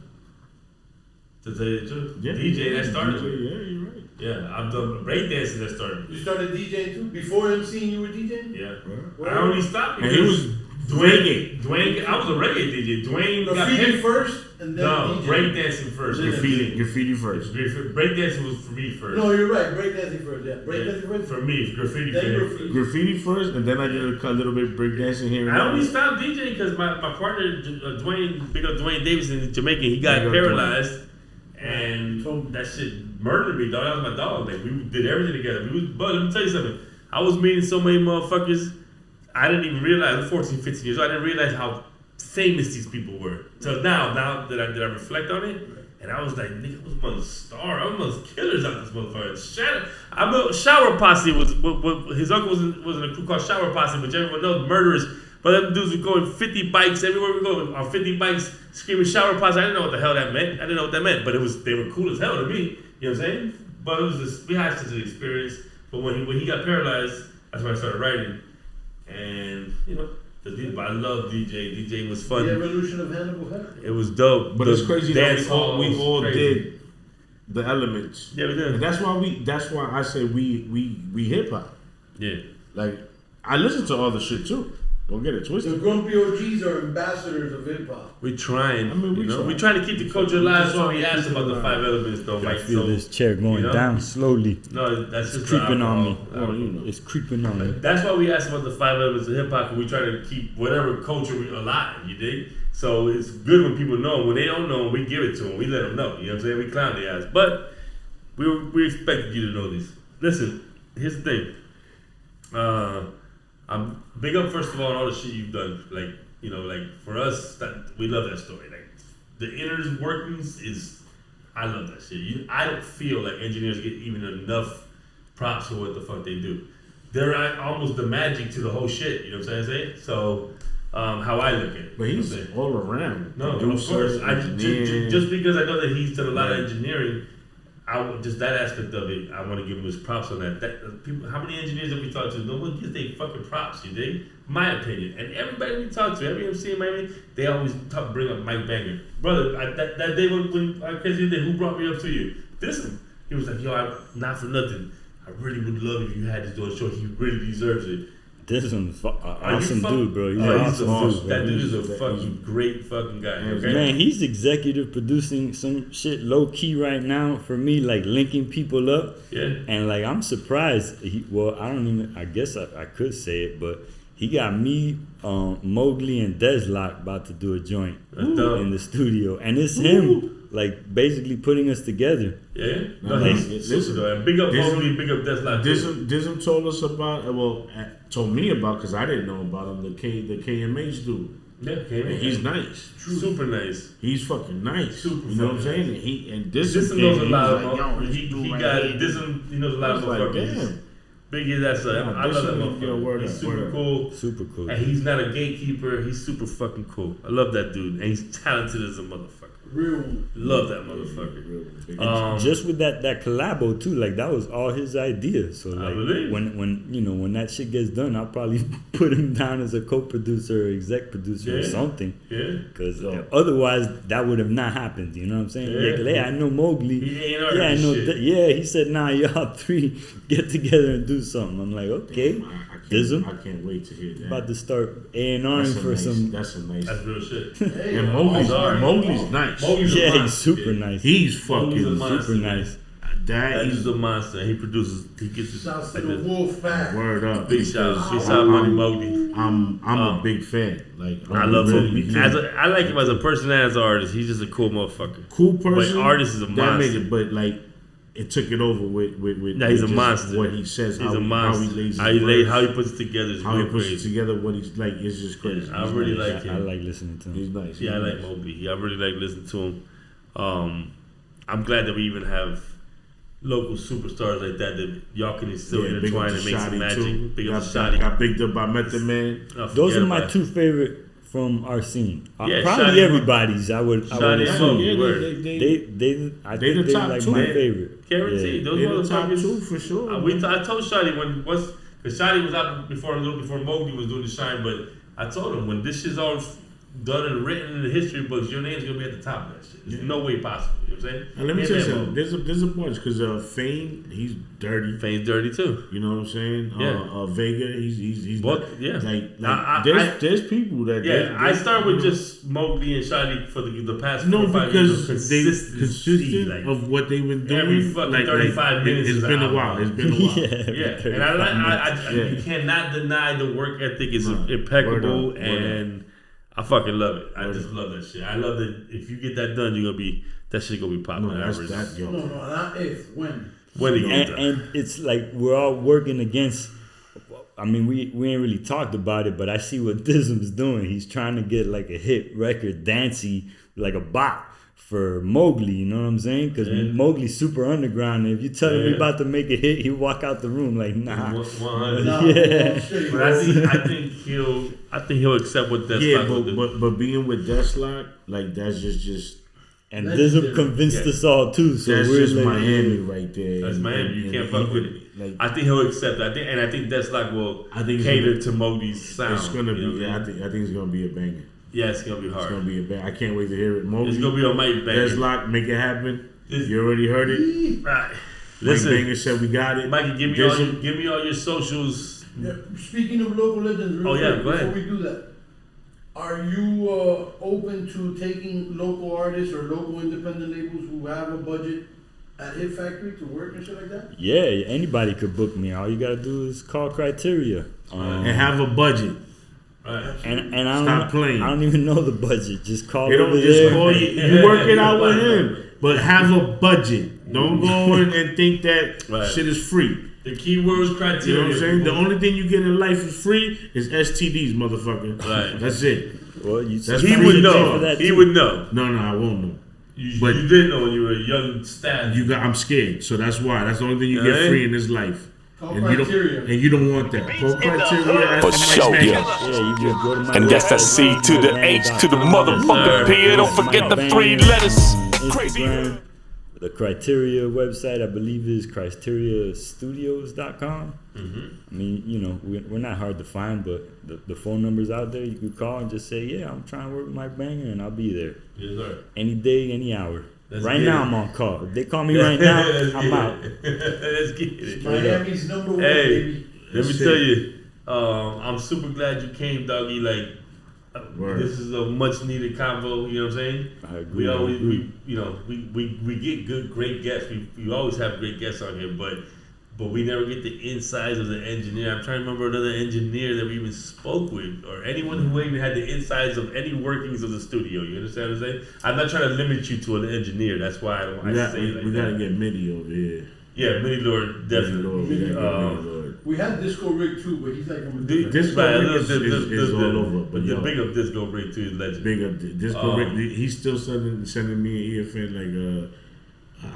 [SPEAKER 3] To tell you the truth.
[SPEAKER 4] Yeah,
[SPEAKER 3] DJ that started
[SPEAKER 4] DJ,
[SPEAKER 3] me.
[SPEAKER 4] yeah, you're right.
[SPEAKER 3] Yeah, I've done breakdancing that started me.
[SPEAKER 1] You started DJing too? Before MCing, you were DJing?
[SPEAKER 3] Yeah.
[SPEAKER 1] Where?
[SPEAKER 3] I only stopped
[SPEAKER 4] And
[SPEAKER 3] because
[SPEAKER 4] he was reggae.
[SPEAKER 3] I was a reggae DJ. Dwayne got
[SPEAKER 1] Graffiti
[SPEAKER 3] picked.
[SPEAKER 1] first and then
[SPEAKER 3] No,
[SPEAKER 1] DJ.
[SPEAKER 3] breakdancing first.
[SPEAKER 1] Then
[SPEAKER 4] Graffiti first.
[SPEAKER 3] Breakdancing was for me first.
[SPEAKER 1] No, you're right. Breakdancing first. Yeah, breakdancing
[SPEAKER 3] Yeah,
[SPEAKER 1] first.
[SPEAKER 3] for me, graffiti
[SPEAKER 1] Then
[SPEAKER 3] first.
[SPEAKER 1] graffiti.
[SPEAKER 4] Graffiti first, and then I did a little bit breakdancing here and
[SPEAKER 3] I
[SPEAKER 4] there.
[SPEAKER 3] only stopped DJing because my partner, Dwayne, big up Dwayne Davis in Jamaica, he got
[SPEAKER 4] Big up
[SPEAKER 3] paralyzed. And that shit murdered me, dog. That was my dog. Like, we did everything together. But let me tell you something. I was meeting so many motherfuckers, I didn't even realize, I'm 14, 15 years old, I didn't realize how famous these people were. So now that I reflect on it, and I was like, nigga, I was one of the star. I was one of the killers out this motherfucker. Shower Posse was his uncle was in a crew called Shower Posse, which everyone knows, murderers. But them dudes were going 50 bikes everywhere we go on 50 bikes, screaming Shower Posse. I didn't know what the hell that meant. I didn't know what that meant, but they were cool as hell to me. You know what I'm saying? But it was this, we had such an experience. But when he got paralyzed, that's when I started writing. And but I love DJ. DJ was fun.
[SPEAKER 1] The evolution of Hannibal Heckler.
[SPEAKER 3] It was dope.
[SPEAKER 4] But it's crazy that we all
[SPEAKER 3] crazy.
[SPEAKER 4] did the elements.
[SPEAKER 3] Yeah, we did.
[SPEAKER 4] And that's why I say we hip hop.
[SPEAKER 3] Yeah.
[SPEAKER 4] Like I listen to all the shit too. Don't get it
[SPEAKER 1] The
[SPEAKER 4] twisted.
[SPEAKER 1] Grumpy OGs are ambassadors of hip hop.
[SPEAKER 3] We trying.
[SPEAKER 4] I mean,
[SPEAKER 3] we trying to keep the culture alive. That's why we
[SPEAKER 4] trying to
[SPEAKER 3] asked
[SPEAKER 4] keep
[SPEAKER 3] about
[SPEAKER 4] it
[SPEAKER 3] the
[SPEAKER 4] alive.
[SPEAKER 3] 5 elements, though,
[SPEAKER 5] I
[SPEAKER 3] Mike.
[SPEAKER 5] feel
[SPEAKER 3] So,
[SPEAKER 5] this chair going down slowly.
[SPEAKER 3] No, that's just
[SPEAKER 5] Creeping
[SPEAKER 3] the
[SPEAKER 5] on me.
[SPEAKER 3] alcohol.
[SPEAKER 4] Well, you know.
[SPEAKER 5] It's creeping on me.
[SPEAKER 3] That's why we asked about the 5 elements of hip hop, and we try to keep whatever culture we alive. You dig? So it's good when people know. When they don't know, we give it to them. We let them know. You know what I'm saying? We clown their ass, but we expected you to know these. Listen, here's the thing. I'm big up first of all on all the shit you've done. Like for us, that we love that story. Like the inner workings is, I love that shit. I don't feel like engineers get even enough props for what the fuck they do. They're almost the magic to the whole shit. You know what I'm saying? So how I look at it.
[SPEAKER 4] But he's all around.
[SPEAKER 3] No,
[SPEAKER 4] producer,
[SPEAKER 3] of course.
[SPEAKER 4] engineer.
[SPEAKER 3] Just because I know that he's done a lot of engineering, just that aspect of it, I want to give him his props on that. People, how many engineers have we talked to? No one gives they fucking props, you dig? My opinion. And everybody we talk to, every MC in Miami, they always bring up Mike Banger. Brother, that day when I crazy day, who brought me up to you? This one. He was like, yo, not for nothing. I really would love if you had this on show. He really deserves it.
[SPEAKER 5] This one's awesome dude, bro. He's
[SPEAKER 3] He's
[SPEAKER 5] awesome dude.
[SPEAKER 3] that
[SPEAKER 5] Bro.
[SPEAKER 3] dude is a fucking great fucking guy. Okay?
[SPEAKER 5] Man, he's executive producing some shit low key right now for me, like linking people up.
[SPEAKER 3] Yeah.
[SPEAKER 5] And like I'm surprised. I guess I could say it, but he got me, Mowgli, and Deslock about to do a joint in the studio, and it's him, like basically putting us together.
[SPEAKER 3] Yeah.
[SPEAKER 4] No,
[SPEAKER 3] He's super though. And big up Mowgli, big up Deslock.
[SPEAKER 4] Dism told us about. Told me about because I didn't know about him. The KMH dude.
[SPEAKER 3] Yeah,
[SPEAKER 4] And he's nice.
[SPEAKER 3] super nice.
[SPEAKER 4] He's fucking nice.
[SPEAKER 3] Super
[SPEAKER 4] you know what I'm
[SPEAKER 3] fucking
[SPEAKER 4] saying? And Dism
[SPEAKER 3] Dism knows a lot
[SPEAKER 4] like, yo,
[SPEAKER 3] about.
[SPEAKER 4] this
[SPEAKER 3] He
[SPEAKER 4] dude right
[SPEAKER 3] got
[SPEAKER 4] here.
[SPEAKER 3] Dism. He knows a lot
[SPEAKER 4] I was
[SPEAKER 3] about
[SPEAKER 4] like,
[SPEAKER 3] fucking.
[SPEAKER 4] damn.
[SPEAKER 3] Biggie, that's I love that
[SPEAKER 4] Dism, yo, word
[SPEAKER 3] motherfucker. He's
[SPEAKER 4] up,
[SPEAKER 3] super
[SPEAKER 4] word up.
[SPEAKER 3] cool.
[SPEAKER 5] Super cool.
[SPEAKER 3] And he's not a gatekeeper. He's super fucking cool. I love that dude. And he's talented as a motherfucker.
[SPEAKER 1] Real.
[SPEAKER 3] Love that motherfucker.
[SPEAKER 5] Just with that collabo too, like that was all his idea. So like
[SPEAKER 3] believe.
[SPEAKER 5] when that shit gets done, I'll probably put him down as a co-producer or exec producer or something.
[SPEAKER 3] Yeah.
[SPEAKER 5] Because otherwise that would have not happened. You know what I'm saying?
[SPEAKER 3] Yeah.
[SPEAKER 5] I know Mowgli.
[SPEAKER 3] He ain't
[SPEAKER 5] Yeah, I know.
[SPEAKER 3] shit.
[SPEAKER 5] He said, "Nah, y'all 3 get together and do something." I'm like, okay. Dism
[SPEAKER 4] I can't wait to hear that.
[SPEAKER 5] about to start A&Ring for some.
[SPEAKER 4] That's a nice.
[SPEAKER 3] That's real shit.
[SPEAKER 1] Hey,
[SPEAKER 4] And
[SPEAKER 3] sorry.
[SPEAKER 4] Mowgli's nice.
[SPEAKER 3] Mowgli's a
[SPEAKER 5] Yeah,
[SPEAKER 3] monster.
[SPEAKER 5] he's super nice.
[SPEAKER 4] He's
[SPEAKER 3] Mowgli's a
[SPEAKER 4] fucking
[SPEAKER 3] monster.
[SPEAKER 5] Super nice.
[SPEAKER 3] That is a monster. He produces. He gets his
[SPEAKER 1] Shouts to the wolf pack.
[SPEAKER 4] Word up.
[SPEAKER 3] big shout. Big shout, Money Mowgli.
[SPEAKER 4] I'm a big fan. Like
[SPEAKER 3] I love
[SPEAKER 4] really
[SPEAKER 3] him. I like him as a person and as an artist. He's just a cool motherfucker.
[SPEAKER 4] cool person.
[SPEAKER 3] But artist is a
[SPEAKER 4] that
[SPEAKER 3] monster.
[SPEAKER 4] made it, but like it took it over with.
[SPEAKER 3] Nah, he's a
[SPEAKER 4] just
[SPEAKER 3] monster.
[SPEAKER 4] What he says,
[SPEAKER 3] He's
[SPEAKER 4] how,
[SPEAKER 3] a monster.
[SPEAKER 4] how he lays,
[SPEAKER 3] How he puts it together is
[SPEAKER 4] how
[SPEAKER 3] real
[SPEAKER 4] he puts
[SPEAKER 3] crazy.
[SPEAKER 4] it together. What he's like, it's just crazy.
[SPEAKER 3] Yeah, I
[SPEAKER 4] He's
[SPEAKER 3] really
[SPEAKER 4] nice.
[SPEAKER 3] like him.
[SPEAKER 5] I like listening to him.
[SPEAKER 4] He's nice.
[SPEAKER 3] Yeah, I
[SPEAKER 4] He's
[SPEAKER 3] like
[SPEAKER 4] nice.
[SPEAKER 3] Moby. I really like listening to him. I'm glad that we even have local superstars like that y'all can still
[SPEAKER 4] big up
[SPEAKER 3] intertwine
[SPEAKER 4] to
[SPEAKER 3] and make some
[SPEAKER 4] Shotty,
[SPEAKER 3] magic.
[SPEAKER 4] too.
[SPEAKER 3] Big up to
[SPEAKER 4] Got
[SPEAKER 3] Shotty.
[SPEAKER 4] bigged up by Method Man.
[SPEAKER 5] Those are my two favorite from our scene.
[SPEAKER 3] Yeah,
[SPEAKER 5] Probably
[SPEAKER 3] Shotty-
[SPEAKER 5] everybody's. I would
[SPEAKER 3] Shotty and
[SPEAKER 5] assume.
[SPEAKER 3] Moby. Word.
[SPEAKER 5] I
[SPEAKER 4] They
[SPEAKER 5] think
[SPEAKER 4] the
[SPEAKER 5] they're
[SPEAKER 4] top
[SPEAKER 5] like
[SPEAKER 4] two.
[SPEAKER 5] my
[SPEAKER 3] Yeah.
[SPEAKER 5] favorite.
[SPEAKER 3] Guaranteed.
[SPEAKER 5] Yeah.
[SPEAKER 3] Those
[SPEAKER 4] They're the top
[SPEAKER 3] motherfuckers.
[SPEAKER 4] two for sure.
[SPEAKER 3] I told Shotty because Shotty was out a little before Mowgli was doing the shine, but I told him when this shit's all done and written in the history books, your name's gonna be at the top of that shit. There's no way possible. You know what I'm saying?
[SPEAKER 4] And let me
[SPEAKER 3] Him
[SPEAKER 4] tell you
[SPEAKER 3] and
[SPEAKER 4] something.
[SPEAKER 3] Mo.
[SPEAKER 4] There's a bunch because Fame, he's dirty.
[SPEAKER 3] Fane's dirty too.
[SPEAKER 4] You know what I'm saying?
[SPEAKER 3] Yeah.
[SPEAKER 4] Vega, he's
[SPEAKER 3] What? Yeah.
[SPEAKER 4] like
[SPEAKER 3] I-
[SPEAKER 4] there's people that
[SPEAKER 3] Yeah, I start with
[SPEAKER 4] you know,
[SPEAKER 3] just Mowgli and Shotty for the past 4
[SPEAKER 4] no
[SPEAKER 3] or 5 years of
[SPEAKER 4] because they
[SPEAKER 3] consistency.
[SPEAKER 4] consistent
[SPEAKER 3] Like,
[SPEAKER 4] of what they've been doing.
[SPEAKER 3] every fucking 35 minutes
[SPEAKER 4] It's
[SPEAKER 3] is
[SPEAKER 4] been
[SPEAKER 3] an
[SPEAKER 4] a while.
[SPEAKER 3] album.
[SPEAKER 4] It's been a while.
[SPEAKER 3] yeah, and I
[SPEAKER 4] Yeah.
[SPEAKER 3] you cannot deny the work ethic is
[SPEAKER 4] No.
[SPEAKER 3] impeccable,
[SPEAKER 4] Word up.
[SPEAKER 3] and I fucking love it. I just love that shit. I love that if you get that done, that shit gonna be popping.
[SPEAKER 4] No, that's that, yo.
[SPEAKER 1] No, not if, when.
[SPEAKER 3] When it gets done.
[SPEAKER 5] And it's like we're all working against. I mean, we ain't really talked about it, but I see what Dism's doing. He's trying to get like a hit record, dancey, like a bop for Mowgli. You know what I'm saying? Because Mowgli's super underground. And if you tell him you're about to make a hit, he walk out the room like, nah.
[SPEAKER 3] 100.
[SPEAKER 1] Nah,
[SPEAKER 5] Yeah.
[SPEAKER 1] straight,
[SPEAKER 3] But I think he'll accept what that's
[SPEAKER 4] Yeah,
[SPEAKER 3] like.
[SPEAKER 4] but being with Deathlock, like that's just
[SPEAKER 5] And
[SPEAKER 1] Legendary.
[SPEAKER 5] Dism convinced
[SPEAKER 3] Yeah.
[SPEAKER 5] us all too. So
[SPEAKER 4] that's
[SPEAKER 5] we're
[SPEAKER 4] just
[SPEAKER 5] like,
[SPEAKER 4] Miami right there.
[SPEAKER 3] That's Miami. You
[SPEAKER 4] And
[SPEAKER 3] can't fuck with
[SPEAKER 4] even,
[SPEAKER 3] it.
[SPEAKER 4] Like
[SPEAKER 3] I think he'll accept it. I think that's like will
[SPEAKER 4] I think it's
[SPEAKER 3] cater
[SPEAKER 4] gonna-
[SPEAKER 3] to Mowgli's sound.
[SPEAKER 4] it's gonna
[SPEAKER 3] you know
[SPEAKER 4] be.
[SPEAKER 3] what I mean?
[SPEAKER 4] I think it's gonna be a banger.
[SPEAKER 3] Yeah, it's gonna be
[SPEAKER 4] It's
[SPEAKER 3] hard.
[SPEAKER 4] gonna be a banger. I can't wait to hear it.
[SPEAKER 3] It's
[SPEAKER 4] Mowgli,
[SPEAKER 3] gonna be on Mike Banger.
[SPEAKER 4] Deathlock, make it happen.
[SPEAKER 3] It's-
[SPEAKER 4] You already heard it.
[SPEAKER 3] Right.
[SPEAKER 4] Listen,
[SPEAKER 3] Listen,
[SPEAKER 4] Mike Banger said we got it.
[SPEAKER 3] Mikey, give me all your socials.
[SPEAKER 1] Yeah, speaking of local legends, real
[SPEAKER 3] Oh, yeah,
[SPEAKER 1] quick,
[SPEAKER 3] go ahead.
[SPEAKER 1] before we do that, are you open to taking local artists or local independent labels who have a budget at Hit Factory to work and shit like that?
[SPEAKER 5] yeah, anybody could book me. All you gotta do is call Criteria.
[SPEAKER 4] And have a budget.
[SPEAKER 3] Right.
[SPEAKER 5] And I
[SPEAKER 4] Stop
[SPEAKER 5] don't,
[SPEAKER 4] playing.
[SPEAKER 5] I don't even know the budget. Just call
[SPEAKER 4] They
[SPEAKER 5] over
[SPEAKER 4] don't just
[SPEAKER 5] there.
[SPEAKER 4] call you. You work it out with him, but have a budget. Don't go in and think that
[SPEAKER 3] Right.
[SPEAKER 4] shit is free.
[SPEAKER 3] The keywords
[SPEAKER 4] You
[SPEAKER 3] criteria.
[SPEAKER 4] know what I'm saying? The only thing you get in life is free is STDs, motherfucker.
[SPEAKER 3] Right.
[SPEAKER 4] That's it.
[SPEAKER 5] Well, you
[SPEAKER 4] That's
[SPEAKER 3] he
[SPEAKER 4] free
[SPEAKER 3] would
[SPEAKER 4] to
[SPEAKER 3] know.
[SPEAKER 5] pay for that
[SPEAKER 3] He
[SPEAKER 5] too.
[SPEAKER 3] would know.
[SPEAKER 4] No, I won't know.
[SPEAKER 3] But you didn't know when you were a young staff.
[SPEAKER 4] I'm scared, so that's why. That's the only thing you get
[SPEAKER 3] Alright.
[SPEAKER 4] free in this life.
[SPEAKER 1] Call
[SPEAKER 4] And you
[SPEAKER 1] Criteria.
[SPEAKER 4] don't want that. Call Criteria.
[SPEAKER 2] For
[SPEAKER 4] ask
[SPEAKER 2] sure,
[SPEAKER 4] Mike
[SPEAKER 2] yeah.
[SPEAKER 4] Banger.
[SPEAKER 5] Yeah, you just go to my
[SPEAKER 2] And that's the
[SPEAKER 5] website,
[SPEAKER 2] C to the H to the motherfucking P. Don't forget the 3 letters. Crazy.
[SPEAKER 5] Instagram, the Criteria website, I believe, is criteriastudios.com. I mean, you know, we're not hard to find, but the phone number's out there. You can call and just say, yeah, I'm trying to work with Mike Banger, and I'll be there.
[SPEAKER 3] Yes, sir.
[SPEAKER 5] Any day, any hour.
[SPEAKER 3] Let's
[SPEAKER 5] Right
[SPEAKER 3] get
[SPEAKER 5] now,
[SPEAKER 3] it.
[SPEAKER 5] I'm on call. If they call me right now,
[SPEAKER 3] Let's
[SPEAKER 5] I'm
[SPEAKER 3] get
[SPEAKER 5] out.
[SPEAKER 3] it. Let's get it.
[SPEAKER 1] Miami's number 1,
[SPEAKER 3] Hey,
[SPEAKER 1] baby.
[SPEAKER 3] let me
[SPEAKER 4] That's
[SPEAKER 3] tell
[SPEAKER 4] it.
[SPEAKER 3] you, I'm super glad you came, doggy. Like,
[SPEAKER 4] Word.
[SPEAKER 3] this is a much needed convo. You know what I'm saying?
[SPEAKER 5] I agree,
[SPEAKER 3] We
[SPEAKER 5] I
[SPEAKER 3] always,
[SPEAKER 5] agree.
[SPEAKER 3] we get great guests. We always have great guests on here, but we never get the insides of the engineer. I'm trying to remember another engineer that we even spoke with, or anyone who even had the insides of any workings of the studio. You understand what I'm saying? I'm not trying to limit you to an engineer. That's why I don't.
[SPEAKER 4] We
[SPEAKER 3] I say it like
[SPEAKER 4] gotta
[SPEAKER 3] that.
[SPEAKER 4] get Mitty over here.
[SPEAKER 3] Yeah, Mini Lord definitely.
[SPEAKER 4] Lord, we gotta get Mitty Lord.
[SPEAKER 1] We had Disco Rick too, but he's like from a
[SPEAKER 3] The-
[SPEAKER 1] different.
[SPEAKER 4] Disco
[SPEAKER 3] right,
[SPEAKER 4] Rick
[SPEAKER 3] the-
[SPEAKER 4] is all over,
[SPEAKER 3] But
[SPEAKER 4] but
[SPEAKER 3] the
[SPEAKER 4] yo.
[SPEAKER 3] big up Disco Rick too is legend.
[SPEAKER 4] Big up Disco Rick.
[SPEAKER 3] Um,
[SPEAKER 4] He's still sending me an EFN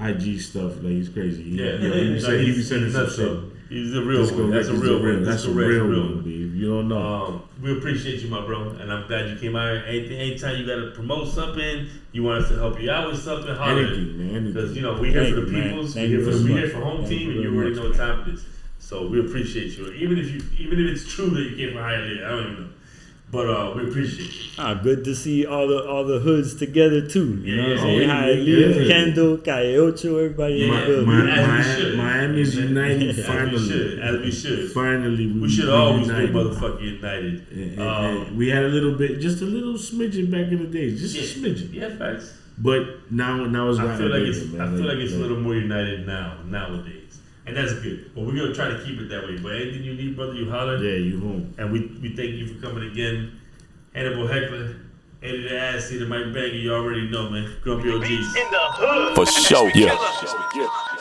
[SPEAKER 4] IG stuff. Like he's crazy. He be sending some
[SPEAKER 3] nuts,
[SPEAKER 4] shit.
[SPEAKER 3] though. He's a real
[SPEAKER 4] Disco
[SPEAKER 3] one. That's a
[SPEAKER 4] Rick is
[SPEAKER 3] real
[SPEAKER 4] the
[SPEAKER 3] one.
[SPEAKER 4] That's a
[SPEAKER 3] Disco Rick's
[SPEAKER 4] real one. B. If you don't know,
[SPEAKER 3] We appreciate you, my bro, and I'm glad you came out here. Anytime you gotta promote something, you want us to help you out with something, holler.
[SPEAKER 4] anything, man.
[SPEAKER 3] Because
[SPEAKER 4] Anything.
[SPEAKER 3] we here
[SPEAKER 5] Thank
[SPEAKER 3] for the
[SPEAKER 5] you, man.
[SPEAKER 3] peoples,
[SPEAKER 5] Thank
[SPEAKER 3] we
[SPEAKER 5] you
[SPEAKER 3] here
[SPEAKER 5] very
[SPEAKER 3] for
[SPEAKER 5] much.
[SPEAKER 3] home
[SPEAKER 5] Thank
[SPEAKER 3] team,
[SPEAKER 5] you
[SPEAKER 3] and you
[SPEAKER 5] very
[SPEAKER 3] already
[SPEAKER 5] much.
[SPEAKER 3] know what time it is. So we appreciate you, even if it's true that you came from Hialeah, I don't even know, but we appreciate you.
[SPEAKER 5] Good to see all the hoods together too. You know what I'm saying?
[SPEAKER 4] Yeah,
[SPEAKER 5] Hialeah,
[SPEAKER 4] yeah.
[SPEAKER 5] Kendall, Calle Ocho, everybody in the building.
[SPEAKER 3] As we should.
[SPEAKER 4] Miami's united
[SPEAKER 3] As we
[SPEAKER 4] finally.
[SPEAKER 3] should. As we should.
[SPEAKER 4] Finally,
[SPEAKER 3] We should always be
[SPEAKER 4] united.
[SPEAKER 3] motherfucking united.
[SPEAKER 4] And we had just a little smidgen back in the days, just a smidgen.
[SPEAKER 3] Yeah, facts.
[SPEAKER 4] But now it's
[SPEAKER 3] I
[SPEAKER 4] gotten
[SPEAKER 3] feel like
[SPEAKER 4] bigger,
[SPEAKER 3] it's
[SPEAKER 4] man.
[SPEAKER 3] I feel like it's a little more united nowadays, and that's good. But we're gonna try to keep it that way. But anything you need, brother, you holler.
[SPEAKER 4] Yeah, you home.
[SPEAKER 3] And we thank you for coming again. Hannibal Heckler, Eddie the Ass, the Mike Banger, you already know, man. Grumpy OGs.
[SPEAKER 2] For sure, yeah.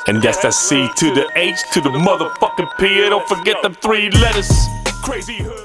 [SPEAKER 2] And that's that C to the H to the motherfucking P. Don't forget them 3 letters. Crazy hood.